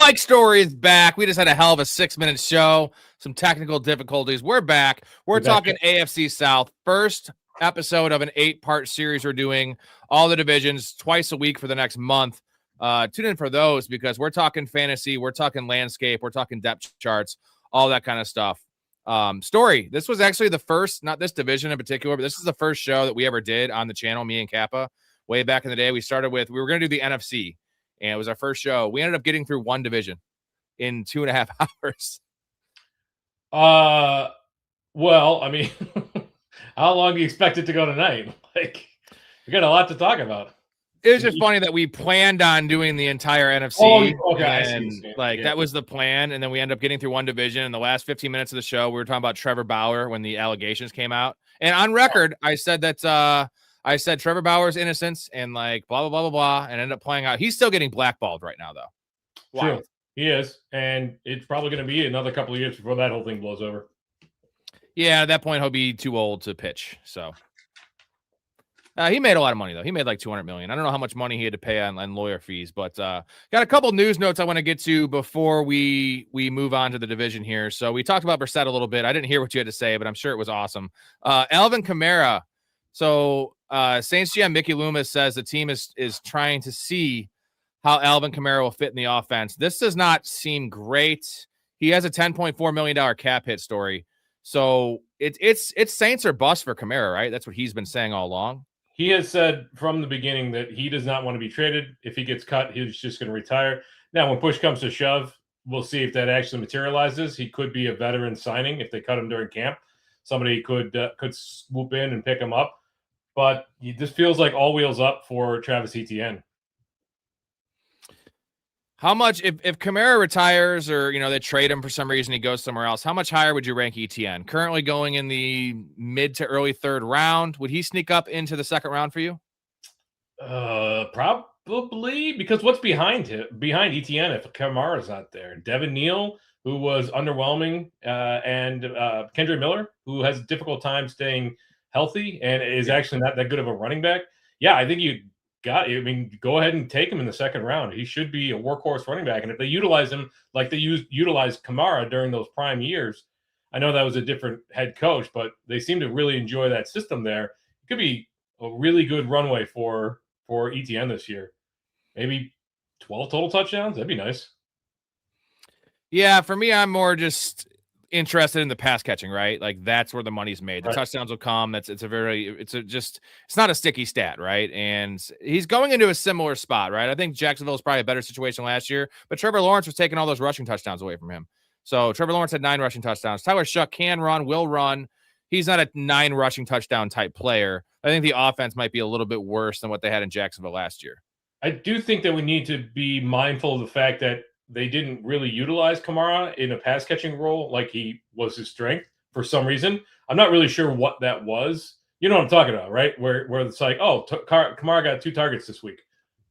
Mike Storey is back. We just had a hell of a 6-minute show. Some technical difficulties. We're back. We're talking AFC South. First episode of an 8-part series we're doing. All the divisions twice a week for the next month. Tune in for those because we're talking fantasy. We're talking landscape. We're talking depth charts. All that kind of stuff. Storey, this was actually the first, not this division in particular, but this is the first show that we ever did on the channel, me and Kappa. Way back in the day, we were going to do the NFC. And it was our first show. We ended up getting through one division in 2.5 hours. Well, I mean, how long do you expect it to go tonight? Like, we got a lot to talk about. It was just funny that we planned on doing the entire NFC. Oh, okay. And that was the plan. And then we ended up getting through one division. In the last 15 minutes of the show, we were talking about Trevor Bauer when the allegations came out. And on record, I said that I said Trevor Bauer's innocence and like blah, blah, blah, blah, blah, and ended up playing out. He's still getting blackballed right now, though. Wow. True. He is. And it's probably going to be another couple of years before that whole thing blows over. Yeah, at that point, he'll be too old to pitch. So he made a lot of money, though. He made like $200 million. I don't know how much money he had to pay on lawyer fees, but got a couple news notes I want to get to before we move on to the division here. So we talked about Brissett a little bit. I didn't hear what you had to say, but I'm sure it was awesome. Alvin Kamara. So Saints GM Mickey Loomis says the team is trying to see how Alvin Kamara will fit in the offense. This does not seem great. He has a $10.4 million cap hit, Story. So it's Saints or bust for Kamara, right? That's what he's been saying all along. He has said from the beginning that he does not want to be traded. If he gets cut, he's just going to retire. Now, when push comes to shove, we'll see if that actually materializes. He could be a veteran signing if they cut him during camp. Somebody could swoop in and pick him up. But this feels like all wheels up for Travis Etienne. How much, if Kamara retires or, they trade him for some reason, he goes somewhere else, how much higher would you rank Etienne? Currently going in the mid to early third round. Would he sneak up into the second round for you? Probably, because what's behind Etienne if Kamara's not there? Devin Neal, who was underwhelming, and Kendra Miller, who has a difficult time staying healthy and is actually not that good of a running back. Yeah, I think go ahead and take him in the second round. He should be a workhorse running back. And if they utilize him like they utilized Kamara during those prime years, I know that was a different head coach, but they seem to really enjoy that system there. It could be a really good runway for Etienne this year. Maybe 12 total touchdowns. That'd be nice. Yeah, for me, I'm more just interested in the pass catching, right? Like that's where the money's made. The touchdowns will come. It's not a sticky stat, right? And he's going into a similar spot, right? I think Jacksonville is probably a better situation last year, but Trevor Lawrence was taking all those rushing touchdowns away from him. So Trevor Lawrence had 9 rushing touchdowns. Tyler Shuck can run, will run. He's not a 9 rushing touchdown type player. I think the offense might be a little bit worse than what they had in Jacksonville last year. I do think that we need to be mindful of the fact that they didn't really utilize Kamara in a pass catching role like he was his strength for some reason. I'm not really sure what that was. You know what I'm talking about, right? Where it's like, Kamara got 2 targets this week.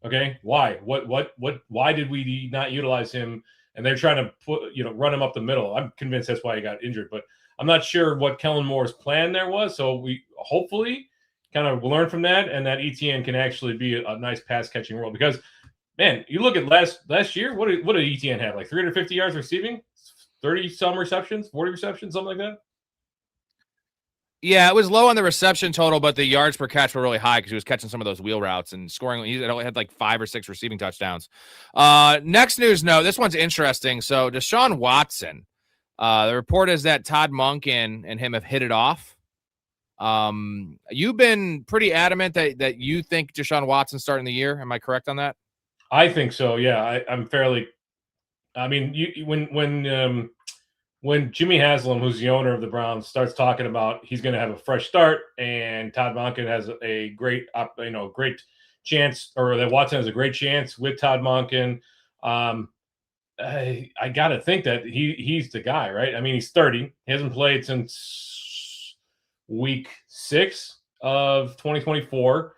Okay, why? Why did we not utilize him? And they're trying to run him up the middle. I'm convinced that's why he got injured, but I'm not sure what Kellen Moore's plan there was. So we hopefully kind of learn from that, and that Etienne can actually be a nice pass catching role because. Man, you look at last year, what did Etienne have? Like 350 yards receiving, 30-some receptions, 40 receptions, something like that? Yeah, it was low on the reception total, but the yards per catch were really high because he was catching some of those wheel routes and scoring. He only had like 5 or 6 receiving touchdowns. Next news note, this one's interesting. So Deshaun Watson, the report is that Todd Monken and him have hit it off. You've been pretty adamant that you think Deshaun Watson starting the year. Am I correct on that? I think so. Yeah, I'm fairly. I mean, when Jimmy Haslam, who's the owner of the Browns, starts talking about he's going to have a fresh start, and Todd Monken has a great chance, or that Watson has a great chance with Todd Monken. I got to think that he's the guy, right? I mean, he's 30. He hasn't played since week 6 of 2024.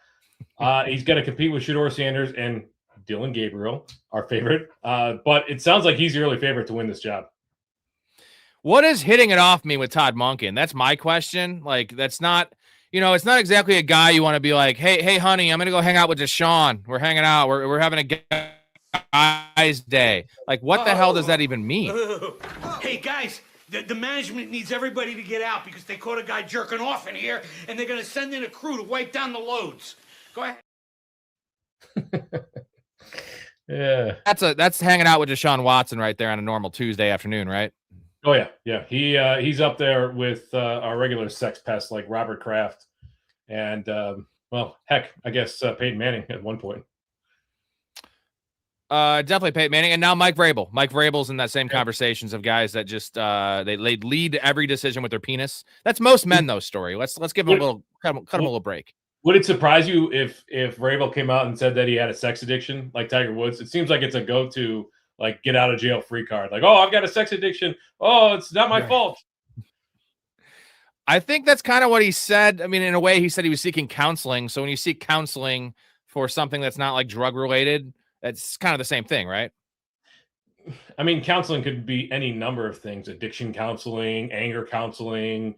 He's going to compete with Shedeur Sanders and Dylan Gabriel, our favorite. But it sounds like he's the early favorite to win this job. What does hitting it off mean with Todd Monken? That's my question. Like, that's not, it's not exactly a guy you want to be like, hey, honey, I'm going to go hang out with Deshaun. We're hanging out. We're having a get guy's day. Like, what the hell does that even mean? Hey, guys, the management needs everybody to get out because they caught a guy jerking off in here, and they're going to send in a crew to wipe down the loads. Go ahead. Yeah. That's hanging out with Deshaun Watson right there on a normal Tuesday afternoon, right? Oh yeah. He's up there with our regular sex pests like Robert Kraft and well, heck, I guess Peyton Manning at one point. Definitely Peyton Manning, and now Mike Vrabel. Mike Vrabel's in that same conversations of guys that just they lead every decision with their penis. That's most men, though. Story. Let's give him a little cut him a little break. Would it surprise you if Vrabel came out and said that he had a sex addiction like Tiger Woods? It seems like it's a go-to, like, get out of jail free card. Like, oh, I've got a sex addiction. Oh, it's not my fault. I think that's kind of what he said. I mean, in a way, he said he was seeking counseling. So when you seek counseling for something that's not like drug related, that's kind of the same thing, right? I mean, counseling could be any number of things: addiction counseling, anger counseling,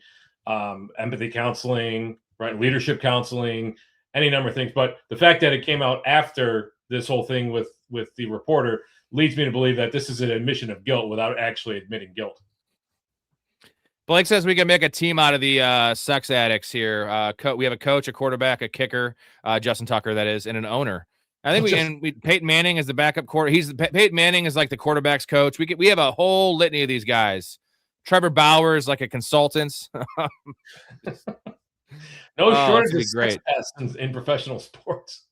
empathy counseling, right? Leadership counseling, any number of things. But the fact that it came out after this whole thing with the reporter leads me to believe that this is an admission of guilt without actually admitting guilt. Blake says we can make a team out of the sex addicts here. We have a coach, a quarterback, a kicker, Justin Tucker, that is, and an owner. I think Peyton Manning is the backup quarter. Peyton Manning is like the quarterback's coach. We have a whole litany of these guys. Trevor Bauer is like a consultant. No shortage of sex pests in professional sports.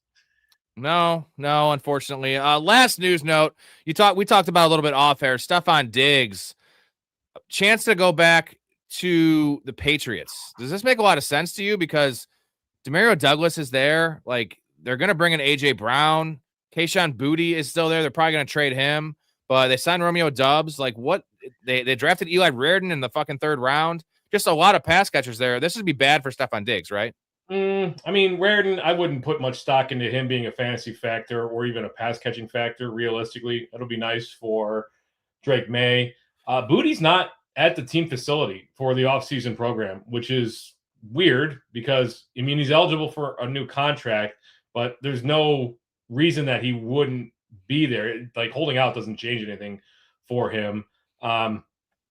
No, unfortunately. Last news note. We talked about a little bit off air. Stephon Diggs, chance to go back to the Patriots. Does this make a lot of sense to you? Because Demario Douglas is there. Like, they're going to bring in A.J. Brown. Kayshon Boutte is still there. They're probably going to trade him. But they signed Romeo Doubs. Like, what? They drafted Eli Reardon in the fucking 3rd round. Just a lot of pass catchers there. This would be bad for Stephon Diggs, right? I mean, Reardon, I wouldn't put much stock into him being a fantasy factor or even a pass-catching factor, realistically. It'll be nice for Drake May. Boutte's not at the team facility for the offseason program, which is weird because, I mean, he's eligible for a new contract, but there's no reason that he wouldn't be there. Like, holding out doesn't change anything for him.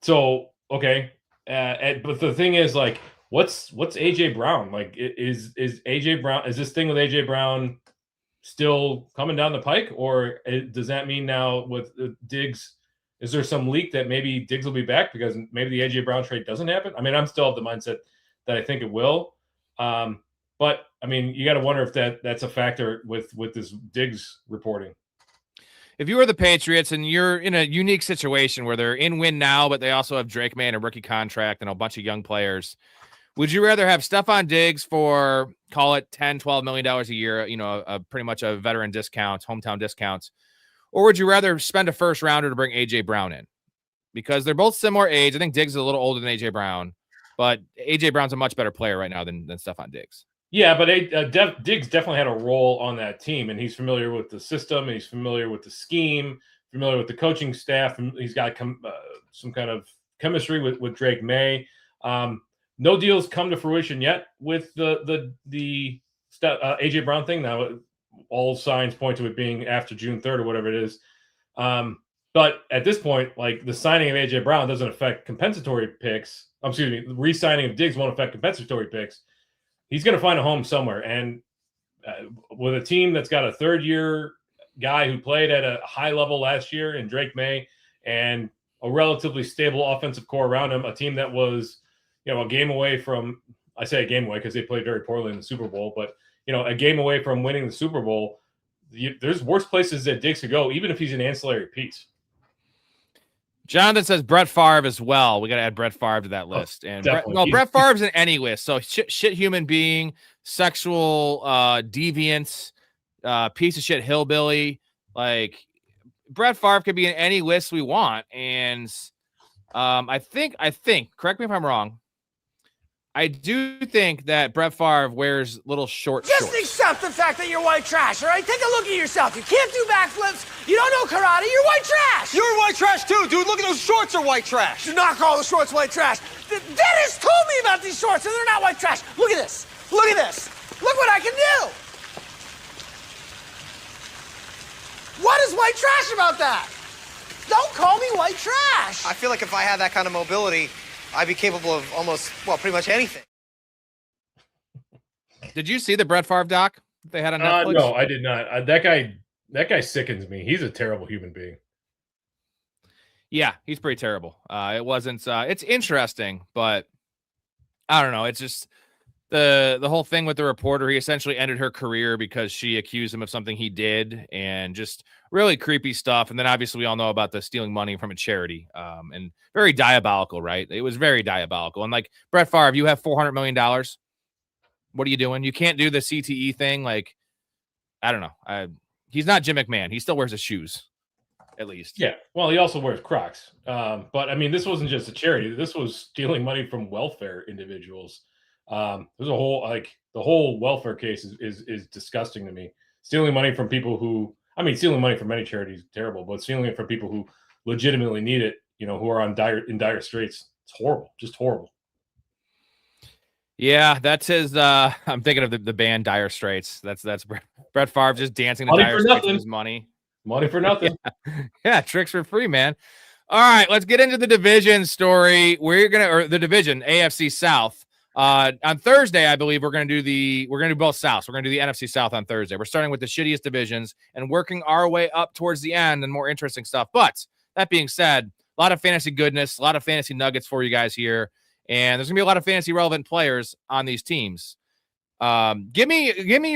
So, okay. But the thing is, like, what's AJ Brown? Like, is AJ Brown, is this thing with AJ Brown still coming down the pike? Or does that mean now with Diggs, is there some leak that maybe Diggs will be back because maybe the AJ Brown trade doesn't happen? I mean, I'm still of the mindset that I think it will. But I mean, you got to wonder if that's a factor with this Diggs reporting. If you were the Patriots and you're in a unique situation where they're in win now, but they also have Drake May and a rookie contract and a bunch of young players, would you rather have Stephon Diggs for, call it $10, $12 million a year, pretty much a veteran discount, hometown discounts, or would you rather spend a first rounder to bring A.J. Brown in? Because they're both similar age. I think Diggs is a little older than A.J. Brown, but A.J. Brown's a much better player right now than Stephon Diggs. Yeah, but Diggs definitely had a role on that team, and he's familiar with the system, and he's familiar with the scheme, familiar with the coaching staff, and he's got some kind of chemistry with Drake May. No deals come to fruition yet with the AJ Brown thing. Now, all signs point to it being after June 3rd or whatever it is. But at this point, like, the signing of AJ Brown doesn't affect compensatory picks. The re-signing of Diggs won't affect compensatory picks. He's going to find a home somewhere. And with a team that's got a 3rd-year guy who played at a high level last year in Drake May and a relatively stable offensive core around him, a team that was, a game away from, I say a game away because they played very poorly in the Super Bowl, but, a game away from winning the Super Bowl, there's worse places that Diggs could go, even if he's an ancillary piece. Jonathan says Brett Favre as well. We got to add Brett Favre to that list. Brett Favre's in any list. So shit human being, sexual deviant, piece of shit hillbilly. Like, Brett Favre could be in any list we want. And I think, correct me if I'm wrong, I do think that Brett Favre wears little shorts. Just accept the fact that you're white trash, all right? Take a look at yourself. You can't do backflips. You don't know karate. You're white trash. You're white trash too, dude. Look at those shorts are white trash. Do not call the shorts white trash. Dennis told me about these shorts, and they're not white trash. Look at this. Look at this. Look what I can do. What does white white trash about that. Don't call me white trash. I feel like if I had that kind of mobility, I'd be capable of pretty much anything. Did you see the Brett Favre doc they had on Netflix? No, I did not. That guy sickens me. He's a terrible human being. Yeah, he's pretty terrible. It wasn't. It's interesting, but I don't know. It's just the whole thing with the reporter. He essentially ended her career because she accused him of something he did, and just really creepy stuff. And then obviously we all know about the stealing money from a charity, and very diabolical, right? It was very diabolical. And like Brett Favre, you have $400 million. What are you doing? You can't do the CTE thing. Like, I don't know. He's not Jim McMahon. He still wears his shoes, at least. Yeah. Well, he also wears Crocs. But I mean, this wasn't just a charity. This was stealing money from welfare individuals. There's a whole the whole welfare case is disgusting to me. Stealing money from people who, I mean, stealing money from many charities is terrible, but stealing it from people who legitimately need it, who are in dire straits, it's horrible, just horrible. Yeah, that's his. I'm thinking of the band Dire Straits. That's Brett Favre just dancing to Money Dire for Straits nothing. with his money. Money for nothing. Yeah, tricks for free, man. All right, let's get into the division story. The division AFC South. On Thursday, I believe we're gonna do both Souths. We're gonna do the NFC South on Thursday. We're starting with the shittiest divisions and working our way up towards the end and more interesting stuff. But that being said, a lot of fantasy goodness, a lot of fantasy nuggets for you guys here. And there's gonna be a lot of fantasy relevant players on these teams. Give me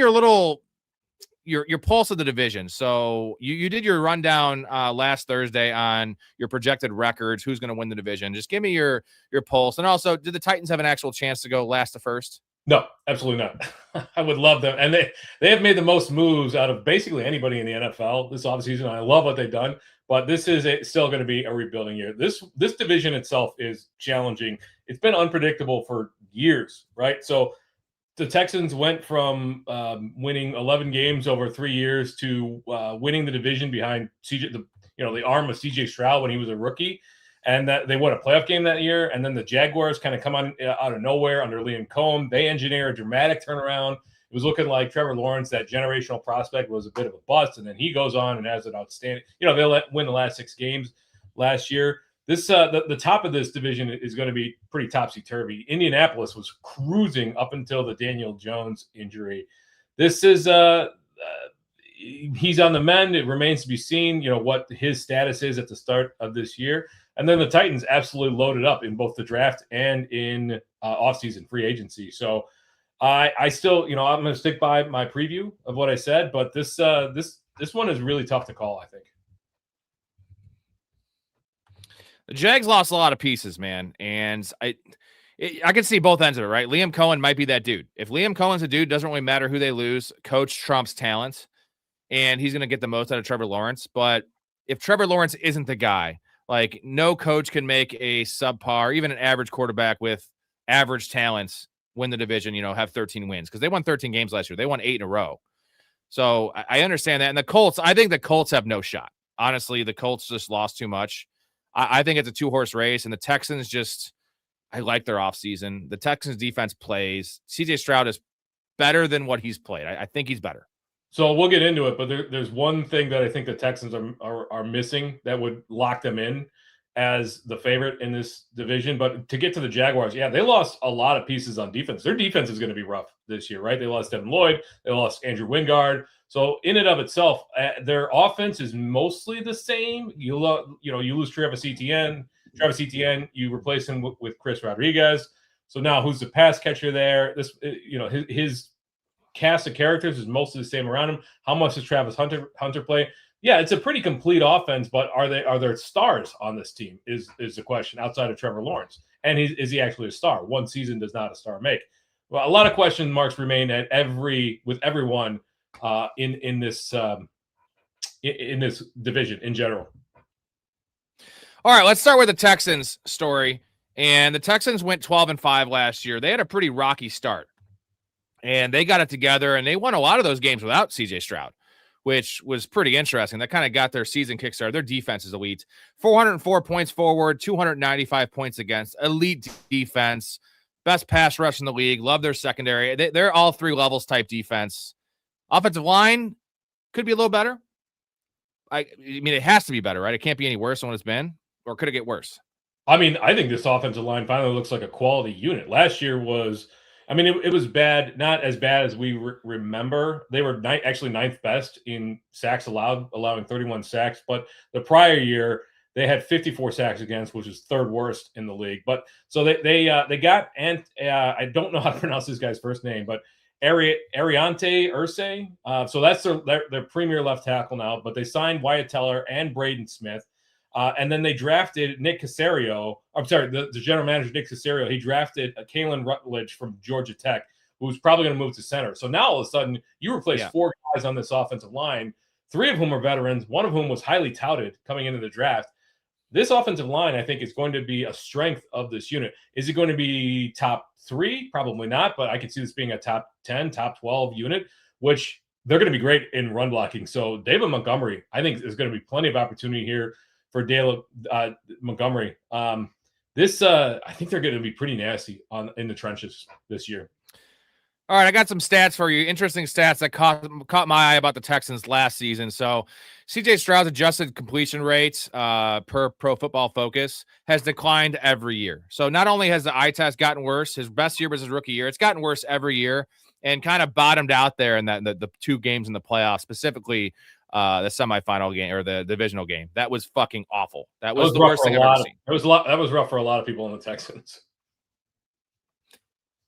your pulse of the division. So you did your rundown last Thursday on your projected records, who's going to win the division. Just give me your pulse. And also, did the Titans have an actual chance to go last to first? No, absolutely not. I would love them. And they have made the most moves out of basically anybody in the NFL this offseason. I love what they've done, but this is still going to be a rebuilding year. This division itself is challenging. It's been unpredictable for years, right? So the Texans went from winning 11 games over 3 years to winning the division behind the arm of CJ Stroud when he was a rookie, and that they won a playoff game that year. And then the Jaguars kind of come on out of nowhere under Liam Cohen. They engineer a dramatic turnaround. It was looking like Trevor Lawrence, that generational prospect, was a bit of a bust, and then he goes on and has an outstanding. They'll win the last 6 games last year. This the top of this division is going to be pretty topsy-turvy. Indianapolis was cruising up until the Daniel Jones injury. This is he's on the mend. It remains to be seen, what his status is at the start of this year. And then the Titans absolutely loaded up in both the draft and in offseason free agency. So I still, I'm going to stick by my preview of what I said, but this one is really tough to call, I think. The Jags lost a lot of pieces, man, and I can see both ends of it, right? Liam Cohen might be that dude. If Liam Cohen's a dude, doesn't really matter who they lose. Coach trumps talent, and he's going to get the most out of Trevor Lawrence. But if Trevor Lawrence isn't the guy, like, no coach can make a subpar, even an average quarterback with average talents win the division, have 13 wins, because they won 13 games last year. They won 8 in a row. So I understand that. And the Colts, I think the Colts have no shot. Honestly, the Colts just lost too much. I think it's a 2-horse race, and the Texans I like their offseason. The Texans defense plays. CJ Stroud is better than what he's played. I think he's better. So we'll get into it, but there's one thing that I think the Texans are missing that would lock them in as the favorite in this division. But to get to the Jaguars, yeah, they lost a lot of pieces on defense. Their defense is going to be rough this year, right? They lost Devin Lloyd. They lost Andrew Wingard. So in and of itself, their offense is mostly the same. You lose Travis Etienne, you replace him with Chris Rodriguez. So now who's the pass catcher there? His cast of characters is mostly the same around him. How much does Travis Hunter play? Yeah, it's a pretty complete offense, but are there stars on this team is the question outside of Trevor Lawrence. And is he actually a star? One season does not a star make. Well, a lot of question marks remain with everyone in this division in general. All right, let's start with the Texans story. And the Texans went 12-5 last year. They had a pretty rocky start, and they got it together, and they won a lot of those games without CJ Stroud, which was pretty interesting. That kind of got their season kickstarted. Their defense is elite. 404 points forward, 295 points against. Elite defense, best pass rush in the league. Love their secondary. They're all 3 levels type defense. Offensive line could be a little better. I mean, it has to be better, right? It can't be any worse than what it's been, or could it get worse? I mean, I think this offensive line finally looks like a quality unit. Last year was, I mean, it was bad, not as bad as we remember. They were actually ninth best in sacks allowed, allowing 31 sacks. But the prior year, they had 54 sacks against, which is third worst in the league. But so they got, and I don't know how to pronounce this guy's first name, but Ariante Ursay. So that's their premier left tackle now. But they signed Wyatt Teller and Braden Smith. And then they drafted Nick Caserio. I'm sorry, the general manager, Nick Caserio. He drafted Kalen Rutledge from Georgia Tech, who's probably going to move to center. So now all of a sudden, you replace 4 guys on this offensive line, 3 of whom are veterans, one of whom was highly touted coming into the draft. This offensive line, I think, is going to be a strength of this unit. Is it going to be top 3? Probably not, but I could see this being a top 10, top 12 unit, which they're going to be great in run blocking. So David Montgomery, I think, is going to be plenty of opportunity here for Dale Montgomery. I think they're going to be pretty nasty in the trenches this year. All right, I got some stats for you. Interesting stats that caught my eye about the Texans last season. So C.J. Stroud's adjusted completion rates per Pro Football Focus has declined every year. So not only has the eye test gotten worse, his best year was his rookie year. It's gotten worse every year and kind of bottomed out there in the 2 games in the playoffs, specifically the semifinal game or the divisional game. That was fucking awful. That was the worst thing I've ever seen. That was rough for a lot of people in the Texans.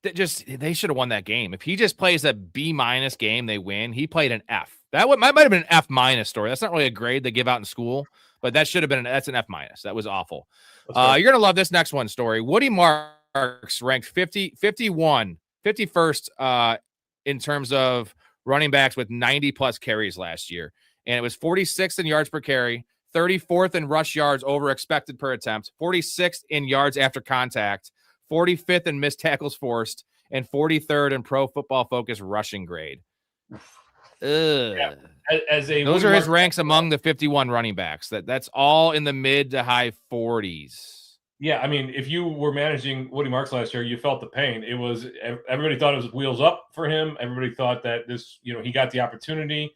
They should have won that game. If he just plays a B- game, they win. He played an F. Might have been an F- story. That's not really a grade they give out in school, but that should have been that's an F-. That was awful. You're gonna love this next one story. Woody Marks ranked 51st in terms of running backs with 90 plus carries last year. And it was 46th in yards per carry, 34th in rush yards over expected per attempt, 46th in yards after contact, 45th in missed tackles forced, and 43rd in Pro Football Focus rushing grade. Yeah. Those are his ranks among the 51 running backs. That's all in the mid to high 40s. Yeah, I mean, if you were managing Woody Marks last year, you felt the pain. It was everybody thought it was wheels up for him. Everybody thought that this, he got the opportunity,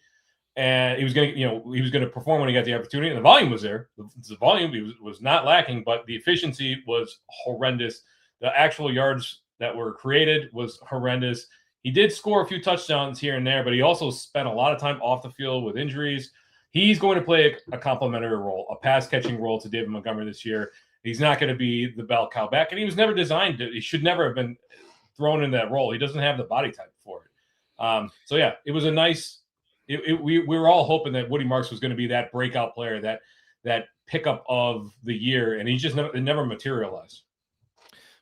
and he was going to perform when he got the opportunity, and the volume was there. The volume was not lacking, but the efficiency was horrendous. The actual yards that were created was horrendous. He did score a few touchdowns here and there, but he also spent a lot of time off the field with injuries. He's going to play a complementary role, a pass-catching role to David Montgomery this year. He's not going to be the bell cow back, and he was never designed to. He should never have been thrown in that role. He doesn't have the body type for it. So yeah, it was a nice. We were all hoping that Woody Marks was going to be that breakout player, that pickup of the year, and he just never materialized.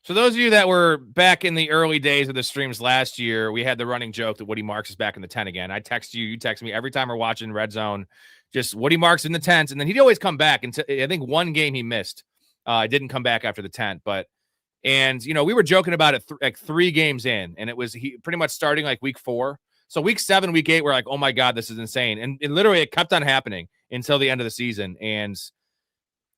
So those of you that were back in the early days of the streams last year, we had the running joke that Woody Marks is back in the 10 again. I text you, you text me every time we're watching Red Zone, just Woody Marks in the 10s, and then he'd always come back. And I think one game he missed. Didn't come back after the 10th, we were joking about it like 3 games in, and it was he pretty much starting like week 4. So week 7, week 8, we're like, oh my God, this is insane. And literally it kept on happening until the end of the season. And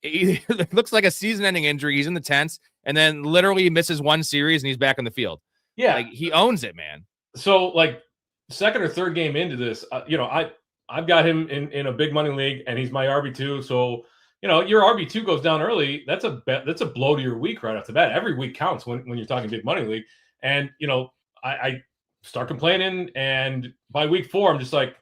it looks like a season-ending injury. He's in the 10th, and then literally he misses 1 series and he's back on the field. Yeah. Like he owns it, man. So like second or third game into this, I've got him in a big money league, and he's my RB2. So, your RB2 goes down early. That's a blow to your week right off the bat. Every week counts when you're talking big money league. And, I start complaining, and by week 4, I'm just like,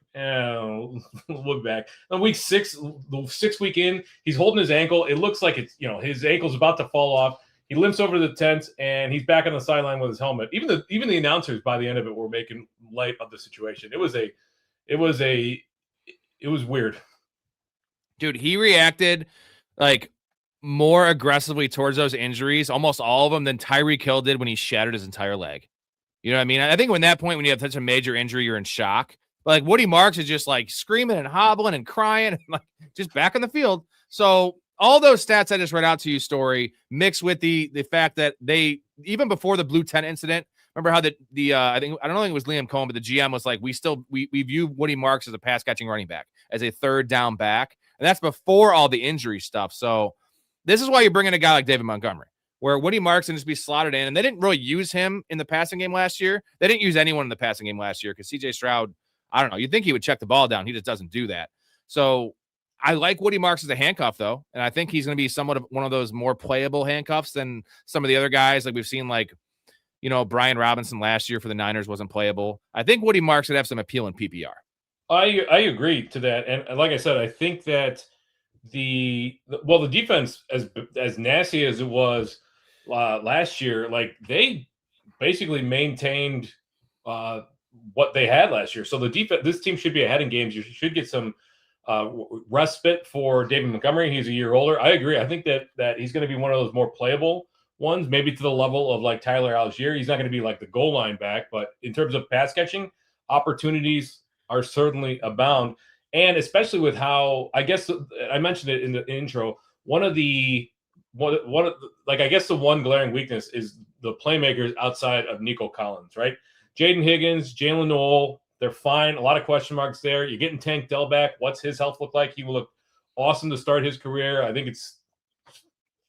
look back. On week 6, the 6th week in, he's holding his ankle. It looks like it's, his ankle's about to fall off. He limps over to the tent, and he's back on the sideline with his helmet. Even the announcers by the end of it were making light of the situation. It was weird. Dude, he reacted like more aggressively towards those injuries, almost all of them, than Tyreek Hill did when he shattered his entire leg. You know what I mean? I think when that point, when you have such a major injury, you're in shock. But like Woody Marks is just like screaming and hobbling and crying and like just back on the field. So all those stats I just read out to you, Storey, mixed with the fact that they, even before the blue tent incident, remember how I don't think it was Liam Cohen, but the GM was like, we view Woody Marks as a pass catching running back, as a third down back. And that's before all the injury stuff. So this is why you bring in a guy like David Montgomery, where Woody Marks can just be slotted in. And they didn't really use him in the passing game last year. They didn't use anyone in the passing game last year because CJ Stroud, I don't know. You'd think he would check the ball down. He just doesn't do that. So I like Woody Marks as a handcuff, though, and I think he's going to be somewhat of one of those more playable handcuffs than some of the other guys. Like we've seen, like, Brian Robinson last year for the Niners wasn't playable. I think Woody Marks would have some appeal in PPR. I agree to that, and like I said, I think that the defense, as nasty as it was last year, like they basically maintained what they had last year. So this team should be ahead in games. You should get some respite for David Montgomery. He's a year older. I agree. I think that he's going to be one of those more playable ones, maybe to the level of like Tyler Algier. He's not going to be like the goal line back, but in terms of pass catching, opportunities are certainly abound. And especially with how, I guess I mentioned it in the intro, I guess the one glaring weakness is the playmakers outside of Nico Collins, right? Jaden Higgins, Jalen Noel, they're fine. A lot of question marks there. You're getting Tank Dell back. What's his health look like? He will look awesome to start his career. I think it's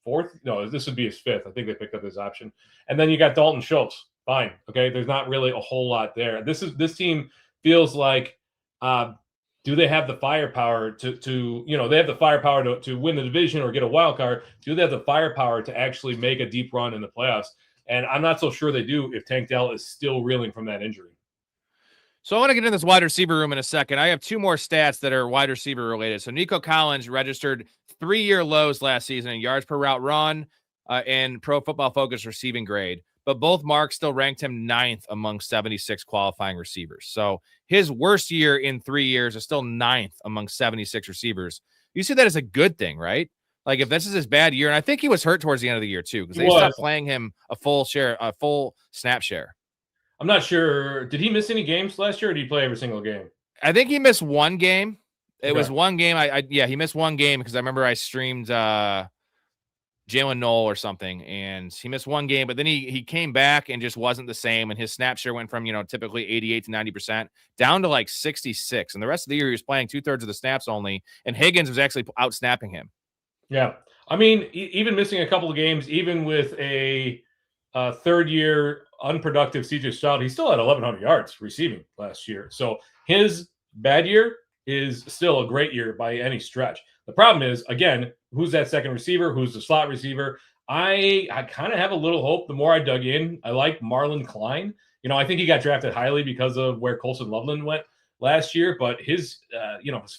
fourth. No, this would be his fifth. I think they picked up his option. And then you got Dalton Schultz. Fine. Okay. There's not really a whole lot there. This team feels like, do they have the firepower to they have the firepower to win the division or get a wild card? Do they have the firepower to actually make a deep run in the playoffs? And I'm not so sure they do if Tank Dell is still reeling from that injury. So I want to get in this wide receiver room in a second. I have two more stats that are wide receiver related. So Nico Collins registered 3-year lows last season in yards per route run and Pro Football Focus receiving grade. But both marks still ranked him 9th among 76 qualifying receivers. So his worst year in 3 years is still 9th among 76 receivers. You see that as a good thing, right? Like if this is his bad year, and I think he was hurt towards the end of the year too, because they stopped playing him a full snap share. I'm not sure. Did he miss any games last year, or did he play every single game? I think he missed one game. It was one game. He missed one game because I remember I streamed Jalen Noel or something, and he missed one game, but then he came back and just wasn't the same, and his snap share went from typically 88 to 90% down to like 66, and the rest of the year he was playing 2/3 of the snaps only, and Higgins was actually out snapping him. Yeah, I mean, even missing a couple of games, even with a third-year unproductive C.J. Stroud, he still had 1,100 yards receiving last year. So his bad year is still a great year by any stretch. The problem is, again, who's that second receiver? Who's the slot receiver? I kind of have a little hope the more I dug in. I like Marlon Klein. I think he got drafted highly because of where Colson Loveland went last year, but his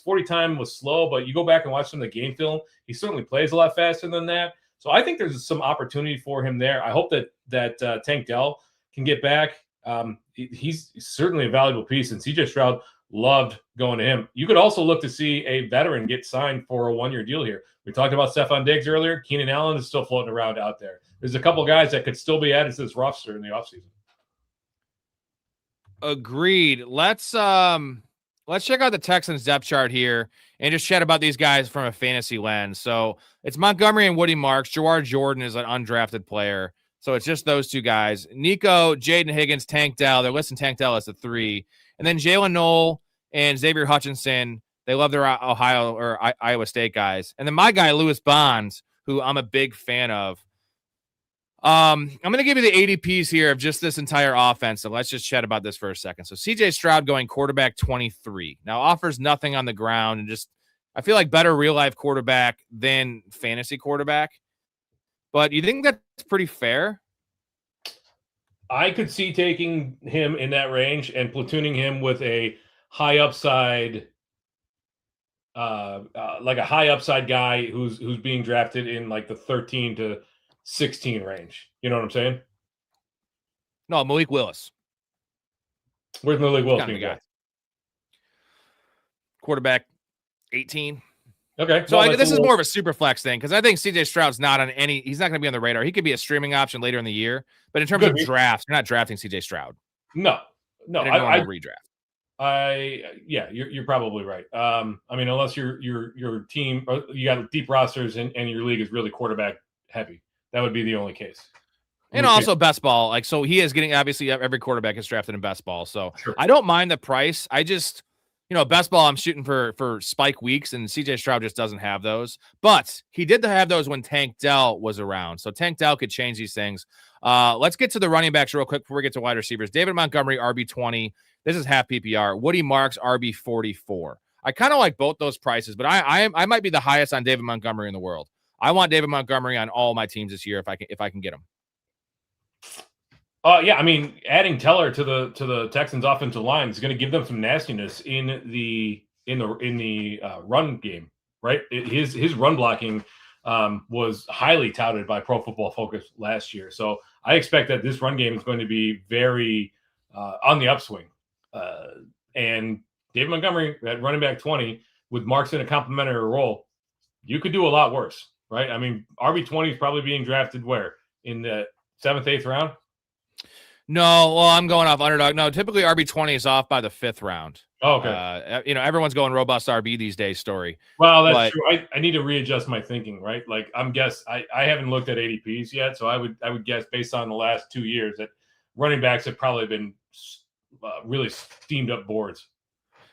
40 time was slow, but you go back and watch some of the game film, he certainly plays a lot faster than that. So I think there's some opportunity for him there. I hope that Tank Dell can get back. He's certainly a valuable piece, and CJ Stroud loved going to him. You could also look to see a veteran get signed for a 1-year deal here. We talked about Stephon Diggs earlier. Keenan Allen is still floating around out there. There's a couple guys that could still be added to this roster in the offseason. Agreed. Let's check out the Texans depth chart here and just chat about these guys from a fantasy lens. So it's Montgomery and Woody Marks. Jawar Jordan is an undrafted player. So it's just those two guys. Nico, Jaden Higgins, Tank Dell. They're listing Tank Dell as the 3. And then Jalen Noel and Xavier Hutchinson. They love their Ohio or Iowa State guys. And then my guy, Lewis Bonds, who I'm a big fan of. I'm going to give you the ADPs here of just this entire offense. So let's just chat about this for a second. So CJ Stroud going quarterback 23. Now offers nothing on the ground and just, I feel like better real life quarterback than fantasy quarterback. But you think that's pretty fair? I could see taking him in that range and platooning him with a high upside, like a high upside guy who's being drafted in like the 13 to 16 range. You know what I'm saying? No, Malik Willis. Where's Malik Willis being drafted? Quarterback 18. Okay. So this is more of a super flex thing because I think CJ Stroud's not on any. He's not going to be on the radar. He could be a streaming option later in the year. But in terms of drafts, you're not drafting CJ Stroud. No. I redraft. You're probably right. I mean, unless your team, you got deep rosters and your league is really quarterback heavy, that would be the only case. And also best ball, like so he is getting obviously every quarterback is drafted in best ball. So sure. I don't mind the price. I just best ball I'm shooting for spike weeks, and CJ Stroud just doesn't have those. But he did have those when Tank Dell was around. So Tank Dell could change these things. Let's get to the running backs real quick before we get to wide receivers. David Montgomery, RB20. This is half PPR. Woody Marks, RB44. I kind of like both those prices, but I might be the highest on David Montgomery in the world. I want David Montgomery on all my teams this year if I can get him. Yeah, I mean, adding Teller to the Texans' offensive line is going to give them some nastiness in the run game, right? His run blocking was highly touted by Pro Football Focus last year, so I expect that this run game is going to be very on the upswing. And David Montgomery at running back 20 with Marks in a complementary role, you could do a lot worse, right? I mean, RB20 is probably being drafted where? In the 7th, 8th round? No, well, I'm going off underdog. No, typically RB20 is off by the 5th round. Oh, okay. Everyone's going robust RB these days, Storey. Well, that's true. I need to readjust my thinking, right? Like I haven't looked at ADPs yet, so I would guess based on the last 2 years that running backs have probably been really steamed up boards.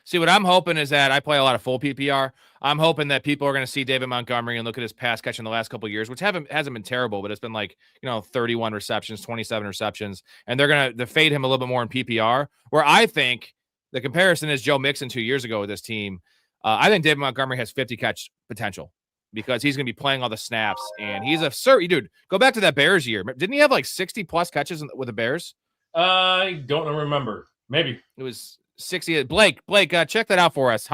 See, what I'm hoping is that I play a lot of full PPR. I'm hoping that people are going to see David Montgomery and look at his pass catch in the last couple of years, which hasn't been terrible, but it's been like, 31 receptions, 27 receptions, and they're going to fade him a little bit more in PPR, where I think the comparison is Joe Mixon 2 years ago with this team. I think David Montgomery has 50 catch potential because he's going to be playing all the snaps, and he's dude, go back to that Bears year. Didn't he have like 60-plus catches with the Bears? I don't remember. Maybe. It was 60. Blake, check that out for us.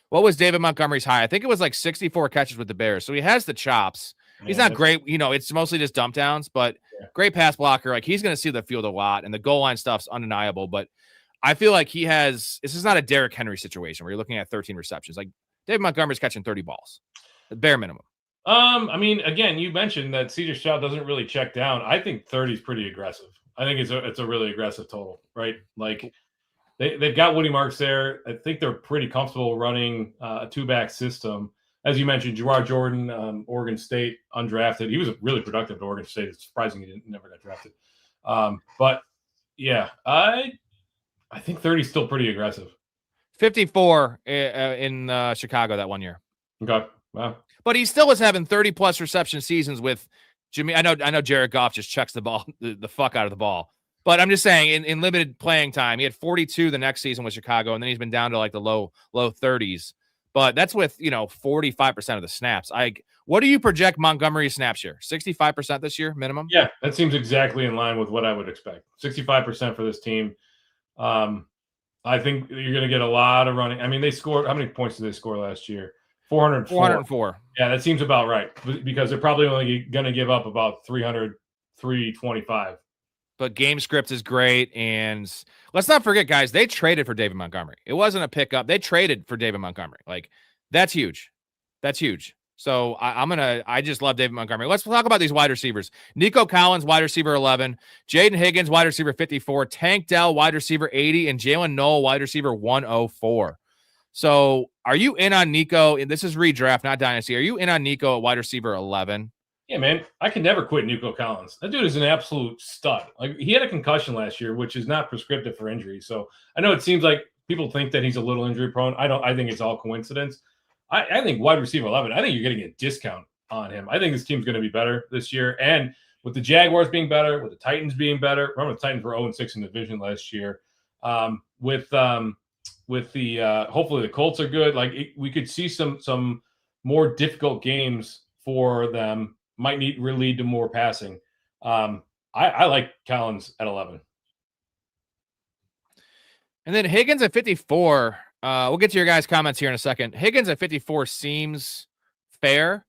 What was David Montgomery's high? I think it was like 64 catches with the Bears. So he has the chops. He's not great. It's mostly just dump downs, but great pass blocker. Like he's going to see the field a lot, and the goal line stuff's undeniable. But I feel like this is not a Derrick Henry situation where you're looking at 13 receptions. Like David Montgomery's catching 30 balls, the bare minimum. I mean, again, you mentioned that CJ Stroud doesn't really check down. I think 30 is pretty aggressive. I think it's a really aggressive total, right? Like they've got Woody Marks there. I think they're pretty comfortable running a 2-back system. As you mentioned, Gerard Jordan, Oregon State, undrafted. He was really productive at Oregon State. It's surprising he never got drafted. But yeah, I think 30 is still pretty aggressive. 54 in Chicago that 1 year. Okay, wow. But he still was having 30-plus reception seasons with Jimmy. I know Jared Goff just chucks the ball, the fuck out of the ball. But I'm just saying, in limited playing time, he had 42 the next season with Chicago, and then he's been down to like the low 30s. But that's with 45% of the snaps. What do you project Montgomery's snaps here? 65% this year minimum? Yeah, that seems exactly in line with what I would expect. 65% for this team. I think you're going to get a lot of running. I mean, they scored. How many points did they score last year? 404. Yeah, that seems about right because they're probably only going to give up about 325. But game script is great. And let's not forget, guys, they traded for David Montgomery. It wasn't a pickup. They traded for David Montgomery. Like, that's huge. That's huge. So I just love David Montgomery. Let's talk about these wide receivers. Nico Collins, wide receiver 11. Jaden Higgins, wide receiver 54. Tank Dell, wide receiver 80. And Jalen Noel, wide receiver 104. So are you in on Nico? And this is redraft, not dynasty. Are you in on Nico at wide receiver 11? Yeah, man, I can never quit Nico Collins. That dude is an absolute stud. Like he had a concussion last year, which is not prescriptive for injury. So I know it seems like people think that he's a little injury prone. I think it's all coincidence. I think wide receiver 11, I think you're getting a discount on him. I think this team's going to be better this year. And with the Jaguars being better, with the Titans being better, remember the Titans were 0-6 in the division last year. With the hopefully the Colts are good. Like we could see some more difficult games for them. Might lead to more passing. I like Collins at 11. And then Higgins at 54. We'll get to your guys' comments here in a second. Higgins at 54 seems fair.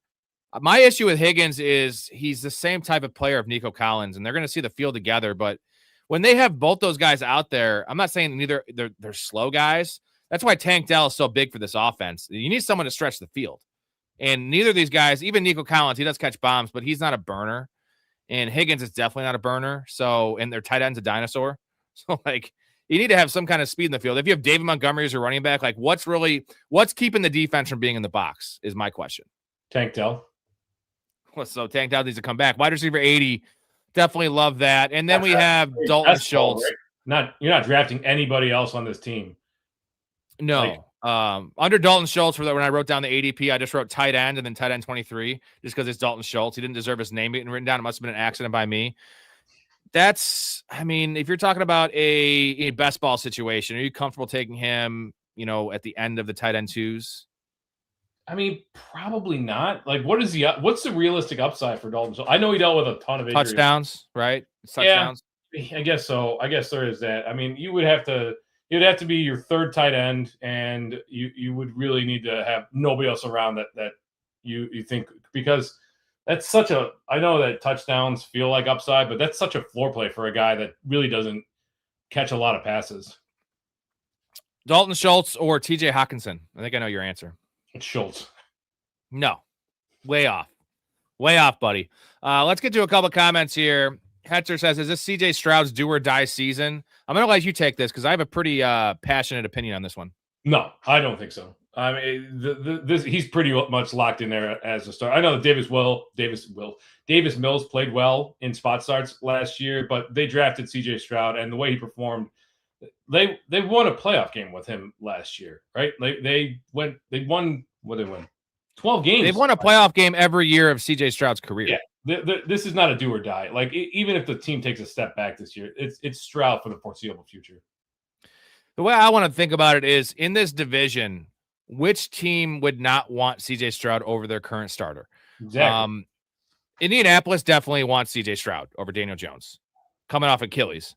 My issue with Higgins is he's the same type of player of Nico Collins, and they're going to see the field together. But when they have both those guys out there, I'm not saying neither they're slow guys. That's why Tank Dell is so big for this offense. You need someone to stretch the field. And neither of these guys, even Nico Collins, he does catch bombs, but he's not a burner. And Higgins is definitely not a burner. So, and their tight end's a dinosaur. So, you need to have some kind of speed in the field. If you have David Montgomery as your running back, what's keeping the defense from being in the box is my question. Tank Dell. Well, so Tank Dell needs to come back. Wide receiver 80, definitely love that. And then we have Dalton Schultz. Right? You're not drafting anybody else on this team. No. Under Dalton Schultz, when I wrote down the ADP, I just wrote tight end and then tight end 23, just because it's Dalton Schultz. He didn't deserve his name getting written down. It must have been an accident by me. If you're talking about a best ball situation, are you comfortable taking him at the end of the tight end twos? I mean, probably not. Like, what's the realistic upside for Dalton? So I know he dealt with a ton of injuries. Touchdowns, right? Touchdowns. Yeah, I guess so. I guess there is that. I mean, you'd have to be your third tight end, and you would really need to have nobody else around that you think, because that's such a. I know that touchdowns feel like upside, but that's such a floor play for a guy that really doesn't catch a lot of passes. Dalton Schultz or TJ Hawkinson? I think I know your answer. It's Schultz. No, way off, buddy. Let's get to a couple comments here. Hetzer says, "Is this CJ Stroud's do or die season?" I'm gonna let you take this because I have a pretty passionate opinion on this one. No, I don't think so. I mean, he's pretty much locked in there as a starter. I know that Davis Mills played well in spot starts last year, but they drafted CJ Stroud, and the way he performed, they won a playoff game with him last year, right? They won 12 games. They've won a playoff game every year of CJ Stroud's career. Yeah, this is not a do or die. Like, even if the team takes a step back this year, it's Stroud for the foreseeable future. The way I want to think about it is, in this division, which team would not want CJ Stroud over their current starter? Exactly. Indianapolis definitely wants CJ Stroud over Daniel Jones, coming off Achilles.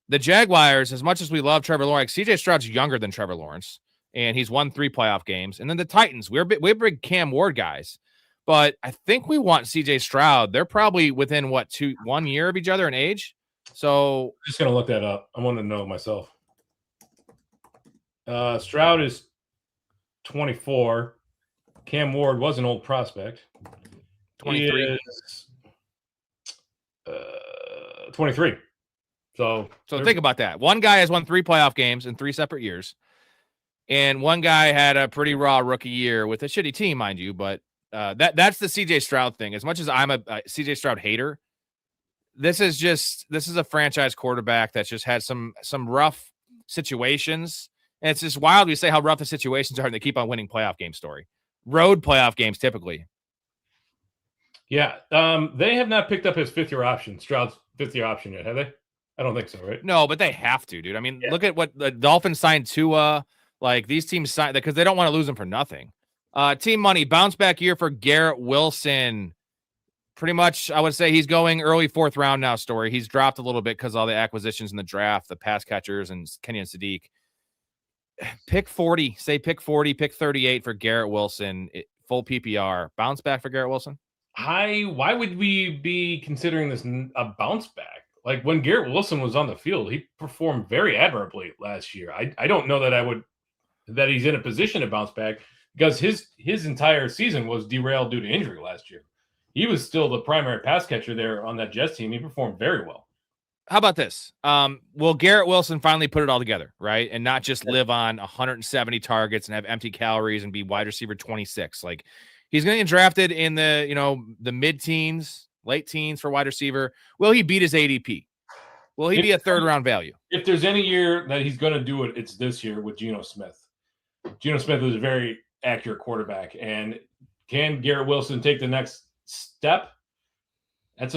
The Jaguars, as much as we love Trevor Lawrence, CJ Stroud's younger than Trevor Lawrence, and he's won 3 playoff games. And then the Titans, we're big Cam Ward guys, but I think we want CJ Stroud. They're probably within 1 year of each other in age. So I'm just gonna look that up. I want to know myself. Stroud is 24. Cam Ward was an old prospect. 23. He is 23. So think about that. One guy has won 3 playoff games in 3 separate years, and one guy had a pretty raw rookie year with a shitty team, mind you. But that's the CJ Stroud thing. As much as I'm a CJ Stroud hater, this is a franchise quarterback that's just had some rough situations. And it's just wild we say how rough the situations are and they keep on winning playoff games. Story. Road playoff games typically. Yeah. They have not picked up his 5th-year option, Stroud's 5th-year option yet, have they? I don't think so, right? No, but they have to, dude. I mean, Look at what the Dolphins signed Tua. Like, these teams signed because they don't want to lose him for nothing. Team money, bounce back year for Garrett Wilson. Pretty much, I would say he's going early 4th round now, Story. He's dropped a little bit because all the acquisitions in the draft, the pass catchers, and Kenny and Sadiq. Pick 40, pick 40, pick 38 for Garrett Wilson. Full PPR. Bounce back for Garrett Wilson? Why would we be considering this a bounce back? Like, when Garrett Wilson was on the field, he performed very admirably last year. I don't know that he's in a position to bounce back, because his entire season was derailed due to injury last year. He was still the primary pass catcher there on that Jets team. He performed very well. How about this? Will Garrett Wilson finally put it all together, right? And not just live on 170 targets and have empty calories and be wide receiver 26. Like, he's going to get drafted in the mid-teens, late teens for wide receiver. Will he beat his ADP? Will he be a 3rd-round value? If there's any year that he's going to do it, it's this year with Geno Smith. Geno Smith is a very accurate quarterback. And can Garrett Wilson take the next step? That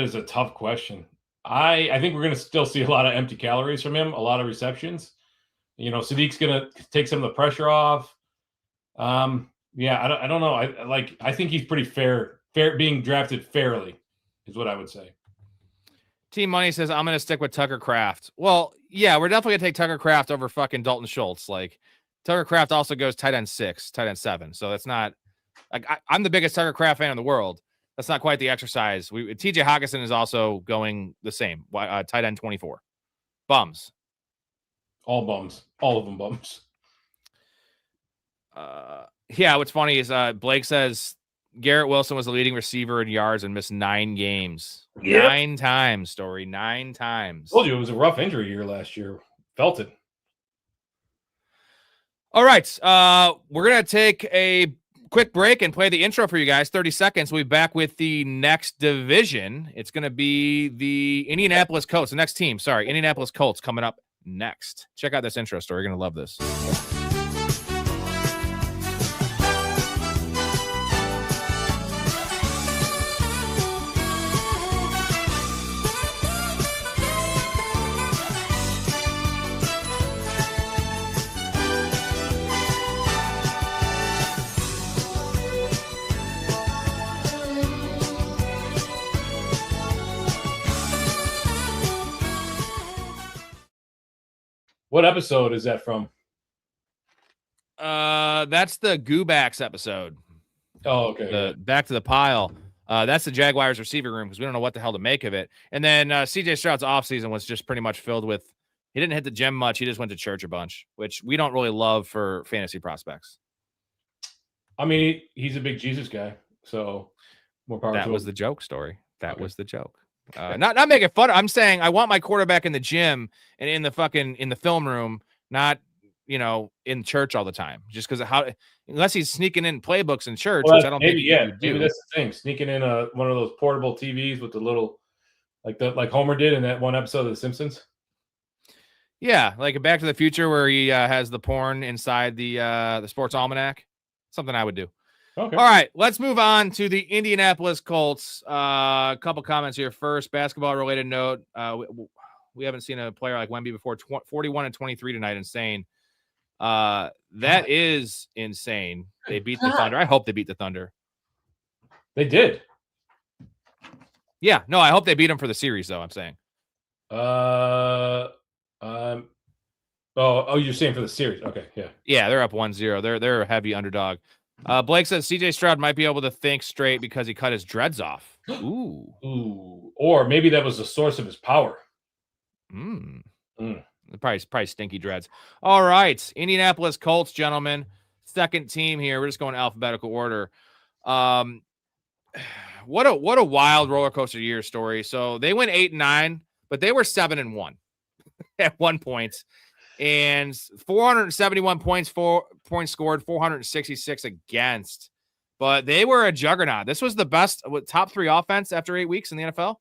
is a tough question. I think we're going to still see a lot of empty calories from him, a lot of receptions. Sadiq's going to take some of the pressure off. I don't know. I think he's pretty fair being drafted fairly is what I would say. Team Money says, I'm going to stick with Tucker Kraft. Well, yeah, we're definitely going to take Tucker Kraft over fucking Dalton Schultz. Like, Tucker Kraft also goes tight end 6, tight end 7. So that's not like I'm the biggest Tucker Kraft fan in the world. That's not quite the exercise. TJ Hawkinson is also going the same. Tight end 24. Bums. All bums. All of them bums. Yeah, what's funny is Blake says Garrett Wilson was the leading receiver in yards and missed 9 games. Yep. 9 times, Story. 9 times. I told you it was a rough injury year last year. Felt it. All right. We're going to take a quick break and play the intro for you guys. 30 seconds. We'll be back with the next division. It's going to be the Indianapolis Colts. The next team. Sorry. Indianapolis Colts coming up next. Check out this intro, Story. You're going to love this. What episode is that from? That's the Goobacks episode. Oh, okay. Back to the pile. That's the Jaguars receiving room because we don't know what the hell to make of it. And then CJ Stroud's offseason was just pretty much filled with, he didn't hit the gym much. He just went to church a bunch, which we don't really love for fantasy prospects. I mean, he's a big Jesus guy, so more power. That was the joke, Story. That was the joke. Not making fun. I'm saying I want my quarterback in the gym and in the film room, not in church all the time. Just because unless he's sneaking in playbooks in church, which I don't think. Maybe that's the thing. Sneaking in one of those portable TVs with the little, like Homer did in that one episode of The Simpsons. Yeah, like a Back to the Future where he has the porn inside the sports almanac. Something I would do. Okay. All right, let's move on to the Indianapolis Colts. A couple comments here. First, basketball-related note. We haven't seen a player like Wemby before. 41 and 23 tonight. Insane. That is insane. They beat the Thunder. I hope they beat the Thunder. They did. Yeah. No, I hope they beat them for the series, though, I'm saying. You're saying for the series. Okay, yeah. Yeah, they're up 1-0. They're a heavy underdog. Blake says CJ Stroud might be able to think straight because he cut his dreads off. Ooh. Or maybe that was the source of his power. Probably stinky dreads. All right, Indianapolis Colts, gentlemen. Second team here. We're just going alphabetical order. What a wild roller coaster year story. So they went 8-9, but they were 7-1 at one point. And 471 points scored, 466 against. But they were a juggernaut. This was the best top 3 offense after 8 weeks in the NFL.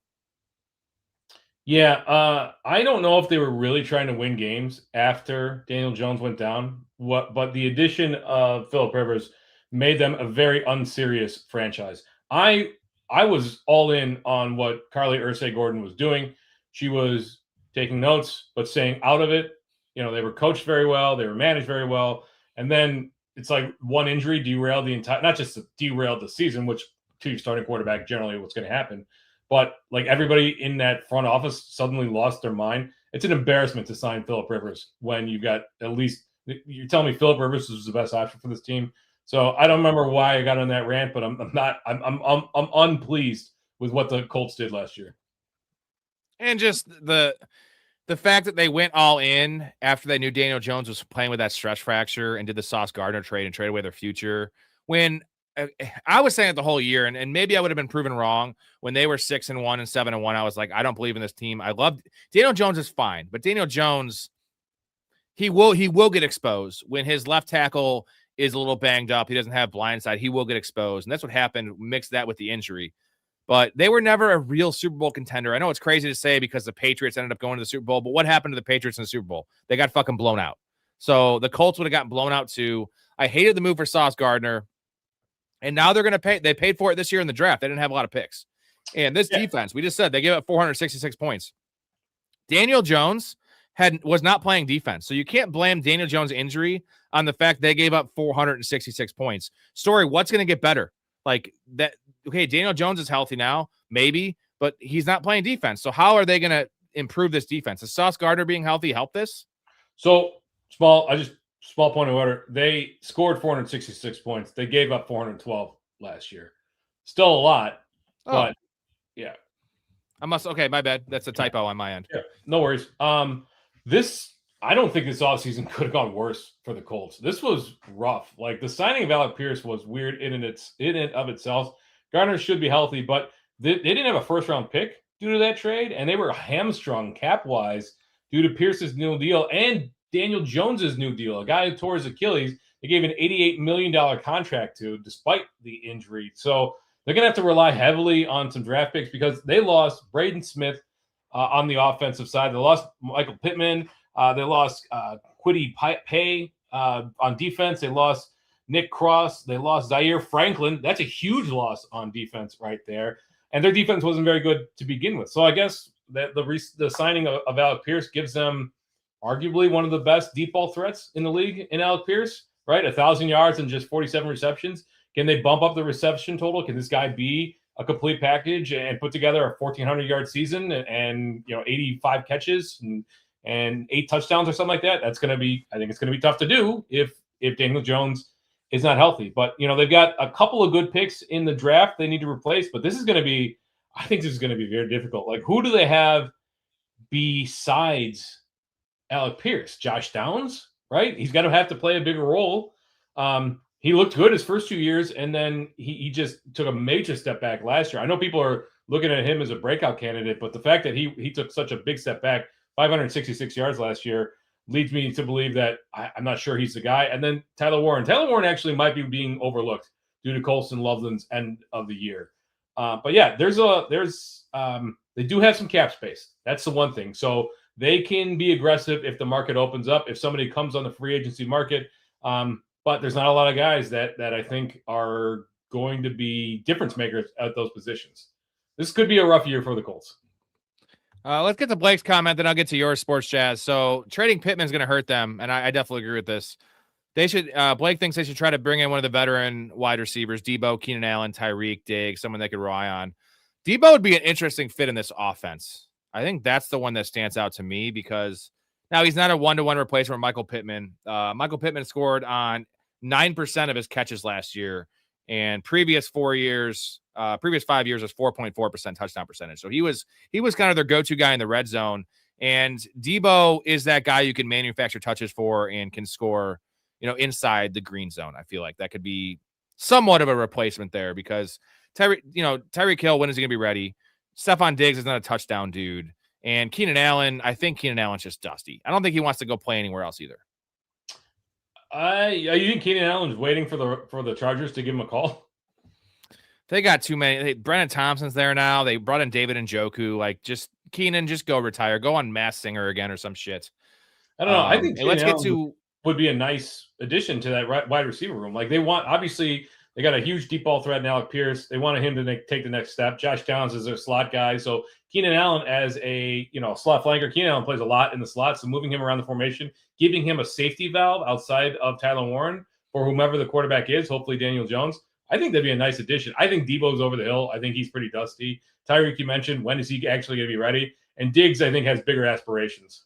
Yeah, I don't know if they were really trying to win games after Daniel Jones went down. But the addition of Phillip Rivers made them a very unserious franchise. I was all in on what Carly Ursay-Gordon was doing. She was taking notes, but staying out of it. They were coached very well. They were managed very well. And then it's like one injury derailed the entire, not just derailed the season, which to your starting quarterback, generally what's going to happen. But like everybody in that front office suddenly lost their mind. It's an embarrassment to sign Phillip Rivers when you got you're telling me Phillip Rivers was the best option for this team. So I don't remember why I got on that rant, but I'm unpleased with what the Colts did last year. And just the fact that they went all in after they knew Daniel Jones was playing with that stress fracture and did the Sauce Gardner trade and trade away their future. When I was saying it the whole year, and maybe I would have been proven wrong when they were 6-1 and 7-1. I was like, I don't believe in this team. I love Daniel Jones is fine, but Daniel Jones, he will get exposed when his left tackle is a little banged up. He doesn't have blindside. He will get exposed, and that's what happened. Mix that with the injury. But they were never a real Super Bowl contender. I know it's crazy to say because the Patriots ended up going to the Super Bowl, but what happened to the Patriots in the Super Bowl? They got fucking blown out. So the Colts would have gotten blown out too. I hated the move for Sauce Gardner. And now they're going to pay. They paid for it this year in the draft. They didn't have a lot of picks. And this defense, we just said they gave up 466 points. Daniel Jones was not playing defense. So you can't blame Daniel Jones' injury on the fact they gave up 466 points. Story, what's going to get better? Like that. Okay, Daniel Jones is healthy now, maybe, but he's not playing defense. So how are they going to improve this defense? Is Sauce Gardner being healthy help this? So small point of order. They scored 466 points. They gave up 412 last year. Still a lot, but yeah. Okay, my bad. That's a typo on my end. Yeah, no worries. I don't think this offseason could have gone worse for the Colts. This was rough. Like the signing of Alec Pierce was weird in and of itself. Gardner should be healthy, but they didn't have a first-round pick due to that trade, and they were hamstrung cap-wise due to Pierce's new deal and Daniel Jones's new deal, a guy who tore his Achilles. They gave an $88 million contract to, despite the injury. So they're going to have to rely heavily on some draft picks because they lost Braden Smith on the offensive side. They lost Michael Pittman. They lost Kwity Paye on defense. They lost Nick Cross. They lost Zaire Franklin. That's a huge loss on defense right there. And their defense wasn't very good to begin with. So I guess that the signing of Alec Pierce gives them arguably one of the best deep ball threats in the league in Alec Pierce, right? 1,000 yards and just 47 receptions. Can they bump up the reception total? Can this guy be a complete package and put together a 1,400-yard season and 85 catches and and 8 touchdowns or something like that. I think it's going to be tough to do if Daniel Jones is not healthy. But, they've got a couple of good picks in the draft they need to replace, but I think this is going to be very difficult. Like, who do they have besides Alec Pierce? Josh Downs, right? He's got to have to play a bigger role. He looked good his first 2 years, and then he just took a major step back last year. I know people are looking at him as a breakout candidate, but the fact that he took such a big step back, 566 yards last year, leads me to believe that I'm not sure he's the guy. And then Tyler Warren. Tyler Warren actually might be being overlooked due to Colston Loveland's end of the year. But yeah, they do have some cap space. That's the one thing. So they can be aggressive if the market opens up, if somebody comes on the free agency market. But there's not a lot of guys that I think are going to be difference makers at those positions. This could be a rough year for the Colts. Let's get to Blake's comment, then I'll get to yours, Sports Chaz. So trading Pittman's going to hurt them, and I definitely agree with this. They should. Blake thinks they should try to bring in one of the veteran wide receivers, Debo, Keenan Allen, Tyreek, Diggs, someone they could rely on. Debo would be an interesting fit in this offense. I think that's the one that stands out to me because now he's not a one-to-one replacement for Michael Pittman. Michael Pittman scored on 9% of his catches last year, and previous 5 years was 4.4% touchdown percentage. So he was kind of their go-to guy in the red zone. And Debo is that guy you can manufacture touches for and can score, inside the green zone. I feel like that could be somewhat of a replacement there because Tyreek Hill, when is he going to be ready? Stephon Diggs is not a touchdown dude. And Keenan Allen, I think Keenan Allen's just dusty. I don't think he wants to go play anywhere else either. You think Keenan Allen's waiting for the Chargers to give him a call? They got too many. Brennan Thompson's there now. They brought in David Njoku. Like, just Keenan, just go retire. Go on Masked Singer again or some shit. I don't know. I think let's get to would be a nice addition to that wide receiver room. Like obviously they got a huge deep ball threat in Alec Pierce. They wanted him to take the next step. Josh Downs is their slot guy. So Keenan Allen as a slot flanker. Keenan Allen plays a lot in the slot. So moving him around the formation, giving him a safety valve outside of Tyler Warren for whomever the quarterback is, hopefully Daniel Jones. I think that'd be a nice addition. I think Debo's over the hill. I think he's pretty dusty. Tyreek, you mentioned, when is he actually going to be ready? And Diggs, I think, has bigger aspirations.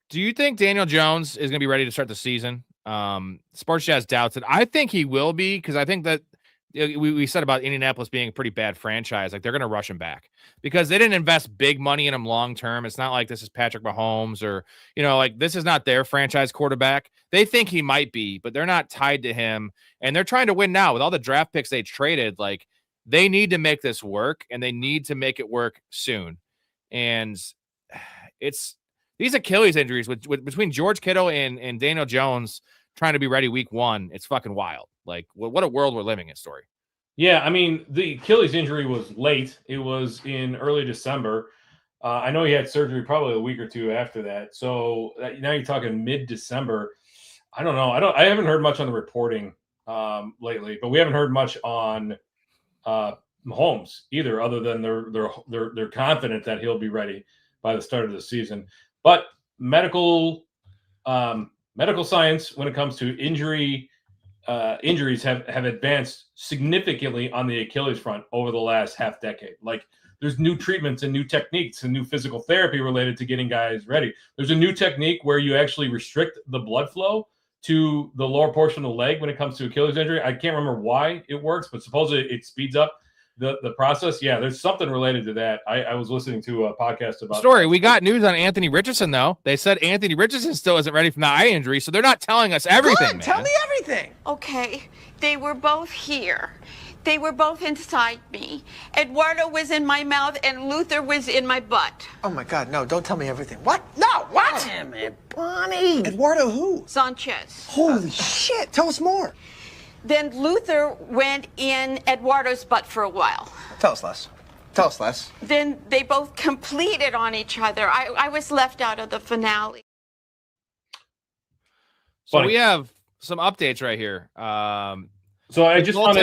Do you think Daniel Jones is going to be ready to start the season? Sports Jazz doubts it. I think he will be because I think that we said about Indianapolis being a pretty bad franchise. Like, they're going to rush him back because they didn't invest big money in him long term. It's not like this is Patrick Mahomes or, this is not their franchise quarterback. They think he might be, but they're not tied to him. And they're trying to win now with all the draft picks they traded. Like, they need to make this work and they need to make it work soon. And it's these Achilles injuries with between George Kittle and Daniel Jones trying to be ready week 1. It's fucking wild. Like, what a world we're living in, Storey. Yeah, I mean, the Achilles injury was late. It was in early December. I know he had surgery probably a week or two after that. So now you're talking mid-December. I don't know. I haven't heard much on the reporting lately, but we haven't heard much on Mahomes either, other than they're confident that he'll be ready by the start of the season. But medical science, when it comes to injuries have advanced significantly on the Achilles front over the last half decade. Like, there's new treatments and new techniques and new physical therapy related to getting guys ready. There's a new technique where you actually restrict the blood flow to the lower portion of the leg when it comes to Achilles injury. I can't remember why it works, but supposedly it speeds up the process. Yeah, there's something related to that. I was listening to a podcast about Storey. We got news on Anthony Richardson, though. They said Anthony Richardson still isn't ready from the eye injury, so they're not telling us everything. Good, tell me everything. Okay, they were both here. They were both inside me. Eduardo was in my mouth and Luther was in my butt. Oh my God, no, don't tell me everything. What? No, what? Damn it, Bonnie. Eduardo who? Sanchez. Holy shit, tell us more. Then Luther went in Eduardo's butt for a while. Tell us less. Tell us less. Then they both completed on each other. I was left out of the finale. So we have some updates right here. So I just found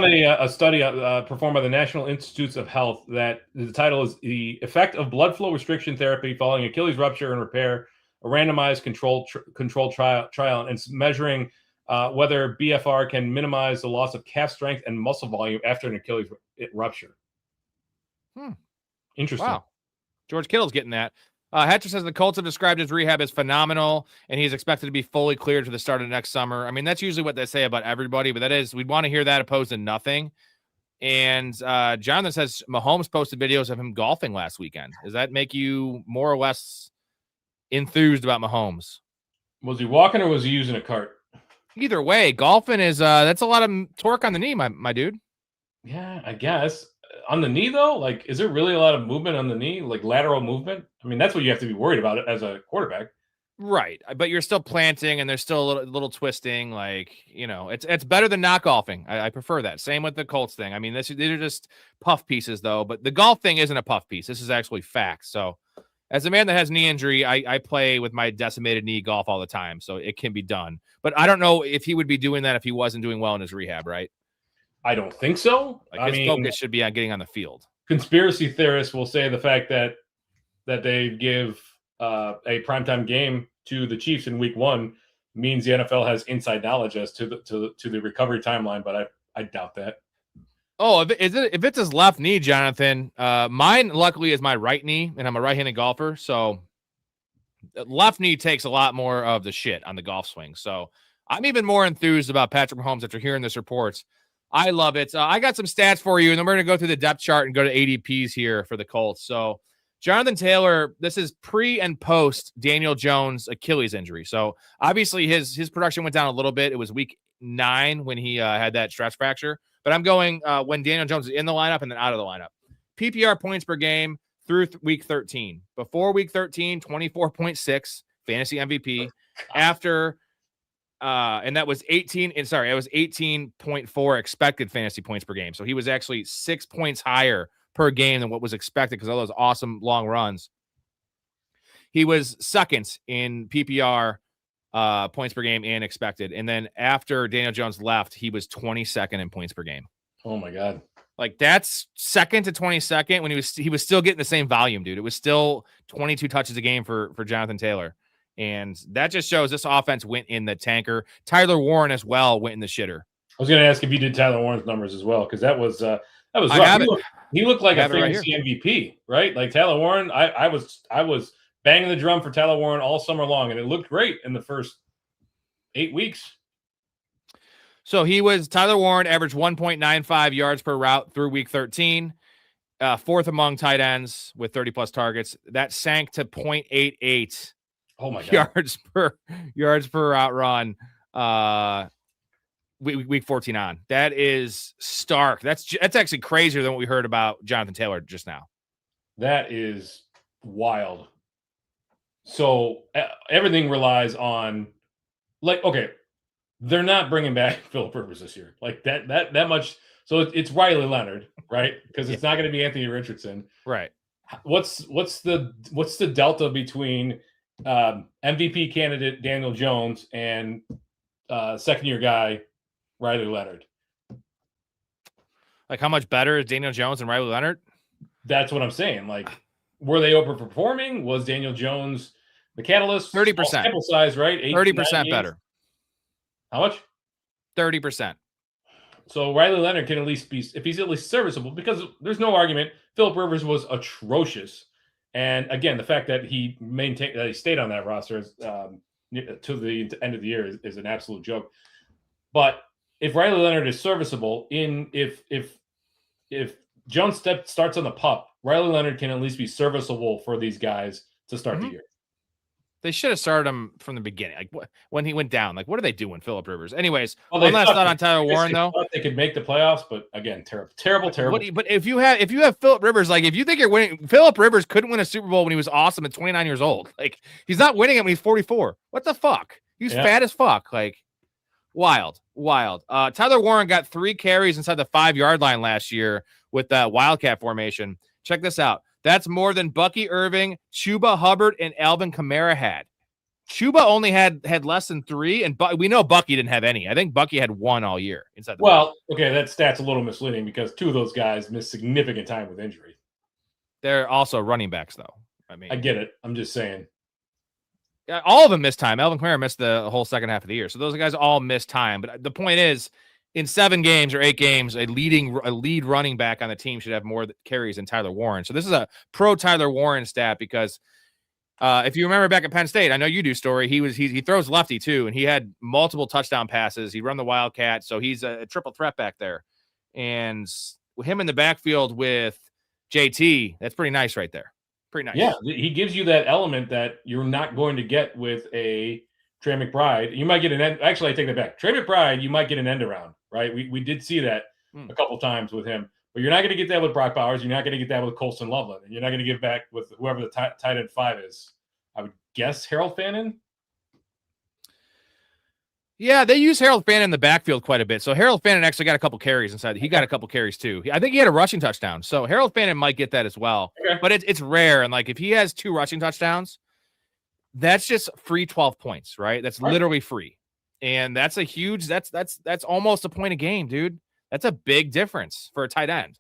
a study performed by the National Institutes of Health that the title is "The Effect of Blood Flow Restriction Therapy Following Achilles Rupture and Repair," a randomized controlled trial, and it's measuring whether BFR can minimize the loss of calf strength and muscle volume after an Achilles rupture. Interesting. Wow. George Kittle's getting that. Hatcher says the Colts have described his rehab as phenomenal, and he's expected to be fully cleared for the start of next summer. I mean, that's usually what they say about everybody, but we'd want to hear that opposed to nothing. And Jonathan says Mahomes posted videos of him golfing last weekend. Does that make you more or less enthused about Mahomes? Was he walking or was he using a cart? Either way, golfing is that's a lot of torque on the knee, my dude. Yeah, I guess. On the knee, though, like, is there really a lot of movement on the knee, like lateral movement? I mean, that's what you have to be worried about as a quarterback. Right. But you're still planting and there's still a little twisting. Like, it's better than not golfing. I prefer that. Same with the Colts thing. I mean, these are just puff pieces, though. But the golf thing isn't a puff piece. This is actually facts. So as a man that has knee injury, I play with my decimated knee golf all the time. So it can be done. But I don't know if he would be doing that if he wasn't doing well in his rehab, right? I don't think so. Like his focus should be on getting on the field. Conspiracy theorists will say the fact that they give a primetime game to the Chiefs in Week 1 means the NFL has inside knowledge as to the recovery timeline, but I doubt that. Oh, if it's his left knee, Jonathan, mine luckily is my right knee, and I'm a right-handed golfer, so left knee takes a lot more of the shit on the golf swing. So I'm even more enthused about Patrick Mahomes after hearing this report. I love it. I got some stats for you, and then we're going to go through the depth chart and go to ADPs here for the Colts. So Jonathan Taylor, this is pre and post Daniel Jones Achilles injury. So obviously his production went down a little bit. It was week 9 when he had that stress fracture. But I'm going when Daniel Jones is in the lineup and then out of the lineup. PPR points per game through week 13. Before week 13, 24.6 fantasy MVP. After and that was 18.4 expected fantasy points per game. So he was actually 6 points higher per game than what was expected because of those awesome long runs. He was second in PPR points per game and expected. And then after Daniel Jones left, he was 22nd in points per game. Oh my God. Like that's second to 22nd when he was still getting the same volume, dude. It was still 22 touches a game for Jonathan Taylor. And that just shows this offense went in the tanker. Tyler Warren as well went in the shitter. I was going to ask if you did Tyler Warren's numbers as well, because that was rough. He looked like a fantasy MVP, right? Like Tyler Warren, I was banging the drum for Tyler Warren all summer long, and it looked great in the first 8 weeks. So Tyler Warren averaged 1.95 yards per route through week 13, fourth among tight ends with 30-plus targets. That sank to 0.88 yards per route run week 14 on. That is stark. That's actually crazier than what we heard about Jonathan Taylor just now. That is wild. So everything relies on, like, okay, they're not bringing back Phillip Rivers this year, like that much. So it's Riley Leonard, right? Because it's not going to be Anthony Richardson, right? What's the delta between MVP candidate Daniel Jones and second year guy Riley Leonard? Like, how much better is Daniel Jones and Riley Leonard? That's what I'm saying. Like, were they overperforming? Was Daniel Jones the catalyst? 30% sample size, right? 30% better. How much? 30%. So Riley Leonard can at least be, if he's at least serviceable, because there's no argument. Phillip Rivers was atrocious, and again, the fact that he stayed on that roster to the end of the year is an absolute joke. But if Riley Leonard is serviceable, if Jones starts on the pup, Riley Leonard can at least be serviceable for these guys to start the year. They should have started him from the beginning. Like when he went down, like what are they doing, Phillip Rivers? Anyways, one last thought on Tyler Warren though. They could make the playoffs, but again, terrible. But if you have Phillip Rivers, like if you think you're winning, Phillip Rivers couldn't win a Super Bowl when he was awesome at 29 years old. Like he's not winning it when he's 44. What the fuck? He's fat as fuck. Like wild. Tyler Warren got 3 carries inside the 5-yard line last year with that Wildcat formation. Check this out. That's more than Bucky Irving, Chuba Hubbard, and Alvin Kamara had. Chuba only had less than 3, and we know Bucky didn't have any. I think Bucky had 1 all year inside the Well, okay, that stat's a little misleading because 2 of those guys missed significant time with injury. They're also running backs, though. I mean, I get it. I'm just saying. All of them missed time. Alvin Kamara missed the whole second half of the year. So those guys all missed time. But the point is, in 7 games or 8 games, a lead running back on the team should have more carries than Tyler Warren. So this is a pro Tyler Warren stat because if you remember back at Penn State, I know you do, Storey. He throws lefty too, and he had multiple touchdown passes. He run the Wildcat, so he's a triple threat back there. And him in the backfield with JT, that's pretty nice right there. Pretty nice. Yeah, he gives you that element that you're not going to get with a Trey McBride. You might get actually, I take that back. Trey McBride, you might get an end around, right? We did see that a couple times with him, but you're not going to get that with Brock Bowers. You're not going to get that with Colson Loveland, and you're not going to give back with whoever the tight end 5 is. I would guess Harold Fannin. Yeah, they use Harold Fannin in the backfield quite a bit. So Harold Fannin actually got a couple carries inside. He got a couple carries too. I think he had a rushing touchdown. So Harold Fannin might get that as well. Okay. But it's rare. And like if he has 2 rushing touchdowns, that's just free 12 points, right? That's literally free. And that's a huge, that's almost a point a game, dude. That's a big difference for a tight end.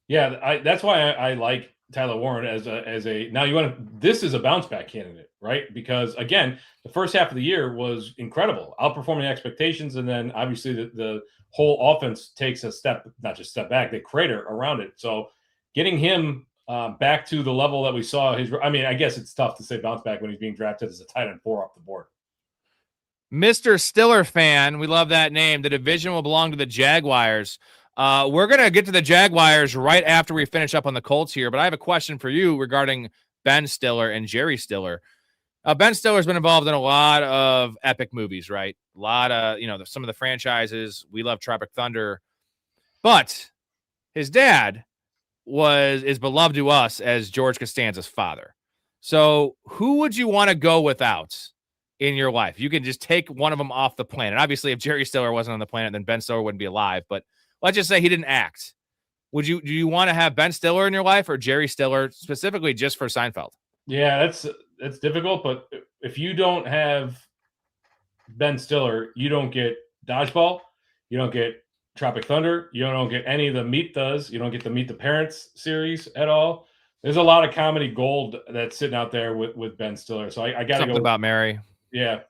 Yeah, that's why I like Tyler Warren as a now this is a bounce back candidate, right? Because again, the first half of the year was incredible, outperforming expectations, and then obviously the whole offense takes not just step back, they crater around it. So getting him back to the level that we saw I guess it's tough to say bounce back when he's being drafted as a tight end 4 off the board. Mr. Stiller fan, we love that name. The division will belong to the Jaguars. We're going to get to the Jaguars right after we finish up on the Colts here, but I have a question for you regarding Ben Stiller and Jerry Stiller. Ben Stiller's been involved in a lot of epic movies, right? A lot of, some of the franchises. We love Tropic Thunder, but his dad is beloved to us as George Costanza's father. So who would you want to go without in your life? You can just take one of them off the planet. Obviously, if Jerry Stiller wasn't on the planet, then Ben Stiller wouldn't be alive, but let's just say he didn't act. Do you want to have Ben Stiller in your life or Jerry Stiller specifically just for Seinfeld? Yeah, that's difficult, but if you don't have Ben Stiller, you don't get Dodgeball, you don't get Tropic Thunder, you don't get any of the Meet Does, you don't get the Meet the Parents series at all. There's a lot of comedy gold that's sitting out there with Ben Stiller. So I got to go about Mary. Yeah,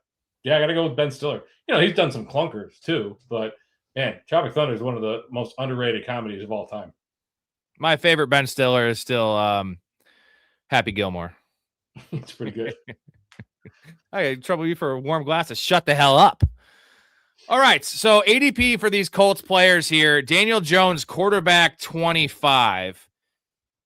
I got to go with Ben Stiller. He's done some clunkers too, but man, Tropic Thunder is one of the most underrated comedies of all time. My favorite Ben Stiller is still Happy Gilmore. It's pretty good. I trouble you for warm glasses. Shut the hell up. All right, so ADP for these Colts players here. Daniel Jones, quarterback 25.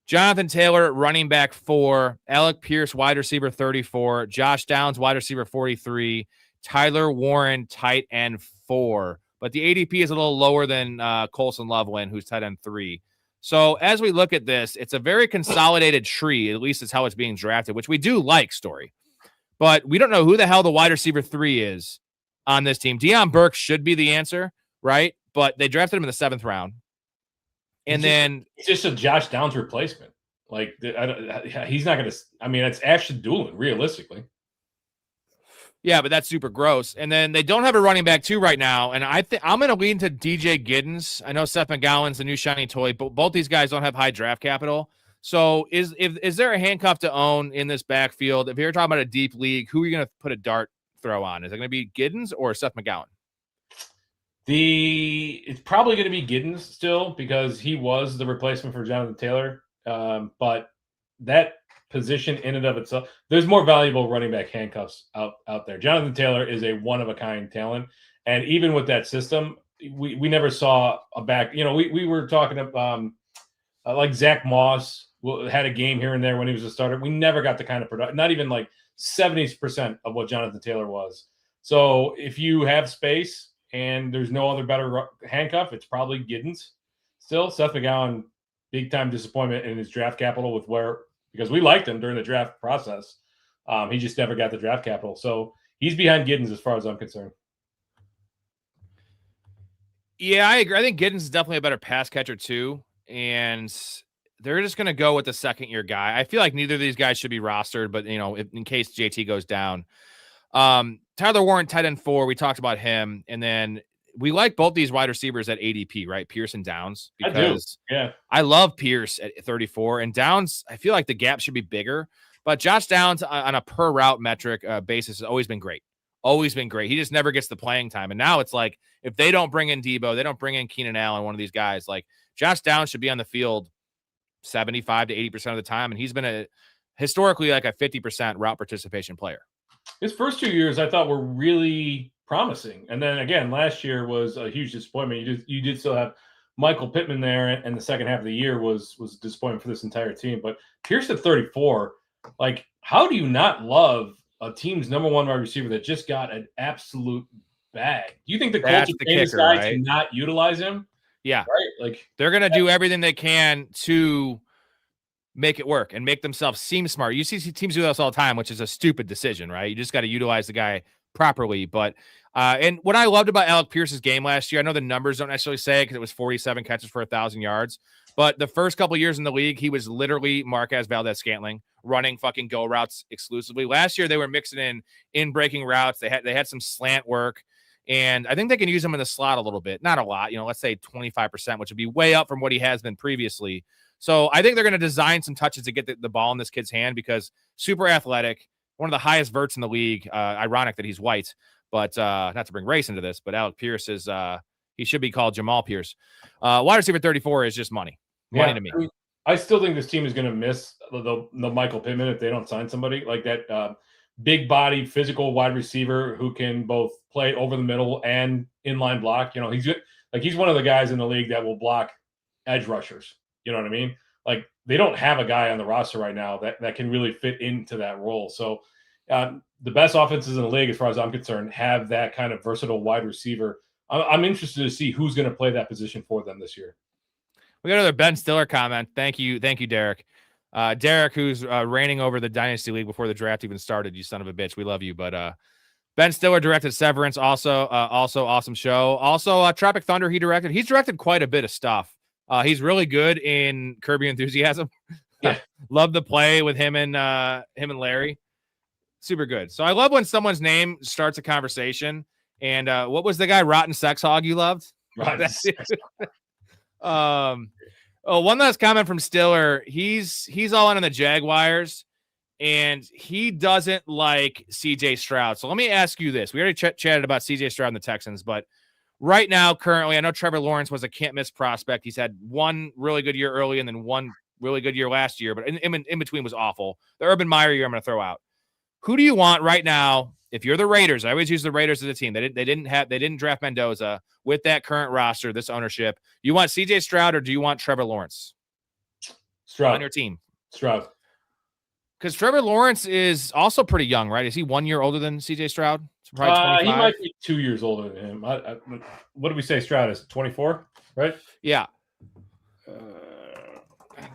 Jonathan Taylor, running back 4. Alec Pierce, wide receiver 34. Josh Downs, wide receiver 43. Tyler Warren, tight end 4. But the ADP is a little lower than Colson Loveland, who's tight end 3. So as we look at this, it's a very consolidated tree, at least it's how it's being drafted, which we do like, Storey. But we don't know who the hell the wide receiver 3 is on this team. Deion Burke should be the answer, right? But they drafted him in the 7th round. And it's just a Josh Downs replacement. Like, he's not going to – it's Ashton Doolin, realistically. Yeah, but that's super gross. And then they don't have a running back 2 right now. And I'm going to lean to DJ Giddens. I know Seth McGowan's the new shiny toy, but both these guys don't have high draft capital. So is there a handcuff to own in this backfield? If you're talking about a deep league, who are you going to put a dart throw on? Is it going to be Giddens or Seth McGowan? It's probably going to be Giddens still because he was the replacement for Jonathan Taylor. But that position in and of itself, there's more valuable running back handcuffs out there. Jonathan Taylor is a one-of-a-kind talent. And even with that system, we never saw a back. We were talking about like Zach Moss had a game here and there when he was a starter. We never got the kind of production, not even like 70% of what Jonathan Taylor was. So if you have space and there's no other better handcuff, it's probably Giddens. Still, Seth McGowan, big-time disappointment in his draft capital because we liked him during the draft process. He just never got the draft capital. So he's behind Giddens as far as I'm concerned. Yeah, I agree. I think Giddens is definitely a better pass catcher too. And they're just going to go with the second-year guy. I feel like neither of these guys should be rostered, but, in case JT goes down. Tyler Warren, tight end 4, we talked about him. And then we like both these wide receivers at ADP, right? Pierce and Downs. Because I do. Yeah. I love Pierce at 34. And Downs, I feel like the gap should be bigger. But Josh Downs on a per route metric basis has always been great. always been great. He just never gets the playing time. And now it's like, if they don't bring in Debo, they don't bring in Keenan Allen, one of these guys, like Josh Downs should be on the field 75 to 80% of the time. And he's been historically like a 50% route participation player. His first 2 years I thought were really promising. And then again, last year was a huge disappointment. You did still have Michael Pittman there, and the second half of the year was a disappointment for this entire team. But Pierce at 34, like, how do you not love a team's number one wide receiver that just got an absolute bag? Do you think the Colts are paying this guy to not utilize him? Yeah. Right? Like, they're going to do everything they can to make it work and make themselves seem smart. You see teams do this all the time, which is a stupid decision, right? You just got to utilize the guy properly. But and what I loved about Alec Pierce's game last year, I know the numbers don't necessarily say it because it was 47 catches for 1,000 yards, but the first couple of years in the league, he was literally Marquez Valdez-Scantling running fucking go routes exclusively. Last year, they were mixing in breaking routes. They had some slant work, and I think they can use him in the slot a little bit. Not a lot, let's say 25%, which would be way up from what he has been previously. So I think they're going to design some touches to get the ball in this kid's hand because super athletic, one of the highest verts in the league. Ironic that he's white, but not to bring race into this, but Alec Pierce is he should be called Jamal Pierce. Wide receiver 34 is just money to me. I still think this team is going to miss the Michael Pittman if they don't sign somebody like that. Big body, physical wide receiver who can both play over the middle and inline block. He's one of the guys in the league that will block edge rushers. You know what I mean? Like, they don't have a guy on the roster right now that can really fit into that role. So the best offenses in the league, as far as I'm concerned, have that kind of versatile wide receiver. I'm interested to see who's going to play that position for them this year. We got another Ben Stiller comment. Thank you, Derek. Derek, who's reigning over the Dynasty League before the draft even started. You son of a bitch. We love you. But Ben Stiller directed Severance, also awesome show. Also, Tropic Thunder, he's directed quite a bit of stuff. He's really good in Curb Your Enthusiasm. Yeah. Love the play with him and Larry. Super good. So I love when someone's name starts a conversation. And what was the guy, Rotten Sex Hog, you loved? Rotten Sex Hog. One last comment from Stiller. He's all in on the Jaguars, and he doesn't like CJ Stroud. So let me ask you this. We already chatted about CJ Stroud and the Texans, but right now, currently, I know Trevor Lawrence was a can't-miss prospect. He's had one really good year early and then one really good year last year, but in between was awful. The Urban Meyer year I'm going to throw out. Who do you want right now? If you're the Raiders, I always use the Raiders as a team. They didn't draft Mendoza with that current roster, this ownership. You want CJ Stroud or do you want Trevor Lawrence? Stroud on your team. Stroud. Because Trevor Lawrence is also pretty young, right? Is he 1 year older than CJ Stroud? Probably 25? He might be 2 years older than him. What do we say Stroud is? 24, right? Yeah.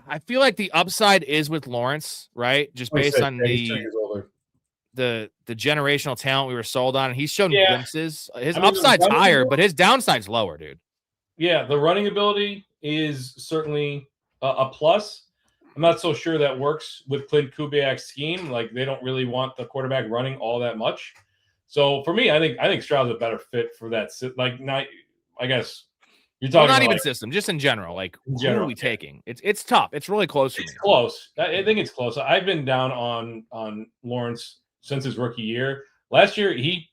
I feel like the upside is with Lawrence, right? Just based on the generational talent we were sold on. He's shown glimpses. His upside's higher, but his downside's lower, dude. Yeah, the running ability is certainly a plus. I'm not so sure that works with Clint Kubiak's scheme. Like, they don't really want the quarterback running all that much. So for me, I think Stroud's a better fit for that. Like, not, I guess you're talking not about even system, just in general. Like, who are we taking? It's tough. It's really close for me. It's close. I think it's close. I've been down on Lawrence since his rookie year. Last year, he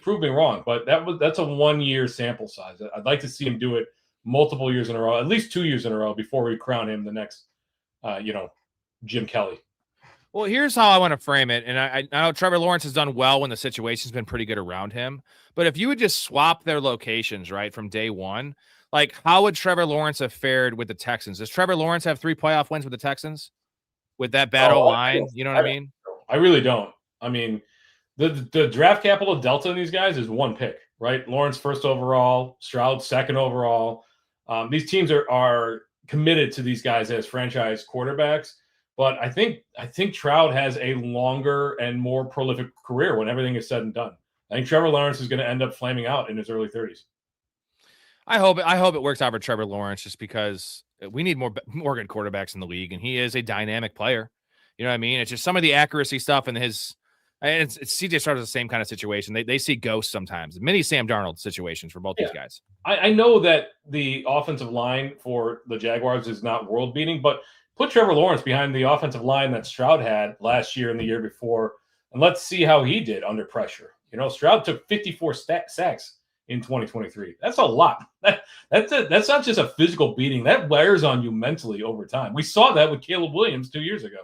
proved me wrong, but that's a 1 year sample size. I'd like to see him do it multiple years in a row, at least 2 years in a row, before we crown him the next, Jim Kelly. Well, here's how I want to frame it. And I know Trevor Lawrence has done well when the situation's been pretty good around him. But if you would just swap their locations, right, from day one, like, how would Trevor Lawrence have fared with the Texans? Does Trevor Lawrence have 3 playoff wins with the Texans? With that battle line? You know what I mean? I really don't. I mean, the draft capital delta in these guys is 1 pick, right? Lawrence first overall, Stroud second overall. These teams are committed to these guys as franchise quarterbacks. But I think Stroud has a longer and more prolific career when everything is said and done. I think Trevor Lawrence is going to end up flaming out in his early 30s. I hope it works out for Trevor Lawrence, just because we need more good quarterbacks in the league, and he is a dynamic player. You know what I mean? It's just some of the accuracy stuff and it's CJ Stroud is the same kind of situation. They see ghosts sometimes. Many Sam Darnold situations for both these guys. I know that the offensive line for the Jaguars is not world beating, but put Trevor Lawrence behind the offensive line that Stroud had last year and the year before, and let's see how he did under pressure. Stroud took 54 sacks in 2023. That's a lot. That's not just a physical beating. That wears on you mentally over time. We saw that with Caleb Williams 2 years ago.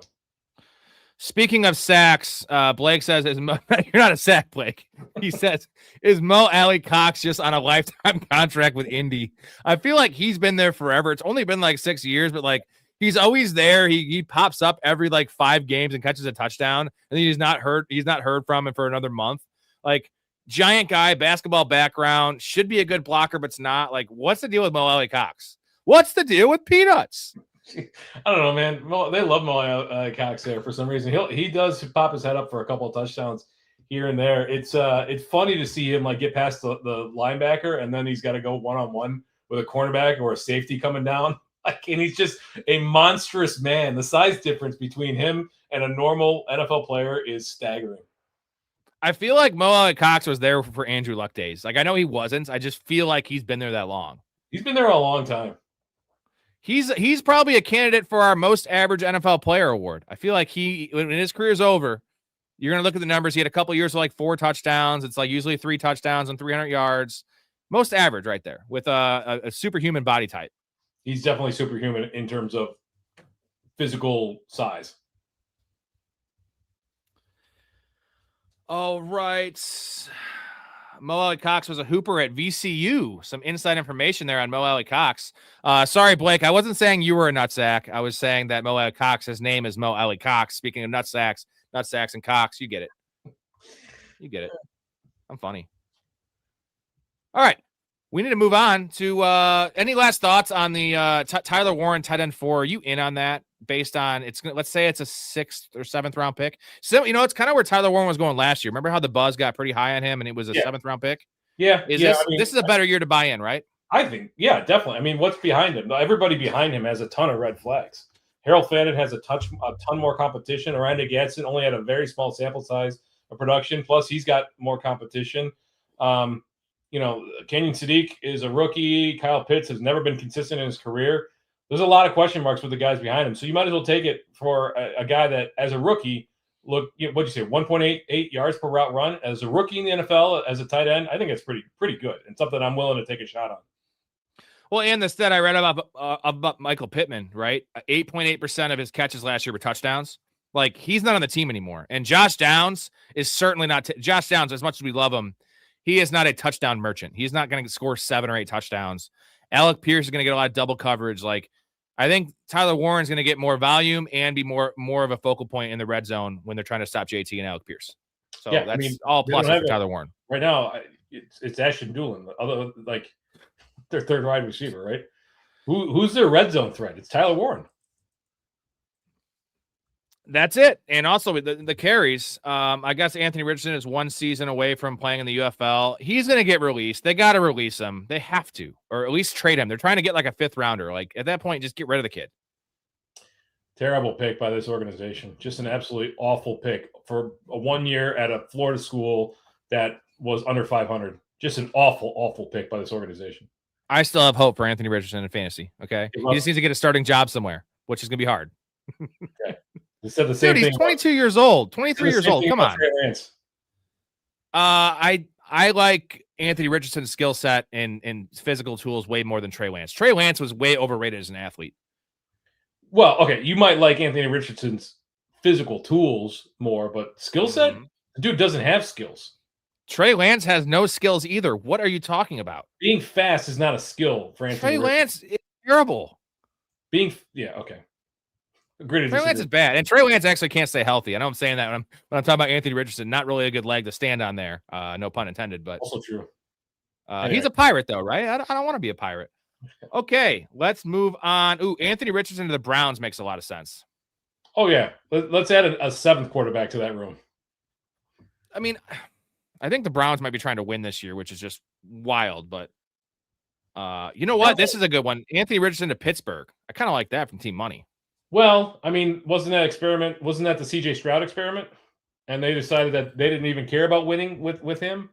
Speaking of sacks, Blake says, you're not a sack, Blake. He says, is Mo Alley Cox just on a lifetime contract with Indy? I feel like he's been there forever. It's only been like 6 years, but like he's always there. He pops up every like 5 games and catches a touchdown, and he's not heard from him for another month. Like, giant guy, basketball background, should be a good blocker, but it's not. Like, what's the deal with Mo Alley Cox? What's the deal with Peanuts? I don't know, man. They love Mo Cox there for some reason. He does pop his head up for a couple of touchdowns here and there. It's funny to see him like get past the linebacker, and then he's got to go one-on-one with a cornerback or a safety coming down. Like, and he's just a monstrous man. The size difference between him and a normal NFL player is staggering. I feel like Mo Alley Cox was there for Andrew Luck days. Like, I know he wasn't. I just feel like he's been there that long. He's been there a long time. He's probably a candidate for our most average NFL player award. I feel like when his career's over, you're going to look at the numbers. He had a couple of years of like 4 touchdowns. It's like usually 3 touchdowns and 300 yards. Most average right there with a superhuman body type. He's definitely superhuman in terms of physical size. All right. Mo Alley Cox was a hooper at VCU. Some inside information there on Mo Alley Cox. Sorry, Blake. I wasn't saying you were a nutsack. I was saying that Mo Alley Cox, his name is Mo Alley Cox. Speaking of nutsacks and Cox, you get it. You get it. I'm funny. All right. We need to move on to any last thoughts on the Tyler Warren tight end 4. Are you in on that based on let's say it's a 6th or 7th round pick? So, it's kind of where Tyler Warren was going last year. Remember how the buzz got pretty high on him and it was a 7th round pick? Yeah. This is a better year to buy in, right? I think, yeah, definitely. I mean, what's behind him? Everybody behind him has a ton of red flags. Harold Fannin has a ton more competition. Aranda Gadsden only had a very small sample size of production. Plus, he's got more competition. Kenyon Sadiq is a rookie. Kyle Pitts has never been consistent in his career. There's a lot of question marks with the guys behind him. So you might as well take it for a guy that, as a rookie, what'd you say, 1.88 yards per route run? As a rookie in the NFL, as a tight end, I think it's pretty good and something I'm willing to take a shot on. Well, and the stat I read about Michael Pittman, right? 8.8% of his catches last year were touchdowns. Like, he's not on the team anymore. And Josh Downs is certainly not Josh Downs, as much as we love him, he is not a touchdown merchant. He's not going to score 7 or 8 touchdowns. Alec Pierce is going to get a lot of double coverage. Like, I think Tyler Warren's going to get more volume and be more of a focal point in the red zone when they're trying to stop JT and Alec Pierce. So yeah, that's all plus for Tyler Warren. Right now, it's Ashton Doolin, other like their third wide receiver, right? Who's their red zone threat? It's Tyler Warren. That's it. And also the carries. I guess Anthony Richardson is 1 season away from playing in the UFL. He's going to get released. They got to release him. They have to, or at least trade him. They're trying to get like a 5th rounder. Like, at that point, just get rid of the kid. Terrible pick by this organization. Just an absolutely awful pick for a 1 year at a Florida school that was under 500. Just an awful, awful pick by this organization. I still have hope for Anthony Richardson in fantasy. Okay. He just needs to get a starting job somewhere, which is going to be hard. Okay. They said the same thing. He's 22 years old, 23 years old. Come on. I like Anthony Richardson's skill set and physical tools way more than Trey Lance. Trey Lance was way overrated as an athlete. Well, okay, you might like Anthony Richardson's physical tools more, but skill set? The dude doesn't have skills. Trey Lance has no skills either. What are you talking about? Being fast is not a skill for Anthony Trey Lance is terrible. Okay. Trey Lance is bad, and Trey Lance actually can't stay healthy. I know I'm saying that when I'm talking about Anthony Richardson. Not really a good leg to stand on there. No pun intended, but also true. He's a pirate though, right? I don't want to be a pirate. Okay, let's move on. Ooh, Anthony Richardson to the Browns makes a lot of sense. Oh yeah, let's add a 7th quarterback to that room. I mean, I think the Browns might be trying to win this year, which is just wild. But you know what? This is a good one. Anthony Richardson to Pittsburgh. I kind of like that from Team Money. Well, I mean, wasn't that the CJ Stroud experiment? And they decided that they didn't even care about winning with him?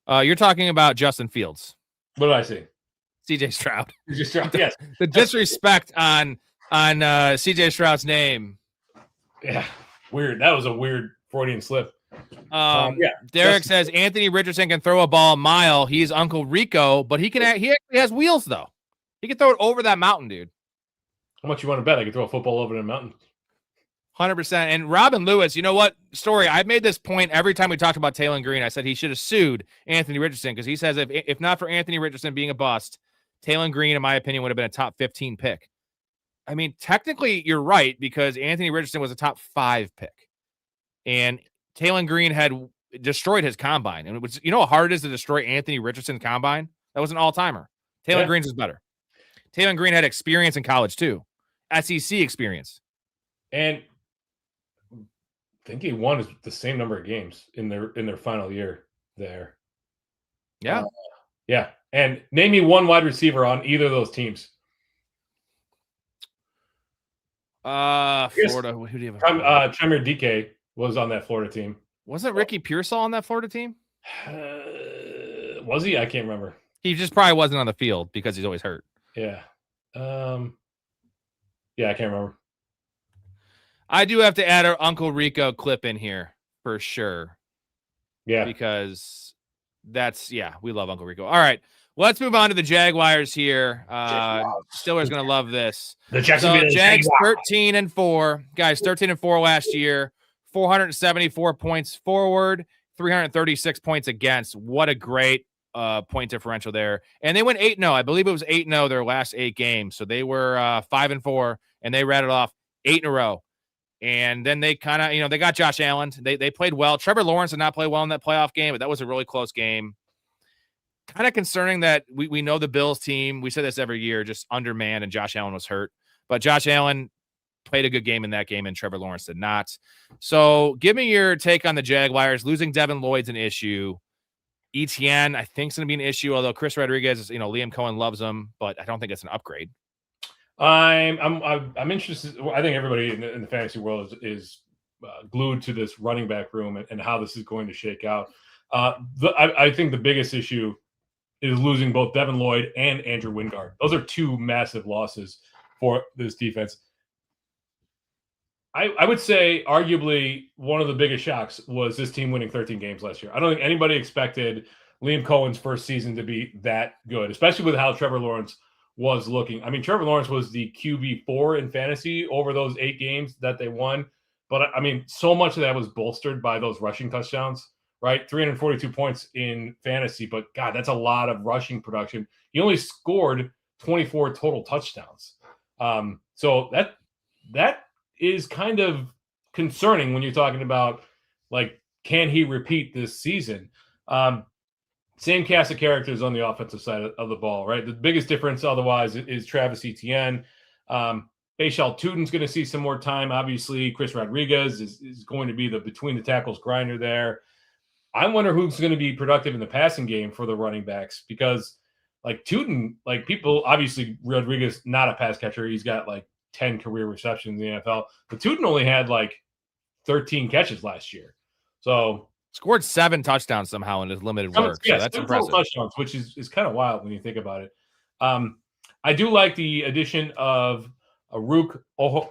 You're talking about Justin Fields. What did I say? CJ Stroud. CJ Stroud, yes. The disrespect on CJ Stroud's name. Yeah, weird. That was a weird Freudian slip. Derek says Anthony Richardson can throw a ball a mile. He's Uncle Rico, but he actually has wheels though. He can throw it over that mountain, dude. How much you want to bet I can throw a football over the mountain? 100%. And Robin Lewis, you know what? Story, I've made this point every time we talked about Taylor Green. I said he should have sued Anthony Richardson because he says if not for Anthony Richardson being a bust, Taylor Green, in my opinion, would have been a top 15 pick. I mean, technically, you're right because Anthony Richardson was a top 5 pick. And Taylor Green had destroyed his combine. And it was, you know how hard it is to destroy Anthony Richardson's combine? That was an all-timer. Taylor Green's was better. Taylor Green had experience in college, too. SEC experience. And I think he won the same number of games in their final year there. Yeah. Yeah. And name me one wide receiver on either of those teams. Florida. Who do you have? Tremor DK was on that Florida team. Wasn't Ricky Pearsall on that Florida team? Was he? I can't remember. He just probably wasn't on the field because he's always hurt. Yeah. Yeah, I can't remember. I do have to add our Uncle Rico clip in here for sure. Yeah. Because we love Uncle Rico. All right. Let's move on to the Jaguars here. Stiller's going to love this. The Jacksonville Jags 13-4. Guys, 13-4 last year. 474 points forward, 336 points against. What a great point differential there. And they went 8-0. I believe it was 8-0 their last 8 games. So they were 5-4, and they rattled off 8 in a row. And then they kind of, they got Josh Allen. They played well. Trevor Lawrence did not play well in that playoff game, but that was a really close game. Kind of concerning that we know the Bills team, we say this every year, just undermanned, and Josh Allen was hurt. But Josh Allen played a good game in that game, and Trevor Lawrence did not. So give me your take on the Jaguars. Losing Devin Lloyd's an issue. ETN, I think, is going to be an issue, although Chris Rodriguez, Liam Cohen loves him, but I don't think it's an upgrade. I'm interested. I think everybody in the fantasy world is glued to this running back room and how this is going to shake out. I think the biggest issue is losing both Devin Lloyd and Andrew Wingard. Those are 2 massive losses for this defense. I would say arguably one of the biggest shocks was this team winning 13 games last year. I don't think anybody expected Liam Cohen's first season to be that good, especially with how Trevor Lawrence was looking. I mean, Trevor Lawrence was the QB4 in fantasy over those 8 games that they won. But I mean, so much of that was bolstered by those rushing touchdowns, right? 342 points in fantasy, but God, that's a lot of rushing production. He only scored 24 total touchdowns. So that is kind of concerning when you're talking about, like, can he repeat this season? Same cast of characters on the offensive side of the ball, right? The biggest difference otherwise is Travis Etienne. Bashal Tutin's going to see some more time. Obviously, Chris Rodriguez is going to be the between the tackles grinder there. I wonder who's going to be productive in the passing game for the running backs because, like, Tutin, like, people, obviously Rodriguez, not a pass catcher. He's got like 10 career receptions in the NFL, but Tutin only had like 13 catches last year. So scored 7 touchdowns somehow in his limited work. Yeah, so that's impressive. Touchdowns, which is kind of wild when you think about it. I do like the addition of a Rook Ohoro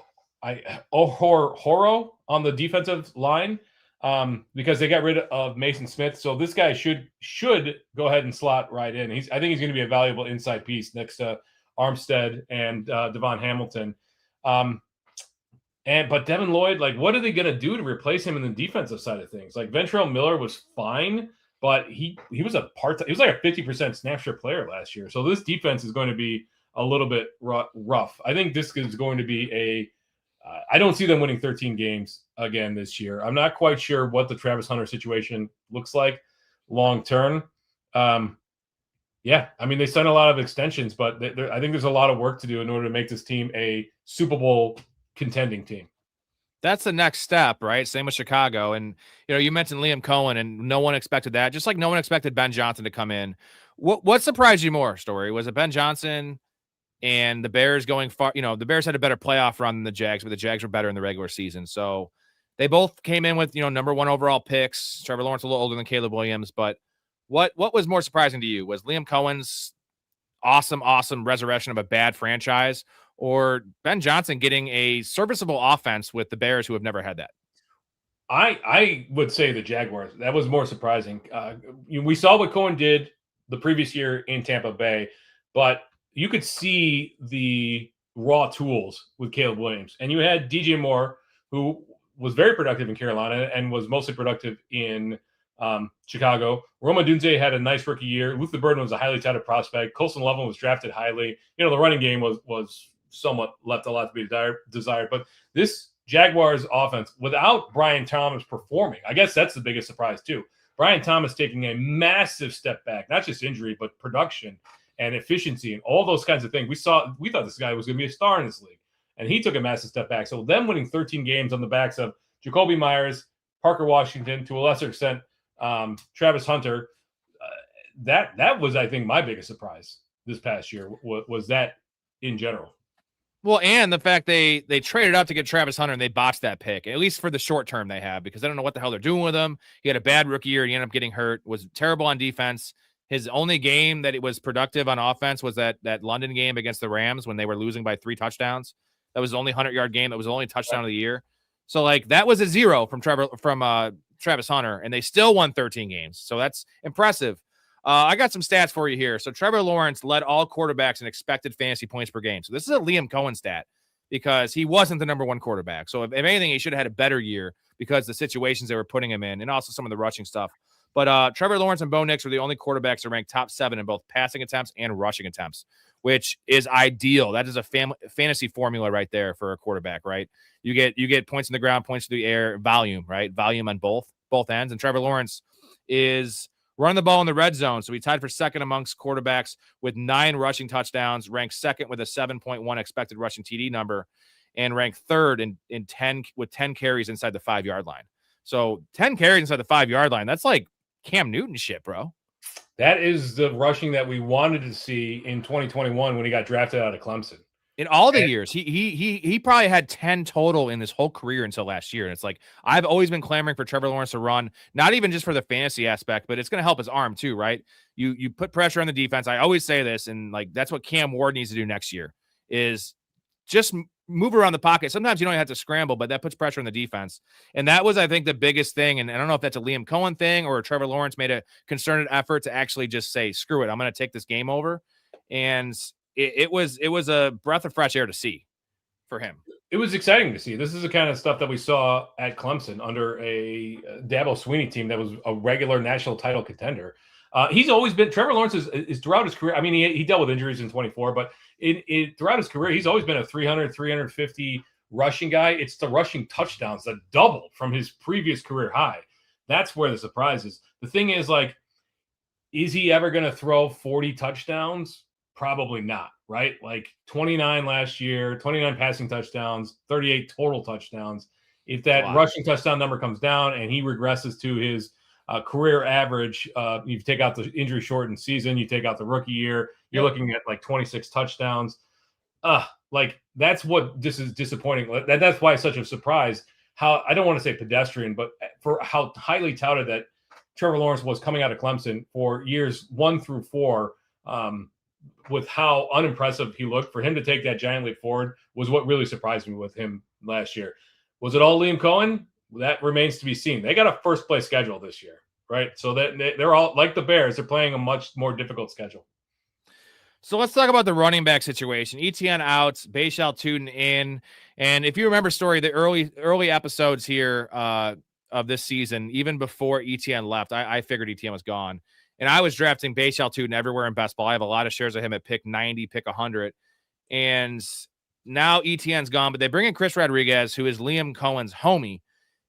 on the defensive line because they got rid of Mason Smith. So this guy should go ahead and slot right in. I think he's going to be a valuable inside piece next to Armstead and Devon Hamilton. But Devin Lloyd, like, what are they going to do to replace him in the defensive side of things? Like, Ventrell Miller was fine, but he was a part-time. He was like a 50% snap share player last year. So this defense is going to be a little bit rough. I think this is going to be I don't see them winning 13 games again this year. I'm not quite sure what the Travis Hunter situation looks like long term. Yeah, I mean, they signed a lot of extensions, but I think there's a lot of work to do in order to make this team a Super Bowl contending team. That's the next step, right? Same with Chicago. And, you mentioned Liam Cohen, and no one expected that. Just like no one expected Ben Johnson to come in. What surprised you more, Story? Was it Ben Johnson and the Bears going far? The Bears had a better playoff run than the Jags, but the Jags were better in the regular season. So they both came in with, number 1 overall picks. Trevor Lawrence a little older than Caleb Williams, but what was more surprising to you? Was Liam Cohen's awesome resurrection of a bad franchise, or Ben Johnson getting a serviceable offense with the Bears who have never had that? I would say the Jaguars. That was more surprising. We saw what Cohen did the previous year in Tampa Bay, but you could see the raw tools with Caleb Williams. And you had DJ Moore, who was very productive in Carolina and was mostly productive in Chicago. Roma Dunze had a nice rookie year. Luther Burden was a highly touted prospect. Colson Lovell was drafted highly. The running game was somewhat left a lot to be desired. But this Jaguars offense, without Brian Thomas performing, I guess that's the biggest surprise too. Brian Thomas taking a massive step back, not just injury, but production and efficiency and all those kinds of things. We thought this guy was going to be a star in this league, and he took a massive step back. So them winning 13 games on the backs of Jacoby Myers, Parker Washington, to a lesser extent, Travis Hunter, that was, I think, my biggest surprise this past year was that in general. Well, and the fact they traded up to get Travis Hunter and they botched that pick, at least for the short term they have, because I don't know what the hell they're doing with him. He had a bad rookie year. He ended up getting hurt, was terrible on defense. His only game that it was productive on offense was that London game against the Rams when they were losing by 3 touchdowns. That was the only 100-yard game. That was the only touchdown of the year. So, like, that was a 0 from Travis Hunter, and they still won 13 games. So that's impressive. I got some stats for you here. So Trevor Lawrence led all quarterbacks in expected fantasy points per game. So this is a Liam Cohen stat because he wasn't the number 1 quarterback. So if anything, he should have had a better year because the situations they were putting him in and also some of the rushing stuff. But Trevor Lawrence and Bo Nix were the only quarterbacks to rank top 7 in both passing attempts and rushing attempts, which is ideal. That is a fantasy formula right there for a quarterback, right? You get points in the ground, points in the air, volume, right? Volume on both ends. And Trevor Lawrence is running the ball in the red zone. So he tied for second amongst quarterbacks with 9 rushing touchdowns, ranked second with a 7.1 expected rushing TD number, and ranked third in 10 with 10 carries inside the 5-yard line. So 10 carries inside the 5-yard line, that's like Cam Newton shit, bro. That is the rushing that we wanted to see in 2021 when he got drafted out of Clemson. In all the years, he probably had 10 total in his whole career until last year. And it's like, I've always been clamoring for Trevor Lawrence to run, not even just for the fantasy aspect, but it's going to help his arm too, right? You put pressure on the defense. I always say this, and like, that's what Cam Ward needs to do next year is just move around the pocket. Sometimes you don't have to scramble, but that puts pressure on the defense. And that was, I think, the biggest thing. And I don't know if that's a Liam Cohen thing or Trevor Lawrence made a concerted effort to actually just say, screw it, I'm going to take this game over. And it was a breath of fresh air to see for him. It was exciting to see. This is the kind of stuff that we saw at Clemson under a Dabo Swinney team that was a regular national title contender. He's always been, Trevor Lawrence is throughout his career. I mean, he dealt with injuries in 24, but throughout his career, he's always been a 300, 350 rushing guy. It's the rushing touchdowns that doubled from his previous career high. That's where the surprise is. The thing is, like, is he ever going to throw 40 touchdowns? Probably not, right? Like 29 last year, 29 passing touchdowns, 38 total touchdowns. If that rushing touchdown number comes down and he regresses to his career average, you take out the injury shortened season, you take out the rookie year, you're looking at like 26 touchdowns. Like that's what this is disappointing. That's why it's such a surprise. How I don't want to say pedestrian, but for how highly touted that Trevor Lawrence was coming out of Clemson for years 1 through 4. With how unimpressive he looked, for him to take that giant leap forward was what really surprised me with him last year. Was it all Liam Cohen? That remains to be seen. They got a first place schedule this year, right? So that they're all like the Bears. They're playing a much more difficult schedule. So let's talk about the running back situation. ETN out, Bashal Tuten in. And if you remember, Storey, the early episodes here of this season, even before ETN left, I figured ETN was gone. And I was drafting Bashal Tuten everywhere in best ball. I have a lot of shares of him at pick 90, pick 100. And now ETN's gone, but they bring in Chris Rodriguez, who is Liam Cohen's homie.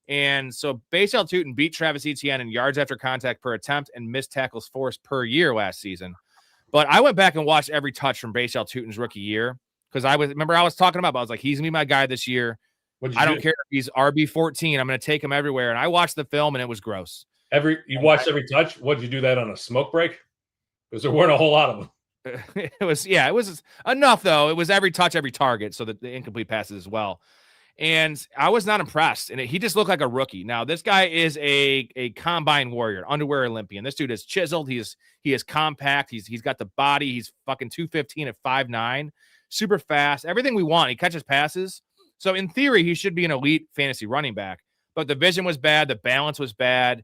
And so Bashal Tuten beat Travis Etienne in yards after contact per attempt and missed tackles forced per year last season. But I went back and watched every touch from Bashal Tuten's rookie year because I was talking about, I was like, he's going to be my guy this year. I don't care if he's RB14. I'm going to take him everywhere. And I watched the film and it was gross. You watched every touch. What did you do that on a smoke break? Because there weren't a whole lot of them. It was enough though. It was every touch, every target. So that the incomplete passes as well. And I was not impressed. And he just looked like a rookie. Now this guy is a combine warrior, underwear Olympian. This dude is chiseled. He is compact. He's got the body. He's fucking 215 at 5'9", super fast. Everything we want. He catches passes. So in theory, he should be an elite fantasy running back. but the vision was bad. The balance was bad.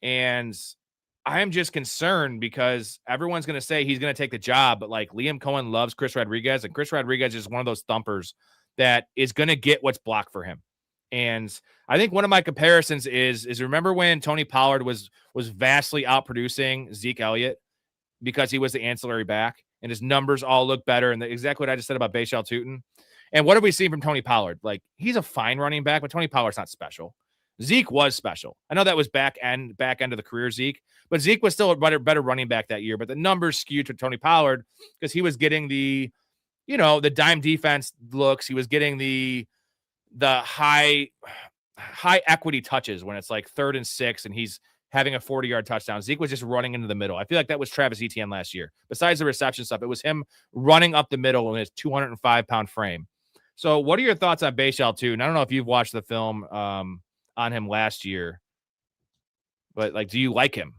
And I am just concerned because everyone's going to say he's going to take the job, but like Liam Cohen loves Chris Rodriguez, and Chris Rodriguez is one of those thumpers that is going to get what's blocked for him. And I think one of my comparisons is remember when Tony Pollard was vastly outproducing Zeke Elliott because he was the ancillary back and his numbers all look better. And exactly what I just said about Bashal Tutin. And what have we seen from Tony Pollard? Like, he's a fine running back, but Tony Pollard's not special. Zeke was special. I know that was back end of the career Zeke, but Zeke was still a better running back that year. But the numbers skewed to Tony Pollard because he was getting the dime defense looks. He was getting the high equity touches when it's like 3rd and 6 and he's having a 40-yard touchdown. Zeke was just running into the middle. I feel like that was Travis Etienne last year. Besides the reception stuff, it was him running up the middle in his 205-pound frame. So what are your thoughts on Bashal Tutin? I don't know if you've watched the film on him last year, but like, do you like him?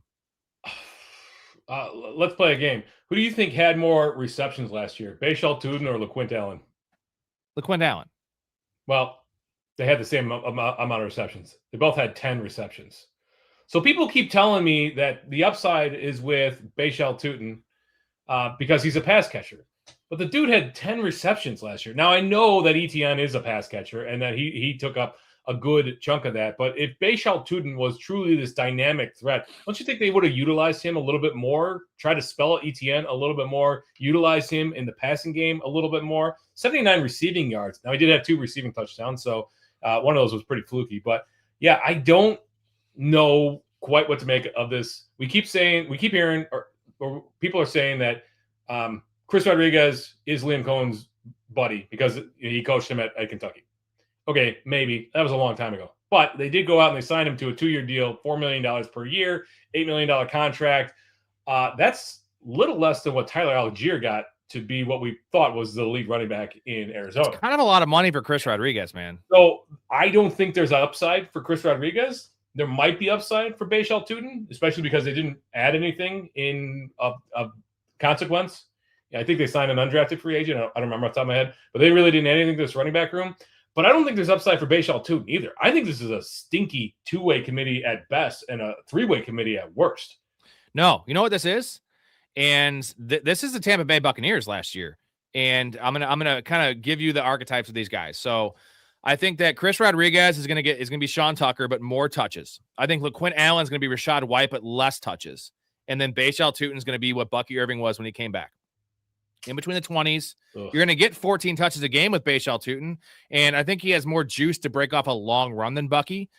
Let's play a game. Who do you think had more receptions last year, Bashal Tutin or LaQuint Allen? LaQuint Allen. Well, they had the same amount of receptions. They both had 10 receptions. So people keep telling me that the upside is with Bashal Tutin because he's a pass catcher. But the dude had 10 receptions last year. Now, I know that Etienne is a pass catcher and that he took up a good chunk of that. But if Bashal Tutin was truly this dynamic threat, don't you think they would have utilized him a little bit more, try to spell Etienne a little bit more, utilize him in the passing game a little bit more? 79 receiving yards. Now, he did have 2 receiving touchdowns, so one of those was pretty fluky. But, yeah, I don't know quite what to make of this. We keep hearing, or people are saying that Chris Rodriguez is Liam Cohen's buddy because he coached him at Kentucky. Okay, maybe. That was a long time ago. But they did go out and they signed him to a 2-year deal, $4 million per year, $8 million contract. That's little less than what Tyler Algier got to be what we thought was the lead running back in Arizona. It's kind of a lot of money for Chris Rodriguez, man. So I don't think there's an upside for Chris Rodriguez. There might be upside for Bashal Tutin, especially because they didn't add anything in of consequence. Yeah, I think they signed an undrafted free agent. I don't remember off the top of my head, but they really didn't add anything to this running back room. But I don't think there's upside for Bashal Tutin either. I think this is a stinky 2-way committee at best and a 3-way committee at worst. No, you know what this is? And this is the Tampa Bay Buccaneers last year. And I'm gonna kind of give you the archetypes of these guys. So I think that Chris Rodriguez is gonna be Sean Tucker, but more touches. I think LaQuint Allen's gonna be Rashad White, but less touches. And then Bashal Tutin's gonna be what Bucky Irving was when he came back. In between the 20s, you're going to get 14 touches a game with Bashal Tutin, and I think he has more juice to break off a long run than Bucky,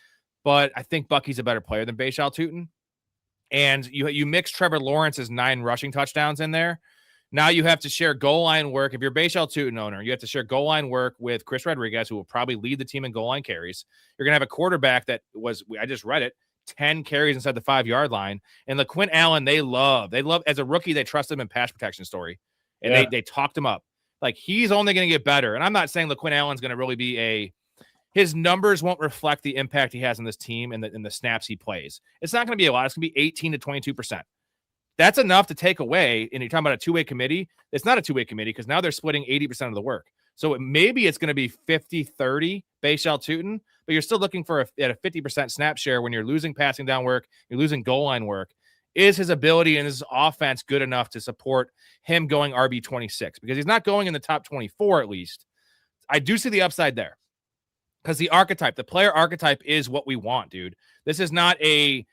but I think Bucky's a better player than Bashal Tutin. And you mix Trevor Lawrence's 9 rushing touchdowns in there. Now you have to share goal line work. If you're a Bashal Tutin owner, you have to share goal line work with Chris Rodriguez, who will probably lead the team in goal line carries. You're going to have a quarterback that was, I just read it, 10 carries inside the 5-yard line. And LaQuint Allen, they love, as a rookie, they trust him in pass protection Story. And they talked him up. Like, he's only going to get better. And I'm not saying LaQuint Allen's going to really be his numbers won't reflect the impact he has on this team and the snaps he plays. It's not going to be a lot. It's going to be 18 to 22%. That's enough to take away. And you're talking about a 2-way committee. It's not a 2-way committee because now they're splitting 80% of the work. So maybe it's going to be 50-30 Bashal Tutin, but you're still looking for at a 50% snap share when you're losing passing down work, you're losing goal line work. Is his ability and his offense good enough to support him going RB26? Because he's not going in the top 24, at least. I do see the upside there. Because the player archetype is what we want, dude. This is not a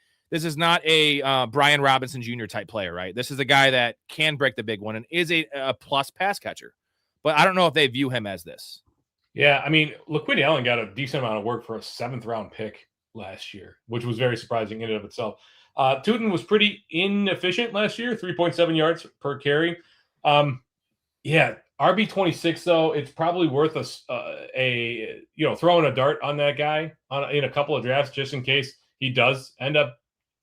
Brian Robinson Jr. type player, right? This is a guy that can break the big one and is a plus pass catcher. But I don't know if they view him as this. Yeah, I mean, LaQuint Allen got a decent amount of work for a 7th-round pick last year, which was very surprising in and of itself. Tutin was pretty inefficient last year, 3.7 yards per carry. RB26 though, it's probably worth throwing a dart on that guy in a couple of drafts just in case he does end up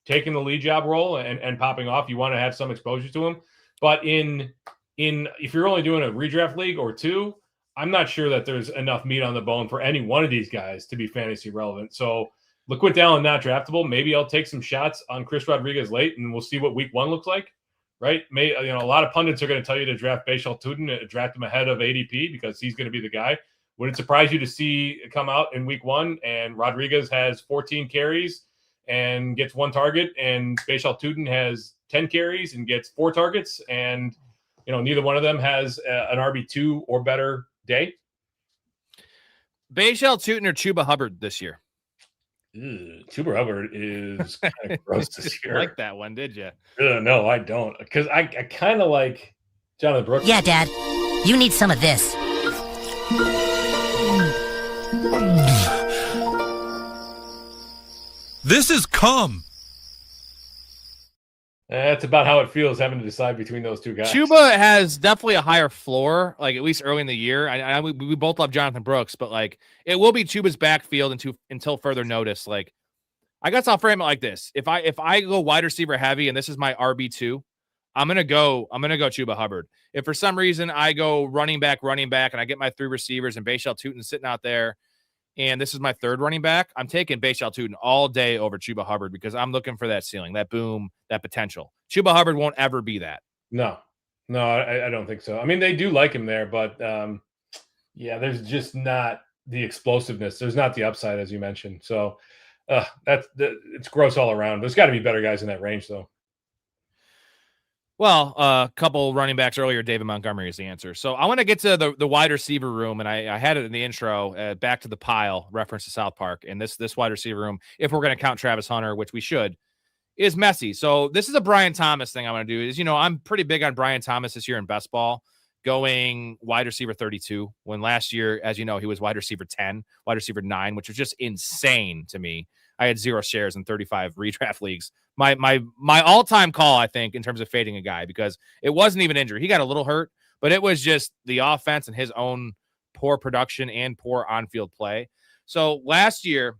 taking the lead job role and popping off. You want to have some exposure to him, but if you're only doing a redraft league or 2, I'm not sure that there's enough meat on the bone for any one of these guys to be fantasy relevant. So LaQuint Allen not draftable. Maybe I'll take some shots on Chris Rodriguez late, and we'll see what week 1 looks like. Right? A lot of pundits are going to tell you to draft Bashal Tutin, draft him ahead of ADP because he's going to be the guy. Would it surprise you to see it come out in week 1 and Rodriguez has 14 carries and gets 1 target, and Bashal Tuten has 10 carries and gets 4 targets, and neither one of them has an RB2 or better day? Bashal Tuten or Chuba Hubbard this year? Chuba Hubbard is kind of gross this year. Like that one, did you? No, I don't, because I kind of like Jonathan Brooks. Yeah, Dad, you need some of this. This is cum. That's about how it feels having to decide between those two guys. Chuba has definitely a higher floor, like at least early in the year. We both love Jonathan Brooks, but like it will be Chuba's backfield until further notice. Like I guess I'll frame it like this: if I go wide receiver heavy and this is my RB2, I'm gonna go Chuba Hubbard. If for some reason I go running back, and I get my 3 receivers and Bashal Tuten sitting out there, and this is my 3rd running back, I'm taking Bashal Tuten all day over Chuba Hubbard because I'm looking for that ceiling, that boom, that potential. Chuba Hubbard won't ever be that. No, I don't think so. I mean, they do like him there, but there's just not the explosiveness. There's not the upside, as you mentioned. So it's gross all around. There's got to be better guys in that range, though. Well, a couple running backs earlier, David Montgomery is the answer. So I want to get to the wide receiver room, and I had it in the intro, back to the pile, reference to South Park, and this wide receiver room, if we're going to count Travis Hunter, which we should, is messy. So this is a Brian Thomas thing I want to do. Is, I'm pretty big on Brian Thomas this year in best ball, going wide receiver 32, when last year, as you know, he was wide receiver 10, wide receiver 9, which was just insane to me. I had 0 shares in 35 redraft leagues. My all-time call, I think, in terms of fading a guy, because it wasn't even injury. He got a little hurt, but it was just the offense and his own poor production and poor on-field play. So last year,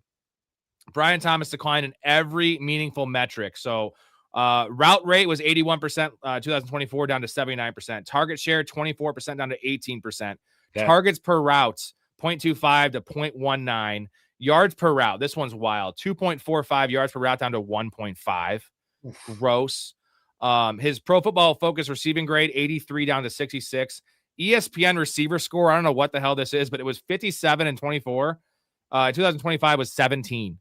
Brian Thomas declined in every meaningful metric. So route rate was 81%, 2024 down to 79%. Target share, 24% down to 18%. Yeah. Targets per route, 0.25 to 0.19. Yards per route, this one's wild. 2.45 yards per route down to 1.5. Gross. His Pro Football Focus receiving grade, 83 down to 66. ESPN receiver score, I don't know what the hell this is, but it was 57 and 24. 2025 was 17.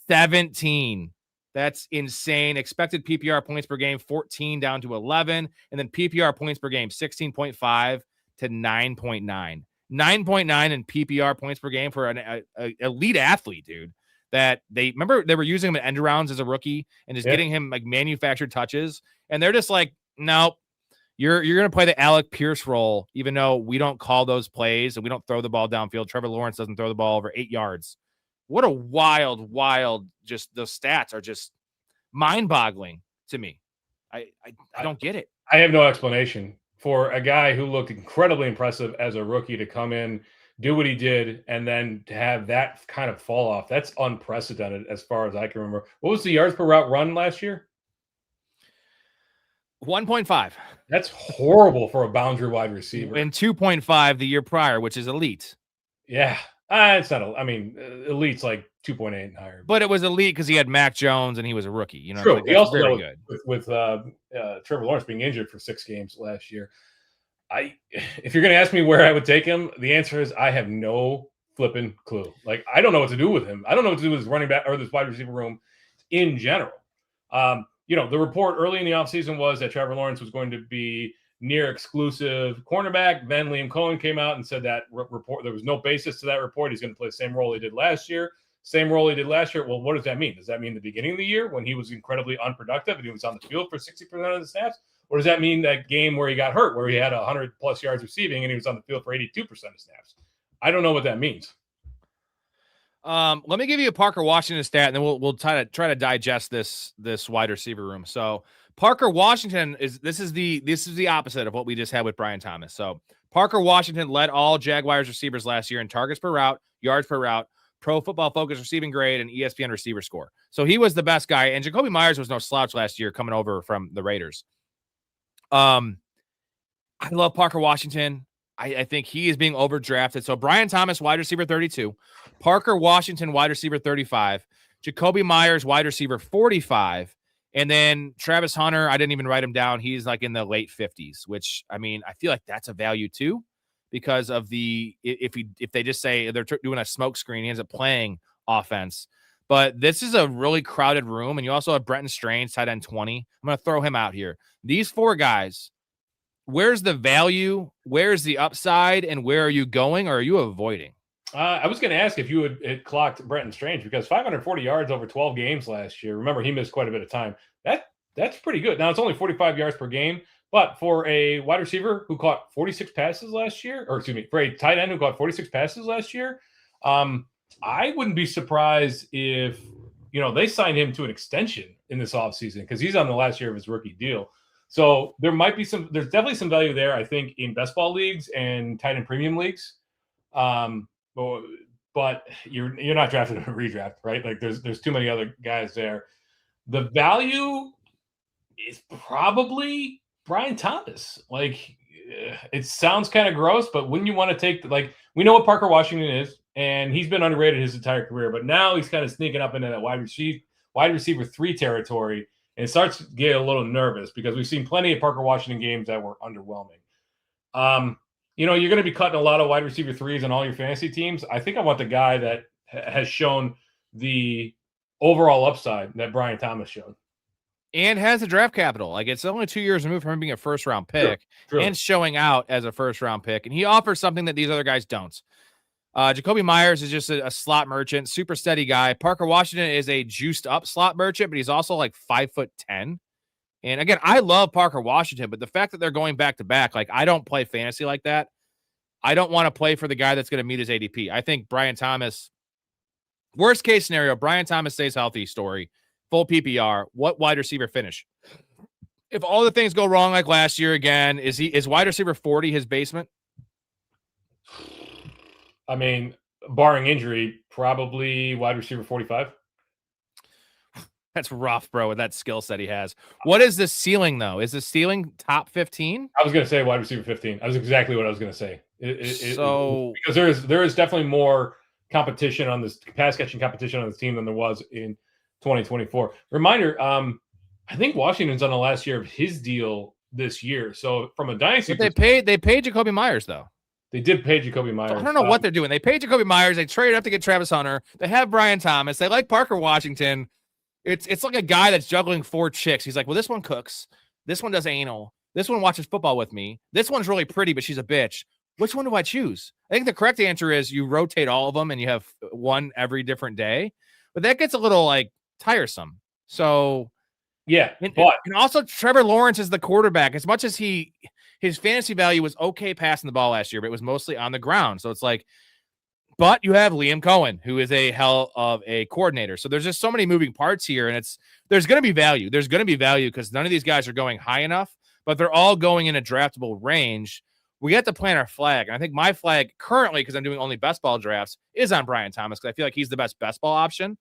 17. That's insane. Expected PPR points per game, 14 down to 11. And then PPR points per game, 16.5 to 9.9. 9.9 in PPR points per game for an elite athlete, dude. That they were using him at end rounds as a rookie and just getting him like manufactured touches. And they're just like, nope, you're going to play the Alec Pierce role, even though we don't call those plays and we don't throw the ball downfield. Trevor Lawrence doesn't throw the ball over 8 yards. What a wild, just the stats are just mind boggling to me. I don't get it. I have no explanation for a guy who looked incredibly impressive as a rookie to come in, do what he did, and then to have that kind of fall off. That's unprecedented as far as I can remember. What was the yards per route run last year? 1.5. That's horrible for a boundary wide receiver. And 2.5 the year prior, which is elite. Yeah. It's not, elite's like 2.8 and higher. But it was elite because he had Mac Jones and he was a rookie. You know, true. like, he also very good with Trevor Lawrence being injured for 6 games last year. If you're going to ask me where I would take him, the answer is I have no flipping clue. Like, I don't know what to do with him. I don't know what to do with his running back or this wide receiver room in general. The report early in the offseason was that Trevor Lawrence was going to be near exclusive cornerback. Then Liam Cohen came out and said that report, there was no basis to that report. He's going to play the same role he did last year. Well, what does that mean? Does that mean the beginning of the year when he was incredibly unproductive and he was on the field for 60% of the snaps? Or does that mean that game where he got hurt, where he had 100+ yards receiving and he was on the field for 82% of snaps? I don't know what that means. Let me give you a Parker Washington stat, and then we'll try to digest this wide receiver room. So Parker Washington is the opposite of what we just had with Brian Thomas. So Parker Washington led all Jaguars receivers last year in targets per route, yards per route, Pro Football Focus receiving grade, and ESPN receiver score. So he was the best guy, and Jacoby Myers was no slouch last year coming over from the Raiders. I love Parker Washington. I think he is being overdrafted. So Brian Thomas, wide receiver 32, Parker Washington, wide receiver 35, Jacoby Myers, wide receiver 45, and then Travis Hunter, I didn't even write him down. He's like in the late 50s, which, I mean, I feel like that's a value too, because of if they just say they're doing a smoke screen, he ends up playing offense. But this is a really crowded room, and you also have Brenton Strange, tight end 20. I'm going to throw him out here. These 4 guys, where's the value? Where's the upside? And where are you going, or are you avoiding? I was going to ask if you had clocked Brenton Strange, because 540 yards over 12 games last year. Remember, he missed quite a bit of time. That's pretty good. Now, it's only 45 yards per game, but for a wide receiver who caught 46 passes last year, or excuse me, for a tight end who caught 46 passes last year, I wouldn't be surprised if, they signed him to an extension in this offseason, because he's on the last year of his rookie deal. So there's definitely some value there, I think, in best ball leagues and tight end premium leagues. But you're not drafted in a redraft, right? Like there's too many other guys there. The value is probably Brian Thomas. Like, it sounds kind of gross, but wouldn't you want to take we know what Parker Washington is, and he's been underrated his entire career, but now he's kind of sneaking up into that wide receiver 3 territory, and it starts to get a little nervous because we've seen plenty of Parker Washington games that were underwhelming. You're going to be cutting a lot of wide receiver 3s on all your fantasy teams. I think I want the guy that has shown the overall upside that Brian Thomas showed. And has the draft capital. Like, it's only 2 years removed from him being a first-round pick and showing out as a first-round pick. And he offers something that these other guys don't. Jacoby Myers is just a slot merchant, super steady guy. Parker Washington is a juiced-up slot merchant, but he's also like 5'10". And again, I love Parker Washington, but the fact that they're going back-to-back, like, I don't play fantasy like that. I don't want to play for the guy that's going to meet his ADP. I think Brian Thomas, worst case scenario, Brian Thomas stays healthy, Storey, full PPR. What wide receiver finish? If all the things go wrong like last year again, is wide receiver 40 his basement? I mean, barring injury, probably wide receiver 45. That's rough, bro, with that skill set he has. What is the ceiling, though? Is the ceiling top 15? I was going to say wide receiver 15. That was exactly what I was going to say. Because there is definitely more competition on this pass catching competition on this team than there was in 2024. Reminder, I think Washington's on the last year of his deal this year. So from a dynasty, but they paid Jacoby Myers though. They did pay Jacoby Myers. I don't know what they're doing. They paid Jacoby Myers. They traded up to get Travis Hunter. They have Brian Thomas. They like Parker Washington. It's like a guy that's juggling 4 chicks. He's like, well, this one cooks. This one does anal. This one watches football with me. This one's really pretty, but she's a bitch. Which one do I choose? I think the correct answer is you rotate all of them and you have one every different day. But that gets a little like tiresome. So yeah, and also Trevor Lawrence is the quarterback. As much as his fantasy value was okay passing the ball last year, but it was mostly on the ground. So it's like, but you have Liam Cohen, who is a hell of a coordinator. So there's just so many moving parts here, and there's going to be value. There's going to be value because none of these guys are going high enough, but they're all going in a draftable range. We have to plant our flag. And I think my flag currently, because I'm doing only best ball drafts, is on Brian Thomas because I feel like he's the best ball option.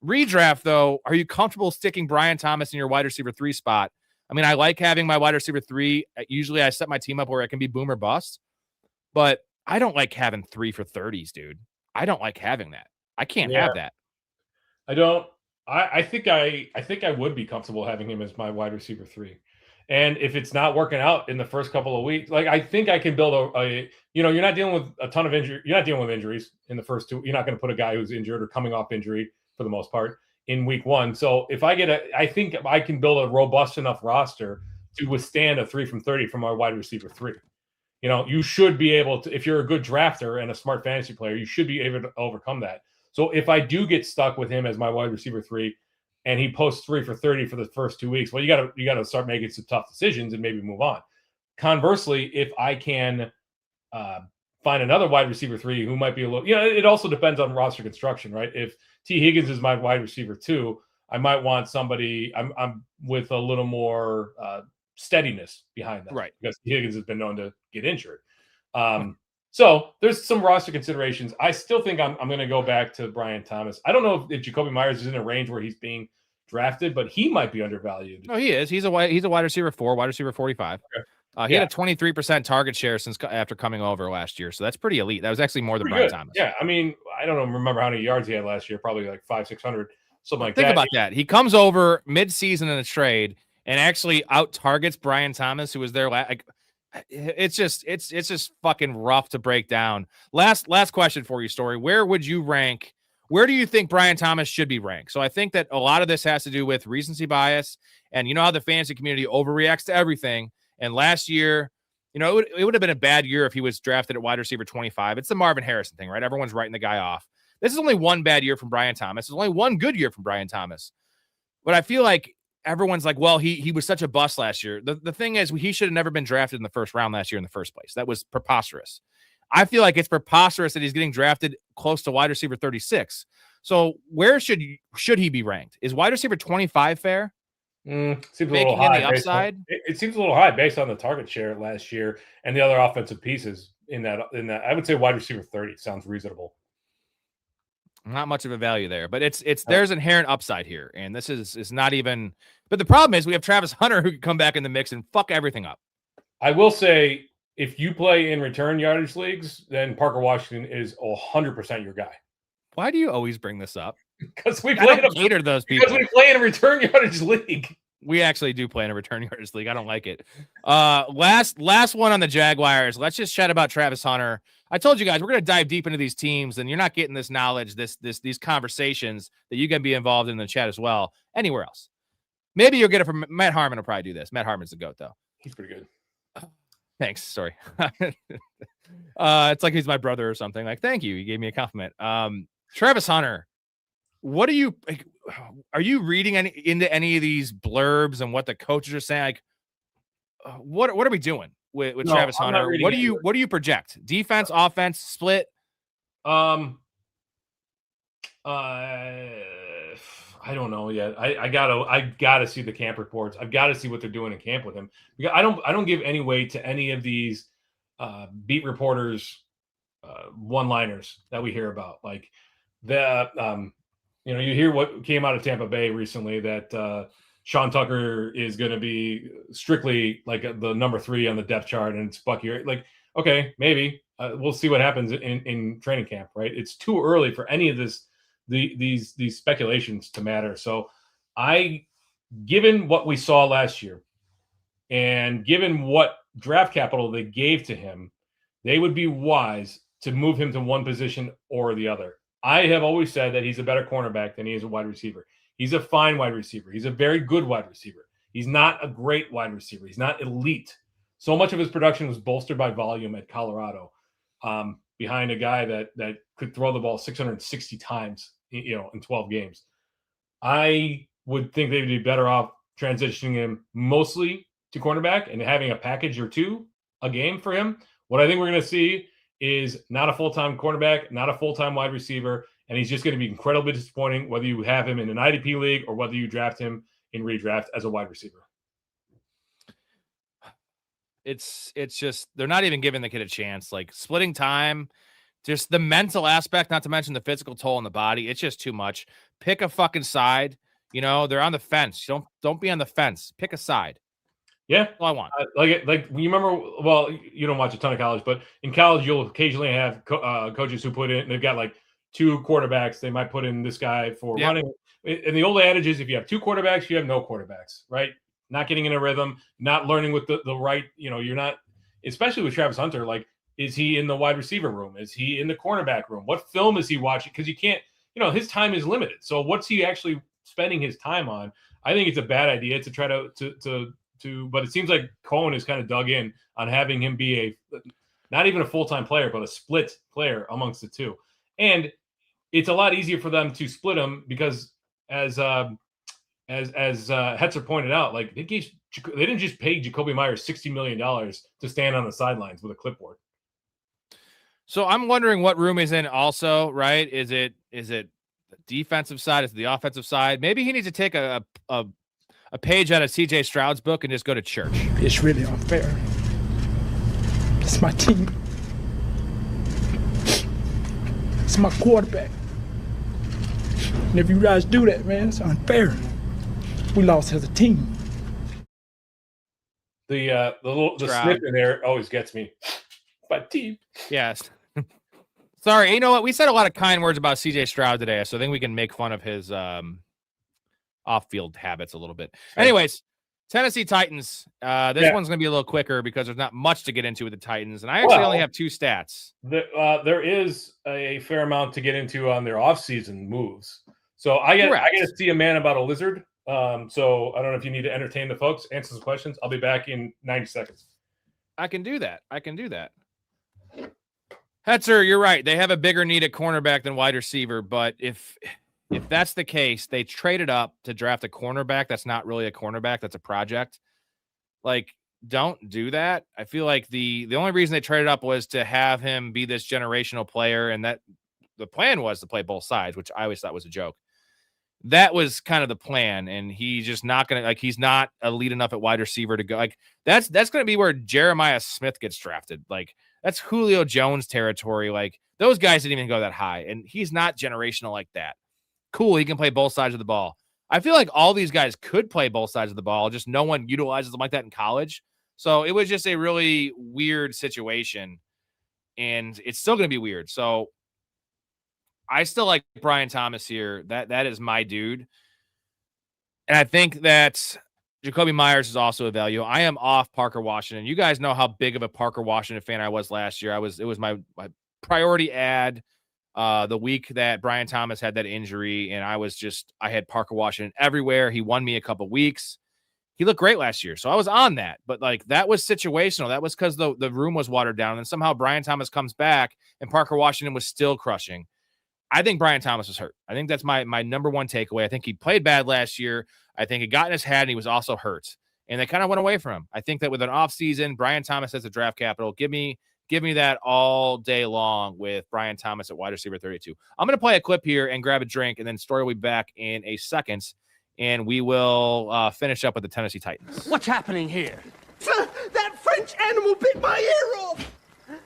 Redraft, though, are you comfortable sticking Brian Thomas in your wide receiver 3 spot? I mean, I like having my wide receiver 3. Usually I set my team up where it can be boom or bust, but I don't like having 3 for 30s, dude. I don't like having that. I can't have that. I don't. I think I would be comfortable having him as my wide receiver 3. And if it's not working out in the first couple of weeks, like I think I can build you're not dealing with a ton of injury. You're not dealing with injuries in the first 2. You're not going to put a guy who's injured or coming off injury for the most part in week 1. So if I think I can build a robust enough roster to withstand a 3 from 30 from our wide receiver 3. You should be able to, if you're a good drafter and a smart fantasy player, you should be able to overcome that. So if I do get stuck with him as my wide receiver 3 and he posts 3 for 30 for the first 2 weeks, well, you got to start making some tough decisions and maybe move on. Conversely, if I can find another wide receiver 3 who might be a little, it also depends on roster construction, right? If T. Higgins is my wide receiver 2, I might want somebody I'm with a little more steadiness behind that, right? Because Higgins has been known to get injured. So there's some roster considerations. I still think I'm going to go back to Brian Thomas. I don't know if Jacoby Myers is in a range where he's being drafted, but he might be undervalued. No, he is. He's a wide receiver 4, wide receiver 45. Okay. He had a 23% target share after coming over last year, so that's pretty elite. That was actually more than Brian Thomas. Yeah, I mean, I don't remember how many yards he had last year. Probably like 500-600, something like that. Think about that. He comes over mid-season in a trade and actually out targets Brian Thomas, who was there. it's just fucking rough to break down. Last question for you, Storey. Where would you rank? Where do you think Brian Thomas should be ranked? So I think that a lot of this has to do with recency bias, and you know how the fantasy community overreacts to everything. And last year, you know, it would have been a bad year if he was drafted at wide receiver 25. It's the Marvin Harrison thing, right? Everyone's writing the guy off. This is only one bad year from Brian Thomas. It's only one good year from Brian Thomas. But I feel like everyone's like, well, he was such a bust last year. The thing is, he should have neuld never been drafted in the first round last year in the first place. That was preposterous. I feel like it's preposterous that he's getting drafted close to wide receiver 36. So where should he be ranked? Is wide receiver 25 fair? Seems a little high. The upside? It seems a little high based on the target share last year and the other offensive pieces in that. I would say wide receiver 30 sounds reasonable. Not much of a value there, but there's inherent upside here, and this is not even. But the problem is we have Travis Hunter who could come back in the mix and fuck everything up. I will say, if you play in return yardage leagues, then Parker Washington is 100% your guy. Why do you always bring this up? Because we play cater to those people. Because we play in a return yardage league. We actually do play in a return yardage league. I don't like it. Last one on the Jaguars. Let's just chat about Travis Hunter. I told you guys we're going to dive deep into these teams, and you're not getting this knowledge, these conversations that you can be involved in the chat as well anywhere else. Maybe you'll get it from Matt Harmon. Will probably do this. Matt Harmon's the GOAT, though. He's pretty good. Thanks. Sorry. It's like he's my brother or something. Like, thank you. He gave me a compliment. Travis Hunter. What are you reading into any of these blurbs and what the coaches are saying? Like, what are we doing with Travis Hunter? What do you project? Defense, offense, split? I don't know yet. I gotta see the camp reports. I've got to see what they're doing in camp with him. I don't give any weight to any of these beat reporters one-liners that we hear about. Like you hear what came out of Tampa Bay recently that Sean Tucker is going to be strictly like the number 3 on the depth chart, and it's Bucky. Like, okay, maybe we'll see what happens in training camp. Right? It's too early for any of this. These speculations to matter. So given what we saw last year and given what draft capital they gave to him, they would be wise to move him to one position or the other. I have always said that he's a better cornerback than he is a wide receiver. He's a fine wide receiver. He's a very good wide receiver. He's not a great wide receiver. He's not elite. So much of his production was bolstered by volume at Colorado, behind a guy that could throw the ball 660 times, in 12 games. I would think they'd be better off transitioning him mostly to cornerback and having a package or two a game for him. What I think we're going to see is not a full-time cornerback, not a full-time wide receiver, and he's just going to be incredibly disappointing whether you have him in an IDP league or whether you draft him in redraft as a wide receiver. It's just they're not even giving the kid a chance. Like splitting time, just the mental aspect, not to mention the physical toll on the body. It's just too much. Pick a fucking side. They're on the fence. Don't be on the fence. Pick a side. Yeah, that's all I want. Like you remember. Well, you don't watch a ton of college, but in college you'll occasionally have coaches who put in. They've got like 2 quarterbacks. They might put in this guy for running. And the old adage is, if you have 2 quarterbacks, you have no quarterbacks, right? Not getting in a rhythm, not learning with the right. You're not, especially with Travis Hunter. Like, is he in the wide receiver room? Is he in the cornerback room? What film is he watching? Because you can't. His time is limited. So what's he actually spending his time on? I think it's a bad idea to try to. But it seems like Cohen is kind of dug in on having him be not even a full-time player, but a split player amongst the two. And it's a lot easier for them to split him because as Hetzer pointed out, like they didn't just pay Jacoby Myers $60 million to stand on the sidelines with a clipboard. So I'm wondering what room he's in also, right? Is it the defensive side? Is it the offensive side? Maybe he needs to take a page out of CJ Stroud's book and just go to church. It's really unfair. It's my team. It's my quarterback. And if you guys do that, man, it's unfair. We lost as a team. The snip in there always gets me. My team. Yes. Sorry, you know what? We said a lot of kind words about CJ Stroud today, so I think we can make fun of his off-field habits a little bit. Anyways, Tennessee Titans. This one's going to be a little quicker because there's not much to get into with the Titans. And I actually only have 2 stats. There is a fair amount to get into on their offseason moves. So I get to see a man about a lizard. So I don't know if you need to entertain the folks, answer some questions. I'll be back in 90 seconds. I can do that. Hetzer, you're right. They have a bigger need at cornerback than wide receiver. But if that's the case, they traded up to draft a cornerback. That's not really a cornerback. That's a project. Like, don't do that. I feel like the only reason they traded up was to have him be this generational player. And that the plan was to play both sides, which I always thought was a joke. That was kind of the plan. And he's just not going to, like, he's not elite enough at wide receiver to go. Like, that's going to be where Jeremiah Smith gets drafted. Like, that's Julio Jones territory. Like, those guys didn't even go that high. And he's not generational like that. Cool, he can play both sides of the ball. I feel like all these guys could play both sides of the ball, just no one utilizes them like that in college. So it was just a really weird situation, and it's still going to be weird. So I still like Brian Thomas here. That is my dude. And I think that Jacoby Myers is also a value. I am off Parker Washington. You guys know how big of a Parker Washington fan I was last year. It was my priority ad. The week that Brian Thomas had that injury, and I had Parker Washington everywhere. He won me a couple weeks. He looked great last year. So I was on that, but like that was situational. That was because the room was watered down, and somehow Brian Thomas comes back and Parker Washington was still crushing. I think Brian Thomas was hurt. I think that's my number one takeaway. I think he played bad last year. I think it got in his head, and he was also hurt, and they kind of went away from him. I think that with an offseason, Brian Thomas has a draft capital. Give me that all day long with Brian Thomas at wide receiver 32. I'm going to play a clip here and grab a drink, and then Storey will be back in a second, and we will finish up with the Tennessee Titans. What's happening here? That French animal bit my ear off!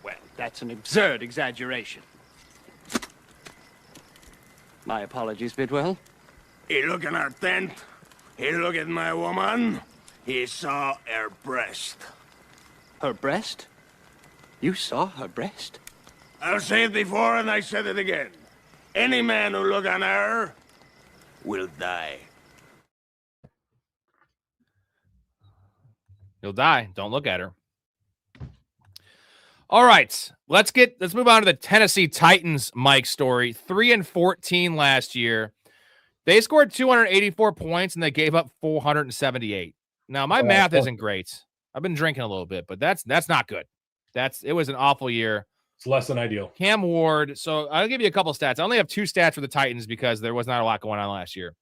Well, that's an absurd exaggeration. My apologies, Bidwell. He look in our tent. He look at my woman. He saw her breast. Her breast? You saw her breast? I've said it before and I said it again. Any man who look on her will die. You'll die. Don't look at her. All right. Let's move on to the Tennessee Titans, Mike Storey. 3-14 last year. They scored 284 points and they gave up 478. Now, my math isn't great. I've been drinking a little bit, but that's not good. It was an awful year. It's less than ideal. Cam Ward. So I'll give you a couple stats. I only have 2 stats for the Titans because there was not a lot going on last year.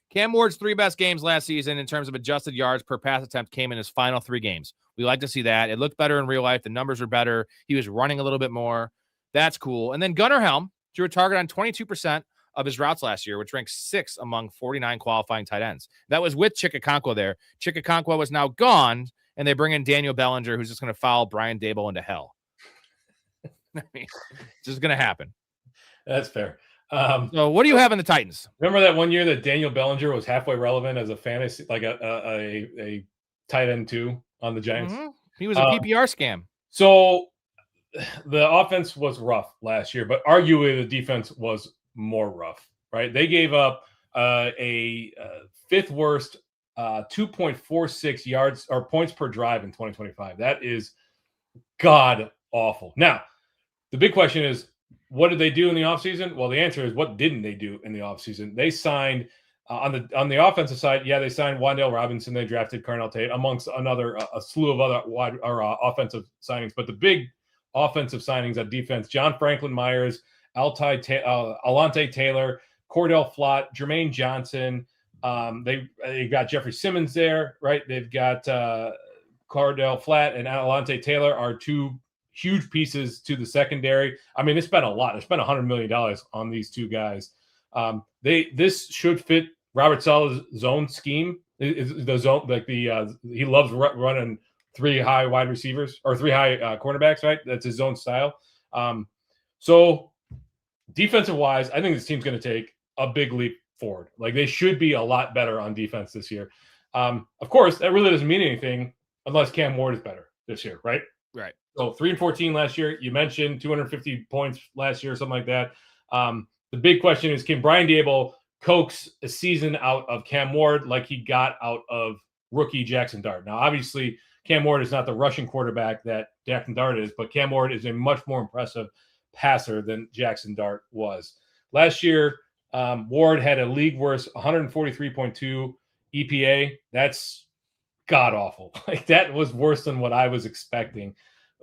Cam Ward's 3 best games last season in terms of adjusted yards per pass attempt came in his final 3 games. We like to see that. It looked better in real life. The numbers were better. He was running a little bit more. That's cool. And then Gunnar Helm drew a target on 22% of his routes last year, which ranks 6th among 49 qualifying tight ends. That was with Chikakonkwo there. Chikakonkwo was now gone, and they bring in Daniel Bellinger, who's just going to follow Brian Daboll into hell. I mean, it's just going to happen. That's fair. So what do you have in the Titans? Remember that one year that Daniel Bellinger was halfway relevant as a fantasy, like a tight end 2 on the Giants? Mm-hmm. He was a PPR scam. So the offense was rough last year, but arguably the defense was more rough, right? They gave up a 5th worst 2.46 yards or points per drive in 2025. That is god awful. Now, the big question is, what did they do in the offseason? Well, the answer is, what didn't they do in the offseason? They signed on the offensive side. Yeah, they signed Wan'Dale Robinson. They drafted Carnell Tate, amongst a slew of other offensive signings. But the big offensive signings on defense: John Franklin Myers, Alante Taylor, Cordell Flott, Jermaine Johnson. They got Jeffrey Simmons there, right? They've got Cordell Flott and Alante Taylor are 2 huge pieces to the secondary. I mean, they spent a lot. They spent $100 million on these 2 guys. This should fit Robert Saleh's zone scheme. The zone, like he loves running 3 high wide receivers or 3 high cornerbacks, right? That's his zone style. So defensive wise, I think this team's going to take a big leap forward. Like, they should be a lot better on defense this year. Of course, that really doesn't mean anything unless Cam Ward is better this year, right? Right. So 3-14 last year. You mentioned 250 points last year, something like that. The big question is, can Brian Daboll coax a season out of Cam Ward like he got out of rookie Jackson Dart. Now, obviously, Cam Ward is not the rushing quarterback that Jackson Dart is, but Cam Ward is a much more impressive passer than Jackson Dart was. Last year, Ward had a league worst 143.2 EPA. That's god awful. Like, that was worse than what I was expecting.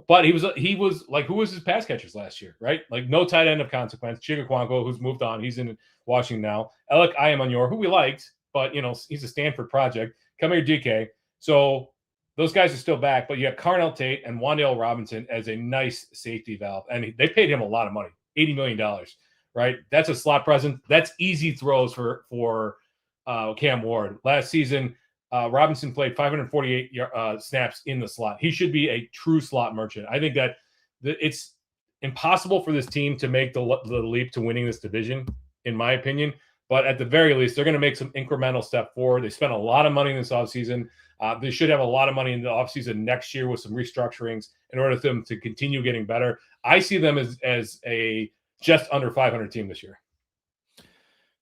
But he was like, who was his pass catchers last year, right? Like, no tight end of consequence. Chigakwanko, who's moved on, he's in Washington now. Alec Ayamanyor, who we liked, but he's a Stanford project. Come here, DK. So those guys are still back, but you have Carnell Tate and Wan'Dale Robinson as a nice safety valve, and they paid him a lot of money, $80 million, right? That's a slot presence. That's easy throws for Cam Ward. Last season, Robinson played 548 snaps in the slot. He should be a true slot merchant. I think that it's impossible for this team to make the leap to winning this division, in my opinion. But at the very least, they're going to make some incremental step forward. They spent a lot of money in this offseason. They should have a lot of money in the offseason next year with some restructurings in order for them to continue getting better. I see them as a just under 500 team this year.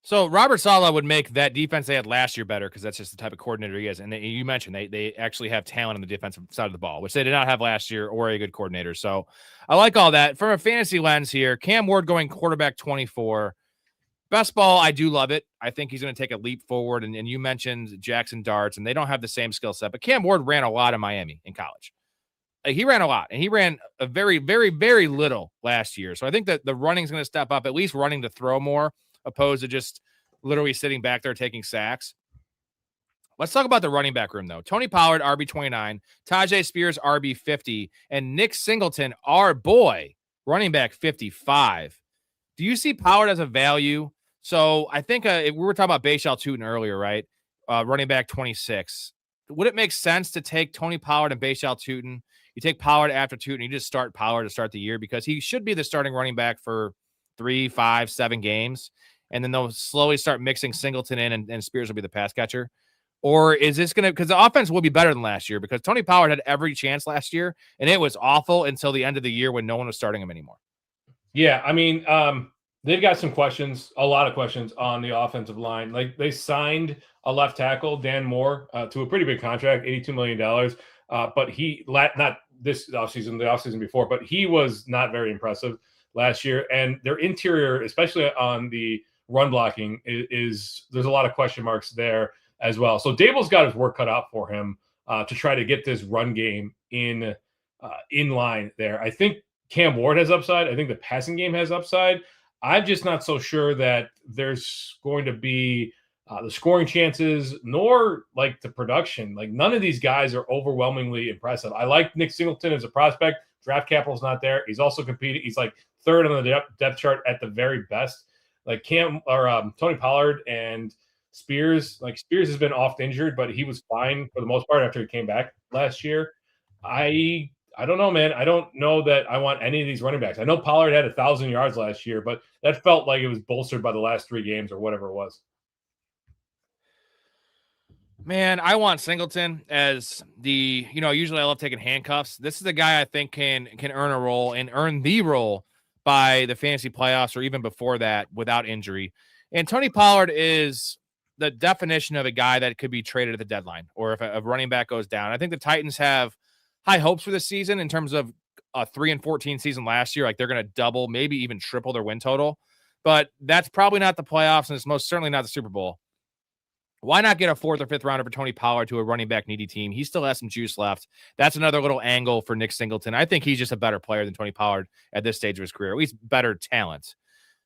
So Robert Saleh would make that defense they had last year better because that's just the type of coordinator he is. And you mentioned they actually have talent on the defensive side of the ball, which they did not have last year, or a good coordinator. So I like all that. From a fantasy lens here, Cam Ward going quarterback 24. Best ball, I do love it. I think he's going to take a leap forward. And you mentioned Jackson Darts, and they don't have the same skill set. But Cam Ward ran a lot in Miami in college. He ran a lot, and he ran a very, very, very little last year. So I think that the running is going to step up, at least running to throw more, opposed to just literally sitting back there taking sacks. Let's talk about the running back room, though. Tony Pollard, RB29, Tajay Spears, RB50, and Nick Singleton, our boy, running back 55. Do you see Pollard as a value? So I think we were talking about Bashal Tutin earlier, right? Running back 26. Would it make sense to take Tony Pollard and Bashal Tutin? You take Pollard after Tutin, you just start Pollard to start the year because he should be the starting running back for 3, 5, 7 games. And then they'll slowly start mixing Singleton in, and Spears will be the pass catcher. Or is this going to – because the offense will be better than last year because Tony Pollard had every chance last year, and it was awful until the end of the year when no one was starting him anymore. Yeah, I mean, they've got some questions, a lot of questions on the offensive line. Like, they signed a left tackle, Dan Moore, to a pretty big contract, $82 million. But he – not this offseason, the offseason before, but he was not very impressive last year. And their interior, especially on the – run blocking is there's a lot of question marks there as well. So Dable's got his work cut out for him to try to get this run game in line there. I think Cam Ward has upside. I think the passing game has upside. I'm just not so sure that there's going to be the scoring chances nor like the production. Like, none of these guys are overwhelmingly impressive. I like Nick Singleton as a prospect. Draft capital's not there. He's also competing. He's like third on the depth chart at the very best. Like Tony Pollard and Spears, like Spears has been oft injured, but he was fine for the most part after he came back last year. I don't know, man. I don't know that I want any of these running backs. I know Pollard had 1,000 yards last year, but that felt like it was bolstered by the last 3 games or whatever it was. Man, I want Singleton as the, usually I love taking handcuffs. This is the guy I think can earn a role and earn the role by the fantasy playoffs or even before that without injury. And Tony Pollard is the definition of a guy that could be traded at the deadline or if a running back goes down. I think the Titans have high hopes for this season in terms of a 3-14 season last year. Like, they're going to double, maybe even triple their win total. But that's probably not the playoffs, and it's most certainly not the Super Bowl. Why not get a 4th or 5th rounder for Tony Pollard to a running back needy team? He still has some juice left. That's another little angle for Nick Singleton. I think he's just a better player than Tony Pollard at this stage of his career, at least better talent.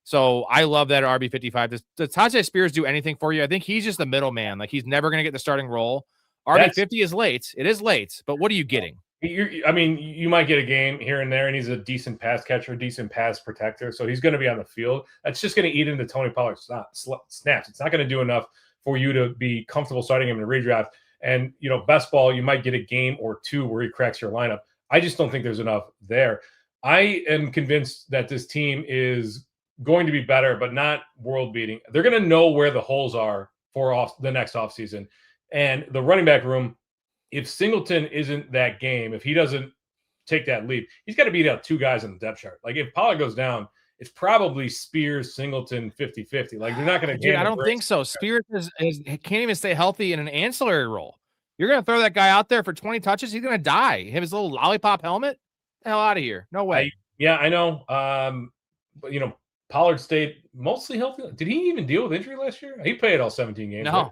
So I love that at RB55. Does Tajay Spears do anything for you? I think he's just the middleman. Like, he's never going to get the starting role. RB50 is late. It is late, but what are you getting? You might get a game here and there, and he's a decent pass catcher, decent pass protector, so he's going to be on the field. That's just going to eat into Tony Pollard's snaps. It's not going to do enough for you to be comfortable starting him in a redraft. And, best ball, you might get a game or 2 where he cracks your lineup. I just don't think there's enough there. I am convinced that this team is going to be better, but not world beating. They're going to know where the holes are for the next offseason. And the running back room, if Singleton isn't that game, if he doesn't take that leap, he's got to beat out 2 guys on the depth chart. Like, if Pollard goes down, it's probably Spears, Singleton, 50-50. Like, they're not going to. I don't think so. Spears can't even stay healthy in an ancillary role. You're going to throw that guy out there for 20 touches? He's going to die. His little lollipop helmet? Get the hell out of here. No way. I know. But, Pollard stayed mostly healthy. Did he even deal with injury last year? He played all 17 games. No. Right?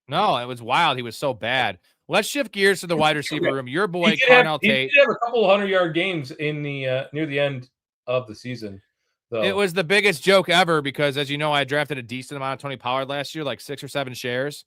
No, it was wild. He was so bad. Let's shift gears to the wide receiver room. Your boy, He Carnell Tate. did have a couple 100-yard games in the near the end of the season. So. It was the biggest joke ever because, as you know, I drafted a decent amount of Tony Pollard last year, like 6 or 7 shares.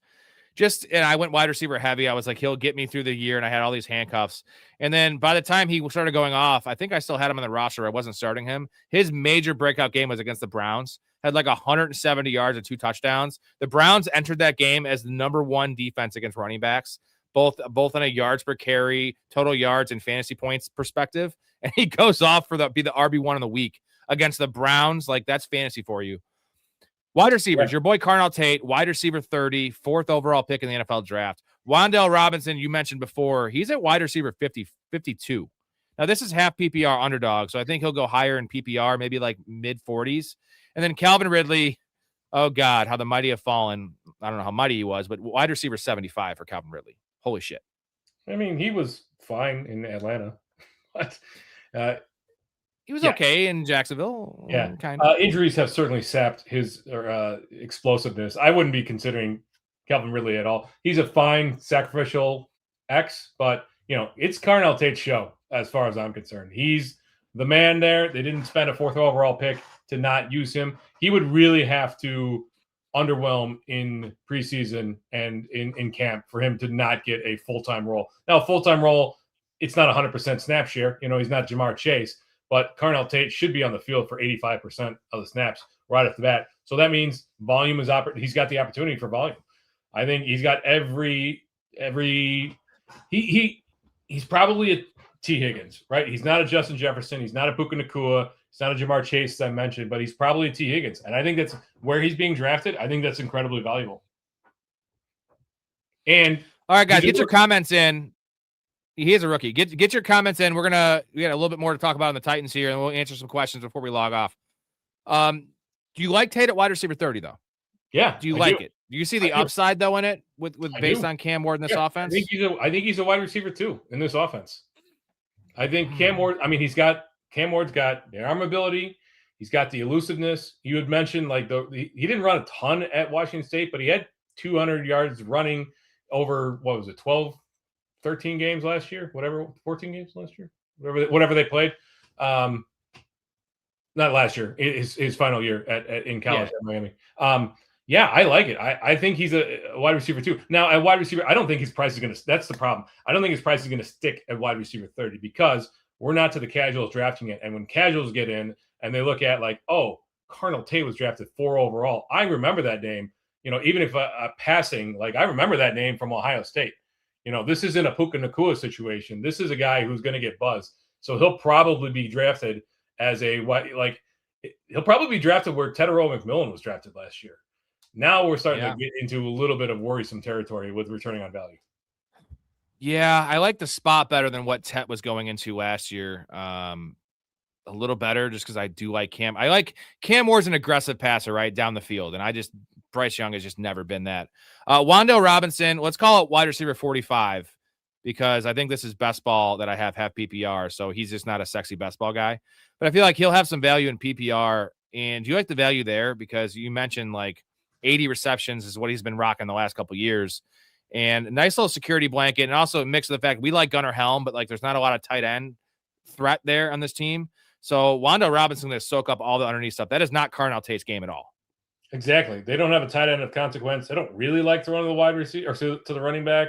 And I went wide receiver heavy. I was like, he'll get me through the year, and I had all these handcuffs. And then by the time he started going off, I think I still had him on the roster. I wasn't starting him. His major breakout game was against the Browns. Had like 170 yards and 2 touchdowns. The Browns entered that game as the number 1 defense against running backs, both on a yards per carry, total yards, and fantasy points perspective. And he goes off for be the RB1 in the week against the Browns. Like, that's fantasy for you. Wide receivers, your boy Carnell Tate, wide receiver 30, 4th overall pick in the NFL draft. Wan'Dale Robinson, you mentioned before, he's at wide receiver 52. Now, this is half PPR underdog, so I think he'll go higher in PPR, maybe like mid-40s. And then Calvin Ridley, oh, God, how the mighty have fallen. I don't know how mighty he was, but wide receiver 75 for Calvin Ridley. Holy shit. I mean, he was fine in Atlanta. But he was okay in Jacksonville. Yeah. Kind of. Injuries have certainly sapped his explosiveness. I wouldn't be considering Calvin Ridley at all. He's a fine sacrificial X, but, it's Carnell Tate's show as far as I'm concerned. He's the man there. They didn't spend a 4th overall pick to not use him. He would really have to underwhelm in preseason and in camp for him to not get a full-time role. Now, full-time role, it's not 100% snap share. He's not Jamar Chase. But Carnell Tate should be on the field for 85% of the snaps right off the bat. So that means volume is he's got the opportunity for volume. I think he's got he's probably a T. Higgins, right? He's not a Justin Jefferson. He's not a Puka Nacua. He's not a Jamar Chase, as I mentioned, but he's probably a T. Higgins. And I think that's where he's being drafted. I think that's incredibly valuable. And all right, guys, get your comments in. He is a rookie. Get your comments in. We got a little bit more to talk about on the Titans here, and we'll answer some questions before we log off. Do you like Tate at wide receiver 30 though? Yeah. Do you like it? Do you see the upside though in it with based on Cam Ward in this offense? I think he's a wide receiver too in this offense. I think Cam Ward. I mean, Cam Ward's got the arm ability. He's got the elusiveness. You had mentioned he didn't run a ton at Washington State, but he had 200 yards running over 13 games last year, 14 games last year, whatever they played. Not last year, his final year in college at Miami. I like it. I think he's a wide receiver too. Now at wide receiver, I don't think his price is going to, that's the problem. I don't think his price is going to stick at wide receiver 30 because we're not to the casuals drafting it. And when casuals get in and they look at Carnell Tate was drafted 4 overall. I remember that name, even if passing, I remember that name from Ohio State. This isn't a Puka Nacua situation. This is a guy who's going to get buzzed. So he'll probably be drafted as he'll probably be drafted where Tedero McMillan was drafted last year. Now we're starting to get into a little bit of worrisome territory with returning on value. Yeah, I like the spot better than what Tet was going into last year. A little better just because I do like Cam. I like Cam Moore's an aggressive passer, right, down the field. And Bryce Young has just never been that. Wan'Dale Robinson, let's call it wide receiver 45 because I think this is best ball that I have half PPR. So he's just not a sexy best ball guy. But I feel like he'll have some value in PPR. And do you like the value there? Because you mentioned 80 receptions is what he's been rocking the last couple of years. And a nice little security blanket. And also a mix of the fact we like Gunnar Helm, but there's not a lot of tight end threat there on this team. So Wan'Dale Robinson going to soak up all the underneath stuff. That is not Carnell Tate's game at all. Exactly. They don't have a tight end of consequence. They don't really like to run to the wide receiver or to the running back.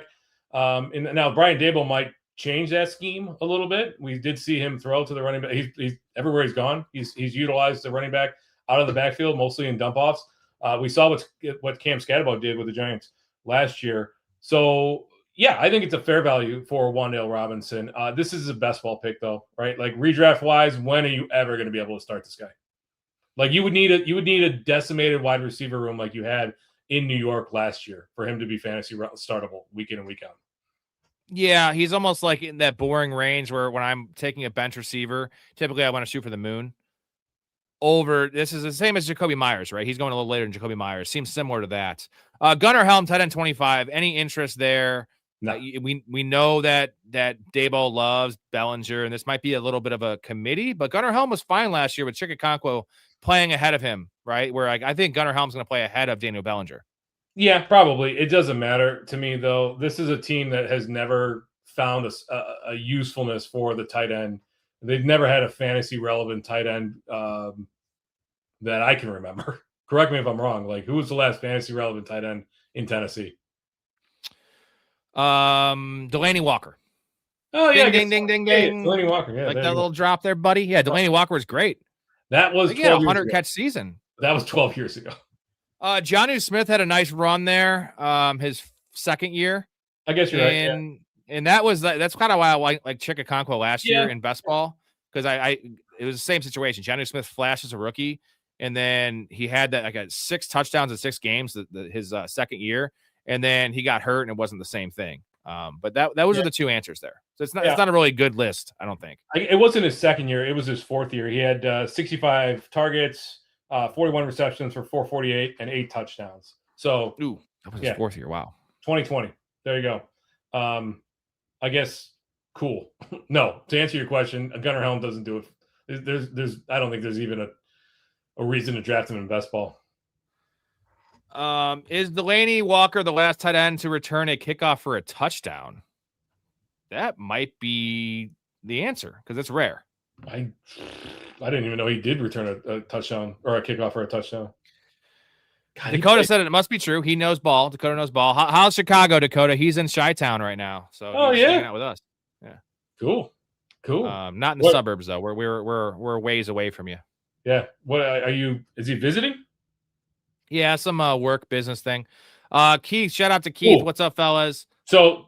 And now Brian Daboll might change that scheme a little bit. We did see him throw to the running back. He's everywhere he's gone. He's utilized the running back out of the backfield, mostly in dump offs. We saw what Cam Scatterbo did with the Giants last year. So I think it's a fair value for Wan'Dale Robinson. This is a best ball pick though, right? Redraft wise, when are you ever going to be able to start this guy? You would need a decimated wide receiver room like you had in New York last year for him to be fantasy startable week in and week out. Yeah, he's almost in that boring range where when I'm taking a bench receiver, typically I want to shoot for the moon. This is the same as Jacoby Myers, right? He's going a little later than Jacoby Myers. Seems similar to that. Gunnar Helm, tight end 25. Any interest there? No. We know that Daboll loves Bellinger, and this might be a little bit of a committee, but Gunnar Helm was fine last year with Chikakonkwo playing ahead of him, right? Where I think Gunnar Helm's going to play ahead of Daniel Bellinger. Yeah, probably. It doesn't matter to me, though. This is a team that has never found a usefulness for the tight end. They've never had a fantasy relevant tight end that I can remember. Correct me if I'm wrong. Like, who was the last fantasy relevant tight end in Tennessee? Delaney Walker. Oh yeah, ding, ding, ding, hey, ding. Delaney Walker. Yeah, like that little drop there, buddy. Yeah, Delaney Walker was great. That was he had a 100 catch season. That was 12 years ago. Jonnu Smith had a nice run there. His second year. I guess you're right. And that's kind of why I like Chikakonkwo last year in best ball, because it was the same situation. Jonnu Smith flashed as a rookie, and then he had that like 6 touchdowns in 6 games his second year, and then he got hurt and it wasn't the same thing. But those are the 2 answers there. So it's not a really good list, I don't think. It wasn't his second year; it was his 4th year. He had 65 targets, 41 receptions for 448, and 8 touchdowns. So, that was his 4th year. Wow. 2020. There you go. I guess cool. No, to answer your question, Gunnar Helm doesn't do it. There's I don't think there's even a reason to draft him in best ball. Is Delaney Walker the last tight end to return a kickoff for a touchdown? That might be the answer, because it's rare. I didn't even know he did return a touchdown or a kickoff for a touchdown. God, Dakota said it must be true. He knows ball. Dakota knows ball. How's Chicago, Dakota? He's in Chi-Town right now, so he's hanging out with us. Yeah, cool. Not in the suburbs though. We're ways away from you. Yeah. What are you? Is he visiting? Yeah, some work business thing. Keith, shout out to Keith. Cool. What's up, fellas? So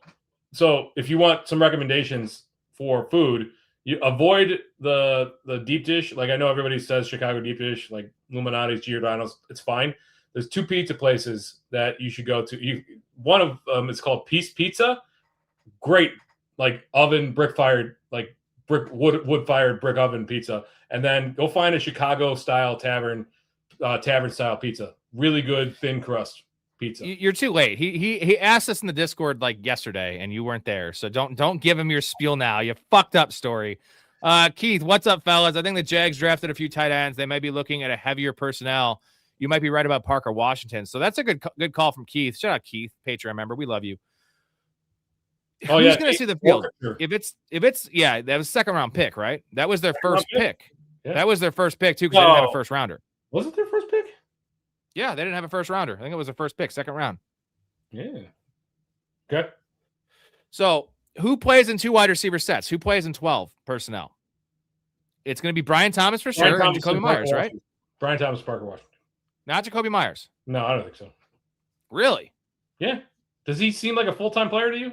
if you want some recommendations for food, you avoid the deep dish. Like I know everybody says Chicago deep dish, like Illuminati's, Giordano's. It's fine. There's 2 pizza places that you should go to. One of them is called Peace Pizza. Great, like oven, brick fired, like wood fired brick oven pizza. And then go find a Chicago style tavern style pizza. Really good thin crust pizza. You're too late. He asked us in the Discord like yesterday, and you weren't there. So don't give him your spiel now. You fucked up, Story. Keith, what's up, fellas? I think the Jags drafted a few tight ends. They might be looking at a heavier personnel. You might be right about Parker Washington. So that's a good call from Keith. Shout out Keith, Patreon member. We love you. Oh, Who's going to see the field? If it's that was a 2nd round pick, right? That was their first pick. Yeah. That was their first pick too, because they didn't have a first rounder. Was it their first pick? Yeah, they didn't have a first rounder. I think it was their first pick, 2nd round. Yeah. Okay. So who plays in 2 wide receiver sets? Who plays in 12 personnel? It's going to be Brian Thomas for sure, and Jacoby Myers, right? Brian Thomas, Parker Washington. Not Jacoby Myers. No, I don't think so. Really? Yeah. Does he seem like a full-time player to you?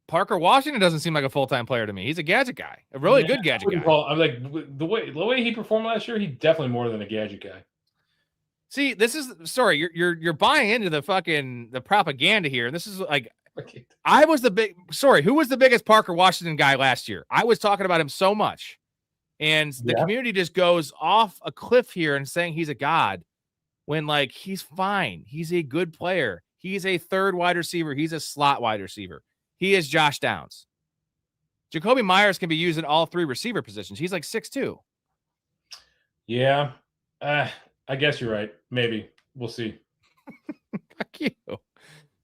Parker Washington doesn't seem like a full-time player to me. He's a gadget guy, a really good gadget guy. I'm like the way he performed last year, he definitely more than a gadget guy. See, this is sorry, you're buying into the propaganda here, and this is like who was the biggest Parker Washington guy last year? I was talking about him so much, and the community just goes off a cliff here and saying he's a god when like he's fine. He's a good player. He's a 3rd wide receiver. He's a slot wide receiver. He is Josh Downs. Jacoby Myers can be used in all 3 receiver positions. He's like 6'2". Yeah. I guess you're right. Maybe. We'll see. Fuck you.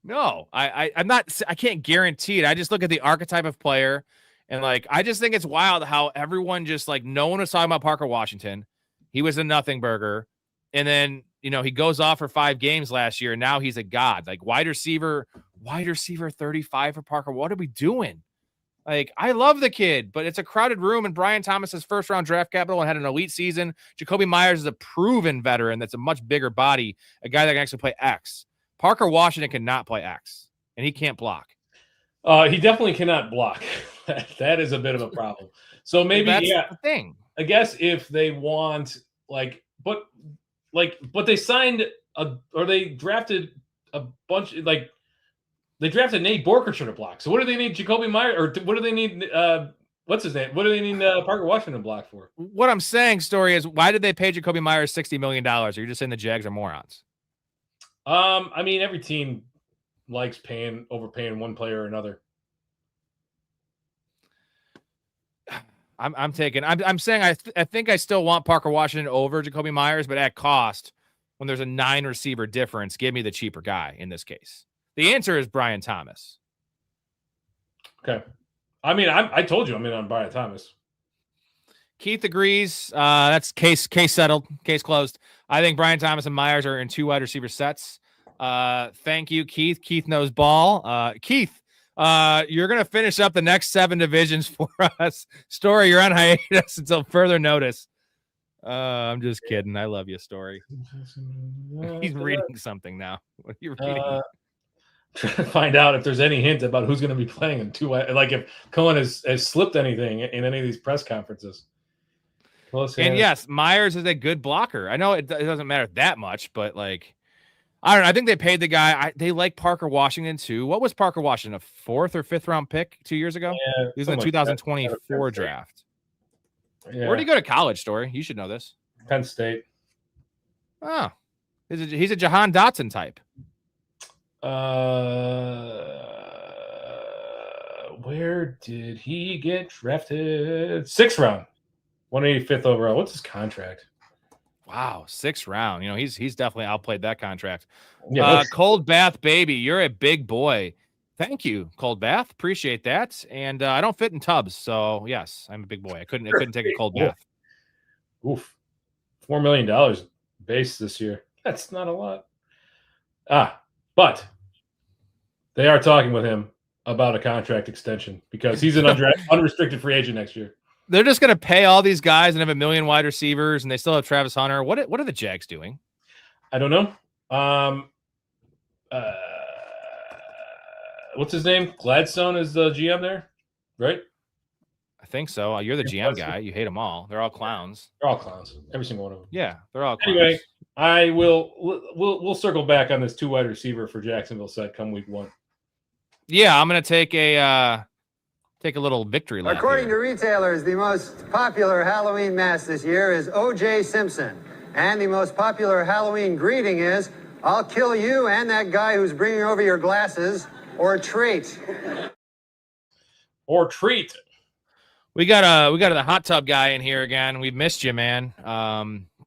No, I'm not. I can't guarantee it. I just look at the archetype of player, and like I just think it's wild how everyone just like no one was talking about Parker Washington. He was a nothing burger, and then he goes off for 5 games last year, and now he's a god. Like wide receiver 35 for Parker. What are we doing? Like, I love the kid, but it's a crowded room, and Brian Thomas is 1st round draft capital and had an elite season. Jacoby Myers is a proven veteran that's a much bigger body, a guy that can actually play X. Parker Washington cannot play X, and he can't block. He definitely cannot block. That is a bit of a problem. So maybe that's the thing. I guess if they want but they signed they drafted a bunch They drafted Nate Borkershire to block. So what do they need Jacoby Myers, or what do they need? What's his name? What do they need Parker Washington to block for? What I'm saying, Story, is why did they pay Jacoby Myers $60 million? Or you're just saying the Jags are morons? I mean, every team likes overpaying one player or another. I'm saying I think I still want Parker Washington over Jacoby Myers, but at cost, when there's a 9 receiver difference, give me the cheaper guy in this case. The answer is Brian Thomas. Okay. I mean, I told you I'm in on Brian Thomas. Keith agrees. That's case settled, case closed. I think Brian Thomas and Myers are in 2 wide receiver sets. Thank you, Keith. Keith knows ball. Keith, you're going to finish up the next 7 divisions for us. Storey, you're on hiatus until further notice. I'm just kidding. I love you, Storey. He's reading something now. What are you reading? Trying to find out if there's any hint about who's going to be playing in 2. Like if Cohen has slipped anything in any of these press conferences. And yes, Myers is a good blocker. I know it doesn't matter that much, but like, I don't know. I think they paid the guy. They like Parker Washington too. What was Parker Washington, a 4th or 5th round pick 2 years ago? Yeah, he was in the 2024 draft. Yeah. Where did he go to college, Storey? You should know this. Penn State. Oh, he's a Jahan Dotson type. Where did he get drafted? 6th round, 185th overall. What's his contract? Wow, 6th round. You know, he's definitely outplayed that contract. Yeah, Cold Bath baby, you're a big boy. Thank you, Cold Bath. Appreciate that. And I don't fit in tubs, so yes, I'm a big boy. I couldn't take a cold bath. Oof, $4 million base this year. That's not a lot. But they are talking with him about a contract extension because he's an unrestricted free agent next year. They're just going to pay all these guys and have a million wide receivers, and they still have Travis Hunter. What are the Jags doing? I don't know. What's his name? Gladstone is the GM there, right? I think so. You're the GM guy. You hate them all. They're all clowns. They're all clowns. Every single one of them. Yeah, they're all clowns. Anyway, we'll circle back on this 2 wide receiver for Jacksonville set come week 1. Yeah, I'm going to take a little victory lap. According to retailers, the most popular Halloween mask this year is O.J. Simpson. And the most popular Halloween greeting is, I'll kill you and that guy who's bringing over your glasses, or treat. Or treat. We got the hot tub guy in here again. We've missed you, man.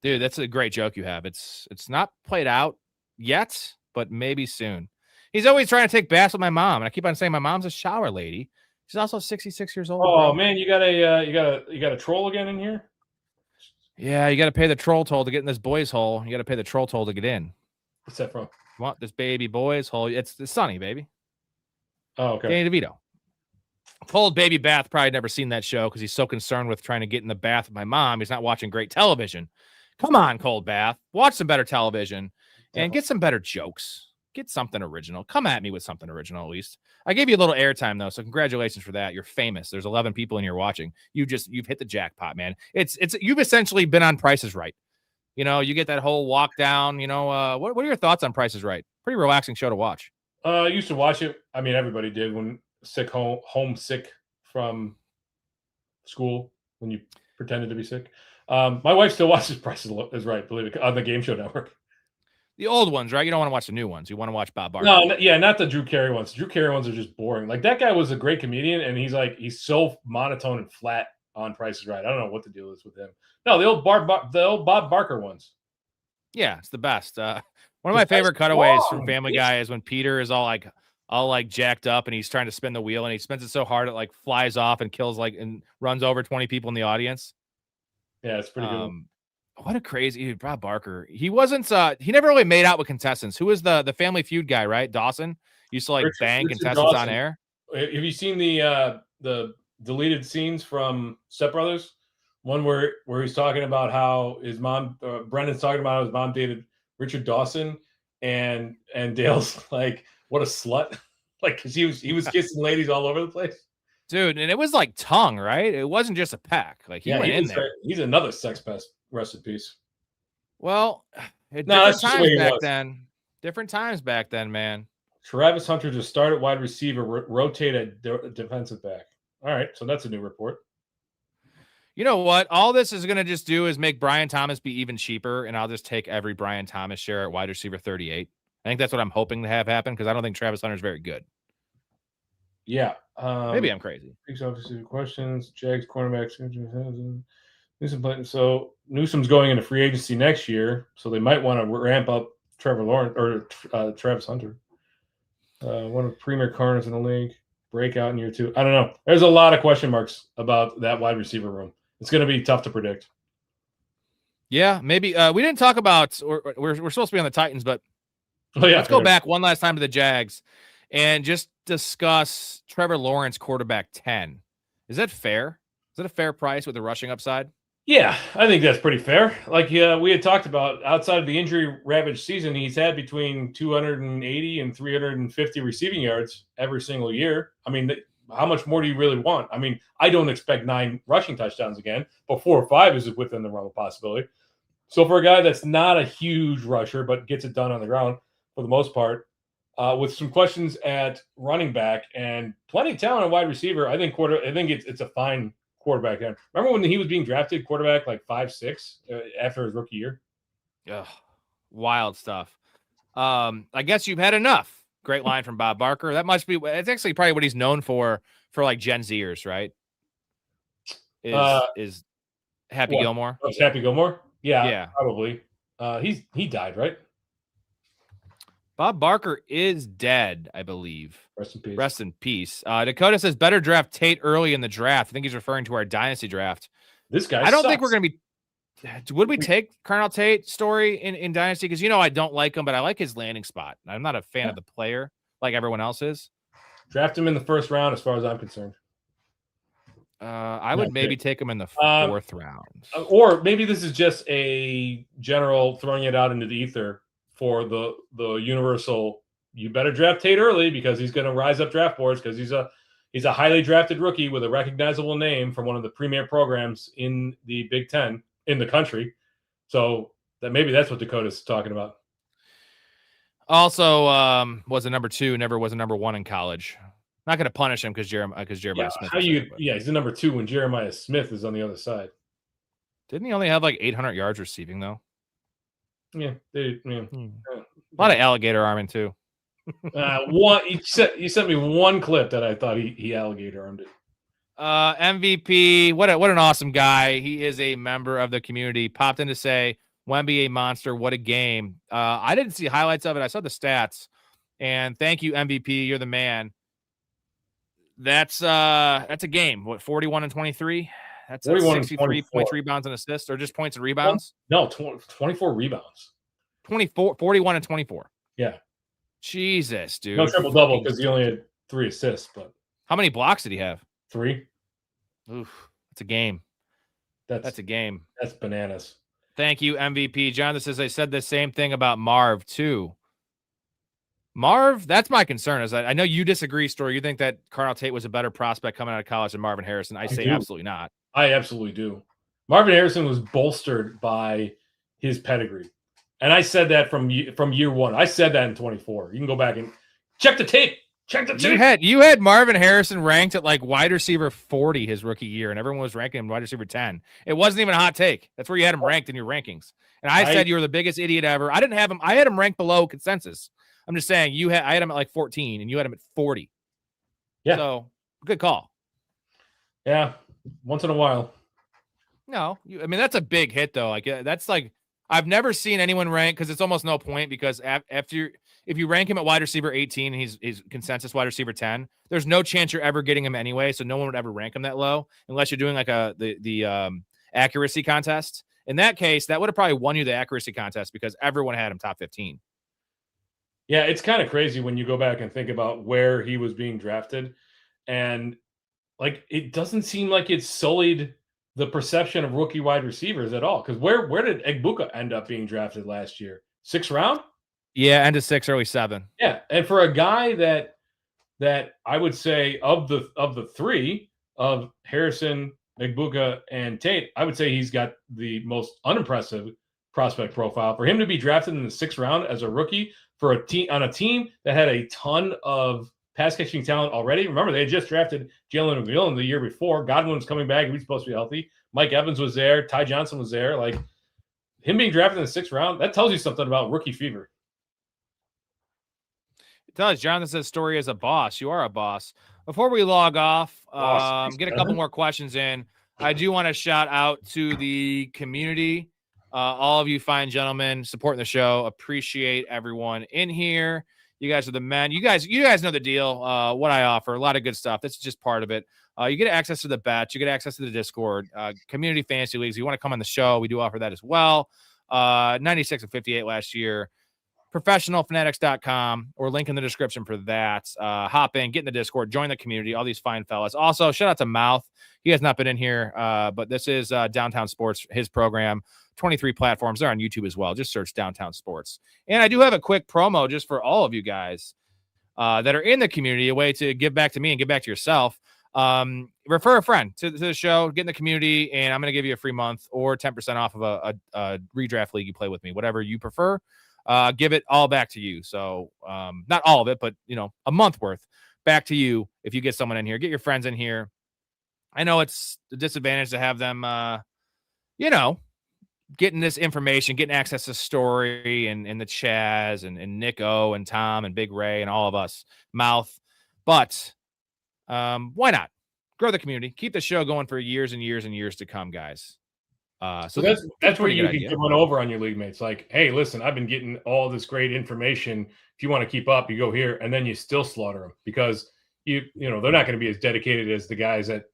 Dude, that's a great joke you have. It's not played out yet, but maybe soon. He's always trying to take baths with my mom, and I keep on saying my mom's a shower lady. She's also 66 years old. Oh, bro. man, you got a troll again in here? Yeah, you got to pay the troll toll to get in this boys' hole. You got to pay the troll toll to get in. What's that from? You want this baby boys' hole? It's Sunny, baby. Oh, okay. Danny DeVito. Cold Baby Bath probably never seen that show because he's so concerned with trying to get in the bath with my mom. He's not watching great television. Come on, Cold Bath. Watch some better television and get some better jokes. Get something original. Come at me with something original, at least. I gave you a little airtime, though, so congratulations for that. You're famous. There's 11 people in here watching. You've hit the jackpot, man. You've essentially been on Price is Right. You know, you get that whole walk down. You know, what are your thoughts on Price is Right? Pretty relaxing show to watch. I used to watch it. I mean, everybody did when homesick from school when you pretended to be sick. My wife still watches Price is Right, believe it, on the Game Show Network. The old ones, right? You don't want to watch the new ones. You want to watch Bob Bartelt. No, yeah, not the Drew Carey ones. Drew Carey ones are just boring. Like, that guy was a great comedian, and he's so monotone and flat on Price is Right. I don't know what the deal is with him. No, the old Bob Barker ones. Yeah, it's the best. One of my favorite cutaways from Family Guy is when Peter is all jacked up and he's trying to spin the wheel and he spins it so hard it like flies off and kills and runs over 20 people in the audience. Yeah, it's pretty good. What a crazy dude, Bob Barker. He wasn't he never really made out with contestants. Who was the Family Feud guy, right? Dawson used to bang contestants on air. Have you seen the deleted scenes from Step Brothers? One where he's talking about how his mom, Brendan's talking about how his mom dated Richard Dawson, and Dale's like, what a slut. Like, because he was kissing ladies all over the place. Dude, and it was like tongue, right? It wasn't just a peck. Like, he went in there. He's another sex pest. Rest in peace. Well, different times back then, man. Travis Hunter just start at wide receiver, rotate at defensive back. All right, so that's a new report. You know what? All this is going to just do is make Brian Thomas be even cheaper, and I'll just take every Brian Thomas share at wide receiver 38. I think that's what I'm hoping to have happen because I don't think Travis Hunter is very good. Yeah. Maybe I'm crazy. Obviously, questions. Jags cornerbacks. Newsom. So Newsom's going into free agency next year, so they might want to ramp up Trevor Lawrence or Travis Hunter. One of the premier corners in the league. Breakout in year 2. I don't know. There's a lot of question marks about that wide receiver room. It's going to be tough to predict. Yeah, maybe. We didn't talk about. We're supposed to be on the Titans, but let's go back one last time to the Jags and just discuss Trevor Lawrence, quarterback 10. Is that fair? Is that a fair price with the rushing upside? Yeah, I think that's pretty fair. Like we had talked about, outside of the injury-ravaged season, he's had between 280 and 350 receiving yards every single year. I mean, how much more do you really want? I mean, I don't expect 9 rushing touchdowns again, but 4 or 5 is within the realm of possibility. So for a guy that's not a huge rusher but gets it done on the ground for the most part, with some questions at running back and plenty of talent at wide receiver, I think it's a fine quarterback then. Remember when he was being drafted quarterback like 5'6" after his rookie year? Ugh, wild stuff. I guess you've had enough. Great line from Bob Barker. That must be, it's actually probably what he's known for like Gen Zers, right? Is Happy Gilmore? Oh, Happy Gilmore? Yeah, probably. He died, right? Bob Barker is dead, I believe. Rest in peace. Rest in peace. Dakota says better draft Tate early in the draft. I think he's referring to our dynasty draft. This guy I don't think we're going to be. Would we take Colonel Tate Storey in dynasty? Because I don't like him, but I like his landing spot. I'm not a fan of the player like everyone else is. Draft him in the first round, as far as I'm concerned. I would maybe take him in the 4th round. Or maybe this is just a general throwing it out into the ether for the universal. You better draft Tate early because he's going to rise up draft boards because he's a highly drafted rookie with a recognizable name from one of the premier programs in the Big Ten in the country. So maybe that's what Dakota's talking about. Also, was a number 2, never was a number 1 in college. Not going to punish him because Jeremiah Smith. He's the number 2 when Jeremiah Smith is on the other side. Didn't he only have like 800 yards receiving though? Yeah, a lot of alligator arming too. You sent me one clip that I thought he alligator armed it. MVP, what an awesome guy. He is a member of the community. Popped in to say, Wemby a monster. What a game. I didn't see highlights of it. I saw the stats. And thank you, MVP. You're the man. That's a game. What, 41 and 23? That's 63 points, rebounds, and assists, or just points and rebounds? No, 24 rebounds. 41 and 24. Yeah. Jesus, dude. No triple-double because he only had 3 assists. But how many blocks did he have? 3. Oof, that's a game. That's a game. That's bananas. Thank you, MVP. Jonathan says, I said the same thing about Marv, too. Marv, that's my concern. Is I know you disagree, Storey. You think that Carnell Tate was a better prospect coming out of college than Marvin Harrison. I say absolutely not. I absolutely do. Marvin Harrison was bolstered by his pedigree. And I said that from year 1. I said that in 24. You can go back and check the tape. Check the tape. You had Marvin Harrison ranked at like wide receiver 40 his rookie year, and everyone was ranking him wide receiver 10. It wasn't even a hot take. That's where you had him ranked in your rankings. And I said you were the biggest idiot ever. I didn't have him. I had him ranked below consensus. I'm just saying I had him at like 14, and you had him at 40. Yeah. So good call. Yeah. Once in a while. No, I mean, that's a big hit though. Like that's like, I've never seen anyone rank, because it's almost no point, because if you rank him at wide receiver 18 and he's consensus wide receiver 10, there's no chance you're ever getting him anyway. So no one would ever rank him that low unless you're doing like the accuracy contest. In that case, that would have probably won you the accuracy contest because everyone had him top 15. Yeah, it's kind of crazy when you go back and think about where he was being drafted, and like it doesn't seem like it sullied the perception of rookie wide receivers at all. Because where did Egbuka end up being drafted last year? 6th round? Yeah, end of 6, early 7. Yeah, and for a guy that I would say of the 3 of Harrison, Egbuka, and Tate, I would say he's got the most unimpressive prospect profile. For him to be drafted in the 6th round as a rookie for a team on a team that had a ton of pass catching talent already. Remember, they had just drafted Jalen McGill the year before. Godwin was coming back. He was supposed to be healthy. Mike Evans was there. Ty Johnson was there. Like, him being drafted in the 6th round, that tells you something about rookie fever. It does. Jonathan says Storey is a boss. You are a boss. Before we log off, get a couple more questions in. I do want to shout out to the community. All of you fine gentlemen supporting the show. Appreciate everyone in here. You guys are the men. You guys know the deal. What I offer, a lot of good stuff. This is just part of it. You get access to the bets. You get access to the Discord, community fantasy leagues. You want to come on the show, we do offer that as well. 96 and 58 last year. Professionalfanatics.com or link in the description for that. Hop in, get in the Discord, join the community, all these fine fellas. Also, shout out to Mouth. He has not been in here, but this is Downtown Sports, his program. 23 platforms. They're on YouTube as well. Just search Downtown Sports. And I do have a quick promo just for all of you guys that are in the community, a way to give back to me and give back to yourself. Refer a friend to the show, get in the community, and I'm going to give you a free month or 10% off of a redraft league you play with me, whatever you prefer. Give it all back to you. So not all of it, but a month worth back to you if you get someone in here. Get your friends in here. I know it's a disadvantage to have them getting this information, getting access to Storey and the Chaz and Nick O and Tom and Big Ray and all of us, Mouth. But why not grow the community, keep the show going for years and years and years to come, guys. So that's where you can get run over on your league mates. Like, hey, listen, I've been getting all this great information. If you want to keep up, you go here, and then you still slaughter them because they're not going to be as dedicated as the guys that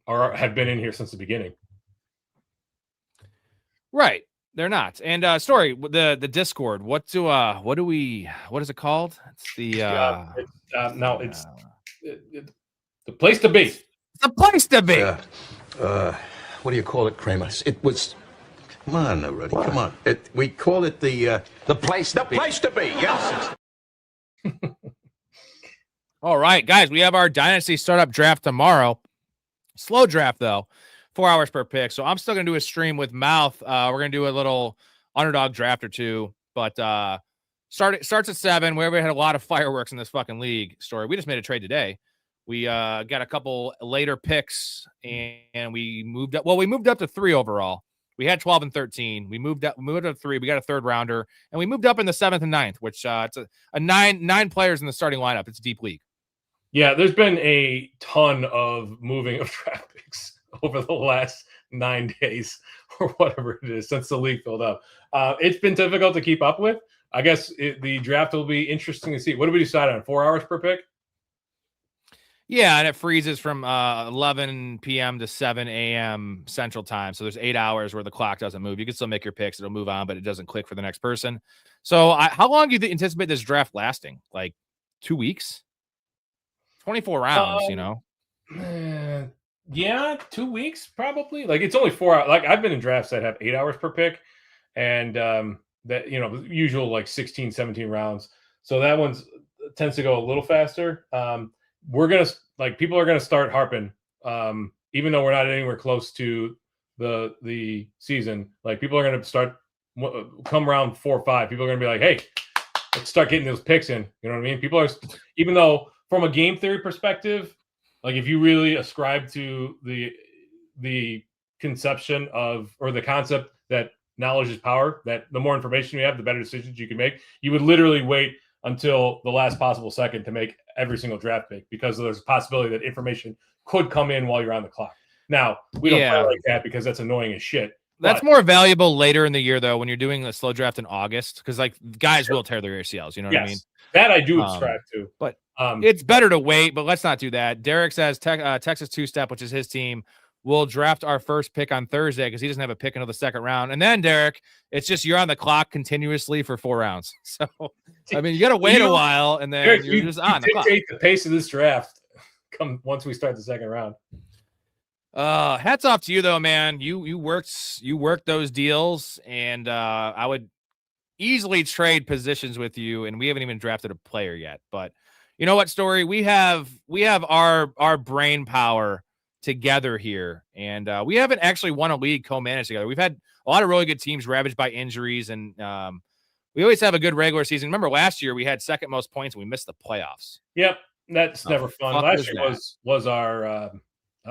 have been in here since the beginning. Right, they're not. And Storey, the Discord. What is it called? It's it's the place to be. The place to be. What do you call it, Kramer? It was. Come on, Rudy. Come on. We call it the place. The place to be. Yes. All right, guys. We have our Dynasty Startup Draft tomorrow. Slow draft though, 4 hours per pick. So I'm still gonna do a stream with Mouth. We're gonna do a little underdog draft or two, but starts at 7. We had a lot of fireworks in this fucking league. Storey. We just made a trade today. We got a couple later picks, and we moved up. Well, we moved up to 3 overall. We had 12 and 13. We moved up to 3. We got a third rounder, and we moved up in the 7th and 9th, which it's a nine players in the starting lineup. It's a deep league. Yeah, there's been a ton of moving of draft picks over the last 9 days or whatever it is since the league filled up. It's been difficult to keep up with. I guess the draft will be interesting to see. What do we decide on? 4 hours per pick? Yeah, and it freezes from 11 p.m. to 7 a.m. Central Time. So there's 8 hours where the clock doesn't move. You can still make your picks. It'll move on, but it doesn't click for the next person. So how long do you anticipate this draft lasting? Like 2 weeks? 24 rounds, Yeah, 2 weeks probably. Like it's only 4 hours. Like I've been in drafts that have 8 hours per pick and that, usual like 16, 17 rounds. So that one's tends to go a little faster. People are going to start harping, even though we're not anywhere close to the season. Like people are going to start come round 4 or 5. People are going to be like, hey, let's start getting those picks in. You know what I mean? People are, even though from a game theory perspective, like if you really ascribe to the conception of, or the concept that knowledge is power, that the more information you have, the better decisions you can make, you would literally wait until the last possible second to make every single draft pick because there's a possibility that information could come in while you're on the clock. Now, we don't play like that because that's annoying as shit. That's more valuable later in the year, though, when you're doing a slow draft in August, because like guys will tear their ACLs. You know what I mean? That I do subscribe to. But it's better to wait, but let's not do that. Derek says Texas Two-Step, which is his team, will draft our first pick on Thursday because he doesn't have a pick until the second round. And then, Derek, it's just you're on the clock continuously for 4 rounds. So, I mean, you got to wait a while, and then Derek, you're just on the clock. Dictate the pace of this draft once we start the second round. Hats off to you, though, man. You worked those deals, and I would easily trade positions with you, and we haven't even drafted a player yet. But you know what, Storey? We have our brain power together here, and we haven't actually won a league co-managed together. We've had a lot of really good teams ravaged by injuries, and we always have a good regular season. Remember last year we had second most points and we missed the playoffs. Yep, that's never fun. Last year was our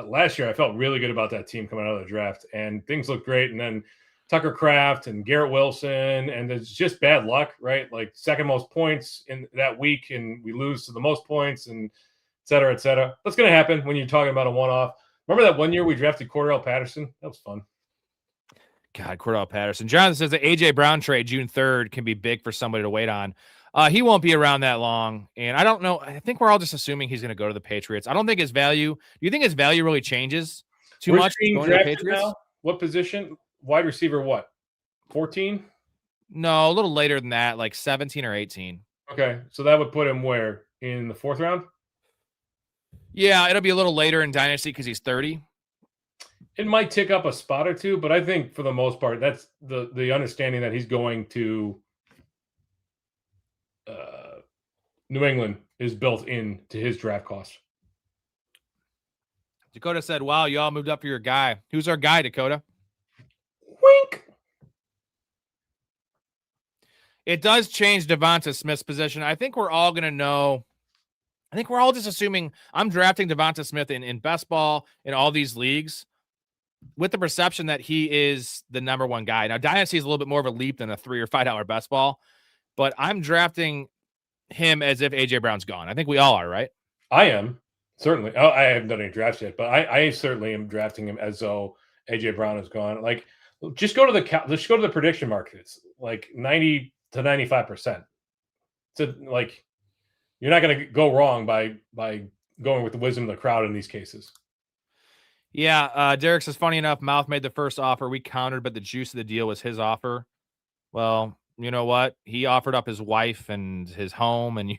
last year I felt really good about that team coming out of the draft, and things looked great, and then Tucker Kraft and Garrett Wilson, and it's just bad luck, right? Like second most points in that week, and we lose to the most points, and et cetera, et cetera. That's going to happen when you're talking about a one-off. Remember that one year we drafted Cordell Patterson? That was fun. God, Cordell Patterson. Jonathan says the A.J. Brown trade June 3rd can be big for somebody to wait on. He won't be around that long, and I don't know. I think we're all just assuming he's going to go to the Patriots. I don't think his value – do you think his value really changes too much going to the Patriots? Now? What position? Wide receiver what? 14? No, a little later than that, like 17 or 18. Okay, so that would put him where? In the 4th round? Yeah, it'll be a little later in Dynasty because he's 30. It might tick up a spot or two, but I think for the most part, that's the understanding that he's going to New England is built into his draft cost. Dakota said, wow, y'all moved up for your guy. Who's our guy, Dakota? Wink. It does change Devonta Smith's position. I think we're all going to know. I think we're all just assuming I'm drafting Devonta Smith in best ball in all these leagues with the perception that he is the number one guy. Now, Dynasty is a little bit more of a leap than a $3 or $5 best ball, but I'm drafting him as if A.J. Brown's gone. I think we all are, right? I am, certainly. Oh, I haven't done any drafts yet, but I certainly am drafting him as though A.J. Brown is gone. Like, just go to the prediction markets, like 90 to 95%. So, like, you're not going to go wrong by going with the wisdom of the crowd in these cases. Yeah, Derek says, funny enough, Mouth made the first offer. We countered, but the juice of the deal was his offer. Well, you know what? He offered up his wife and his home, and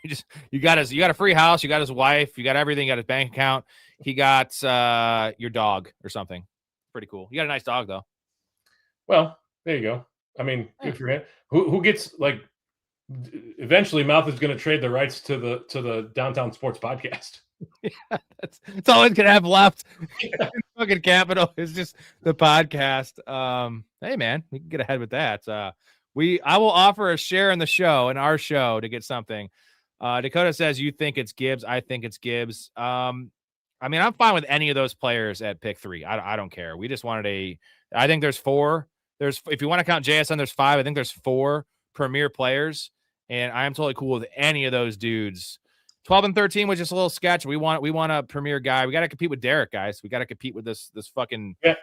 you got a free house, you got his wife, you got everything, you got his bank account. He got your dog or something. Pretty cool. You got a nice dog though. Well, there you go. I mean, good for him. Who gets like eventually Mouth is going to trade the rights to the Downtown Sports Podcast. Yeah, that's all he's gonna have left. Fucking capital is just the podcast. Hey man, we can get ahead with that. I will offer a share in the show, in our show, to get something. Dakota says you think it's Gibbs. I think it's Gibbs. I mean, I'm fine with any of those players at pick 3. I don't care. We just wanted I think there's 4. If you want to count JSN, there's 5. I think there's 4 premier players, and I am totally cool with any of those dudes. 12 and 13 was just a little sketch. We want a premier guy. We got to compete with Derek, guys. We got to compete with this fucking. Yeah.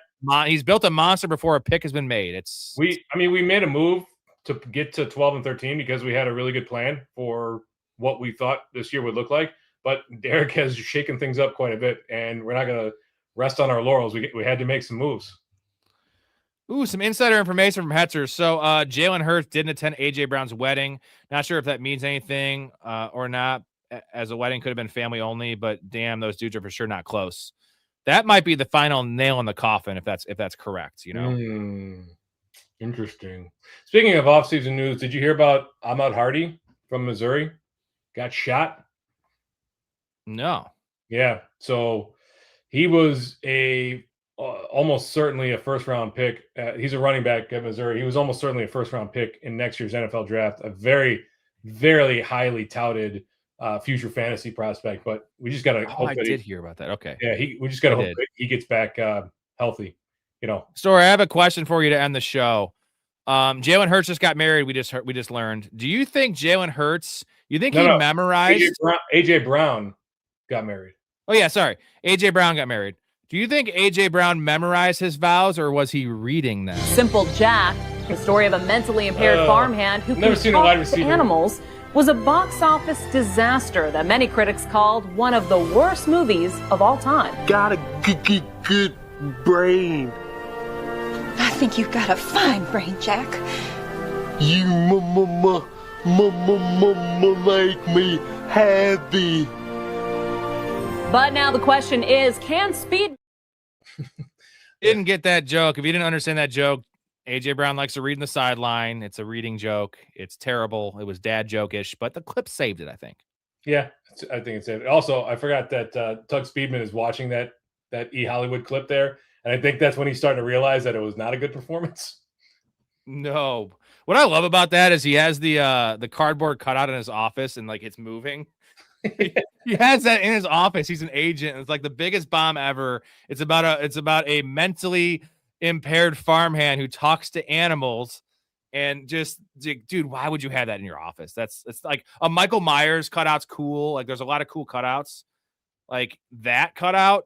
He's built a monster before a pick has been made. We made a move to get to 12 and 13 because we had a really good plan for what we thought this year would look like. But Derek has shaken things up quite a bit, and we're not going to rest on our laurels. We had to make some moves. Ooh, some insider information from Hetzer. So Jalen Hurts didn't attend A.J. Brown's wedding. Not sure if that means anything or not, as a wedding could have been family only, but damn, those dudes are for sure not close. That might be the final nail in the coffin if that's correct, you know? Interesting. Speaking of offseason news, did you hear about Ahmad Hardy from Missouri? Got shot? No. Yeah. So he was almost certainly a first-round pick. He's a running back at Missouri. He was almost certainly a first-round pick in next year's NFL draft. A very, very highly touted future fantasy prospect. But we just got to hope. I did hear about that. Okay. Yeah, we just got to hope that he gets back healthy. You know. Storey, I have a question for you to end the show. Jalen Hurts just got married. We just learned. Do you think Jalen Hurts? You think he memorized? AJ Brown got married. Oh yeah, sorry. AJ Brown got married. Do you think A.J. Brown memorized his vows, or was he reading them? Simple Jack, the story of a mentally impaired farmhand who can talk to animals, was a box office disaster that many critics called one of the worst movies of all time. Got a good brain. I think you've got a fine brain, Jack. You make me happy. But now the question is, can speed... Didn't get that joke. If you didn't understand that joke, A.J. Brown likes to read in the sideline. It's a reading joke. It's terrible. It was dad joke-ish, but the clip saved it, I think. Yeah, I think it saved it. Also, I forgot that Tug Speedman is watching that E! Hollywood clip there, and I think that's when he's starting to realize that it was not a good performance. No. What I love about that is he has the cardboard cutout in his office, and like it's moving. He has that in his office. He's an agent. It's like the biggest bomb ever. It's about a mentally impaired farmhand who talks to animals. And just, dude, why would you have that in your office? It's like a Michael Myers cutout's cool. Like, there's a lot of cool cutouts. Like, that cutout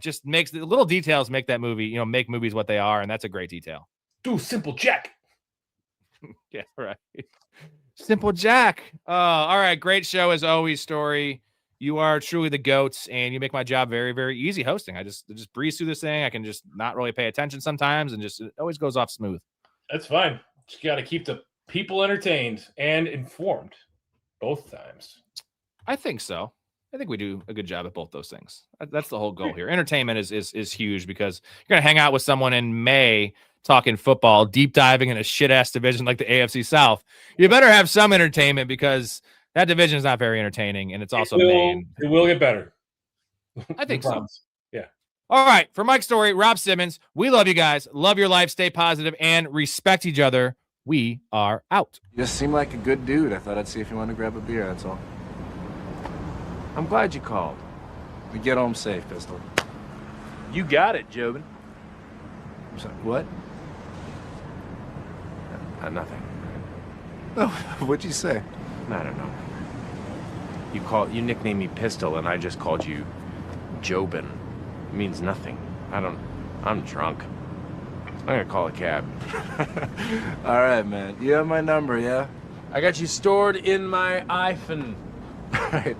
just makes the little details make that movie, make movies what they are. And that's a great detail. Do Simple Jack. Yeah, right. Simple Jack. All right. Great show as always, Storey. You are truly the GOAT, and you make my job very, very easy hosting. I just breeze through this thing. I can just not really pay attention sometimes, and it always goes off smooth. That's fine. Just got to keep the people entertained and informed both times. I think so. I think we do a good job at both those things. That's the whole goal here. Entertainment is huge because you're going to hang out with someone in May talking football, deep diving in a shit-ass division like the AFC South. You better have some entertainment because that division is not very entertaining, and it's also May. It will get better. I think so. Yeah. All right. For Mike Storey, Rob Simmons, we love you guys. Love your life. Stay positive and respect each other. We are out. You just seem like a good dude. I thought I'd see if you wanted to grab a beer, that's all. I'm glad you called. We get home safe, Pistol. You got it, Jobin. Sorry, what? Nothing. Oh, what'd you say? I don't know. You nicknamed me Pistol, and I just called you Jobin. It means nothing. I'm drunk. I'm gonna call a cab. All right, man. You have my number, yeah? I got you stored in my iPhone. All right.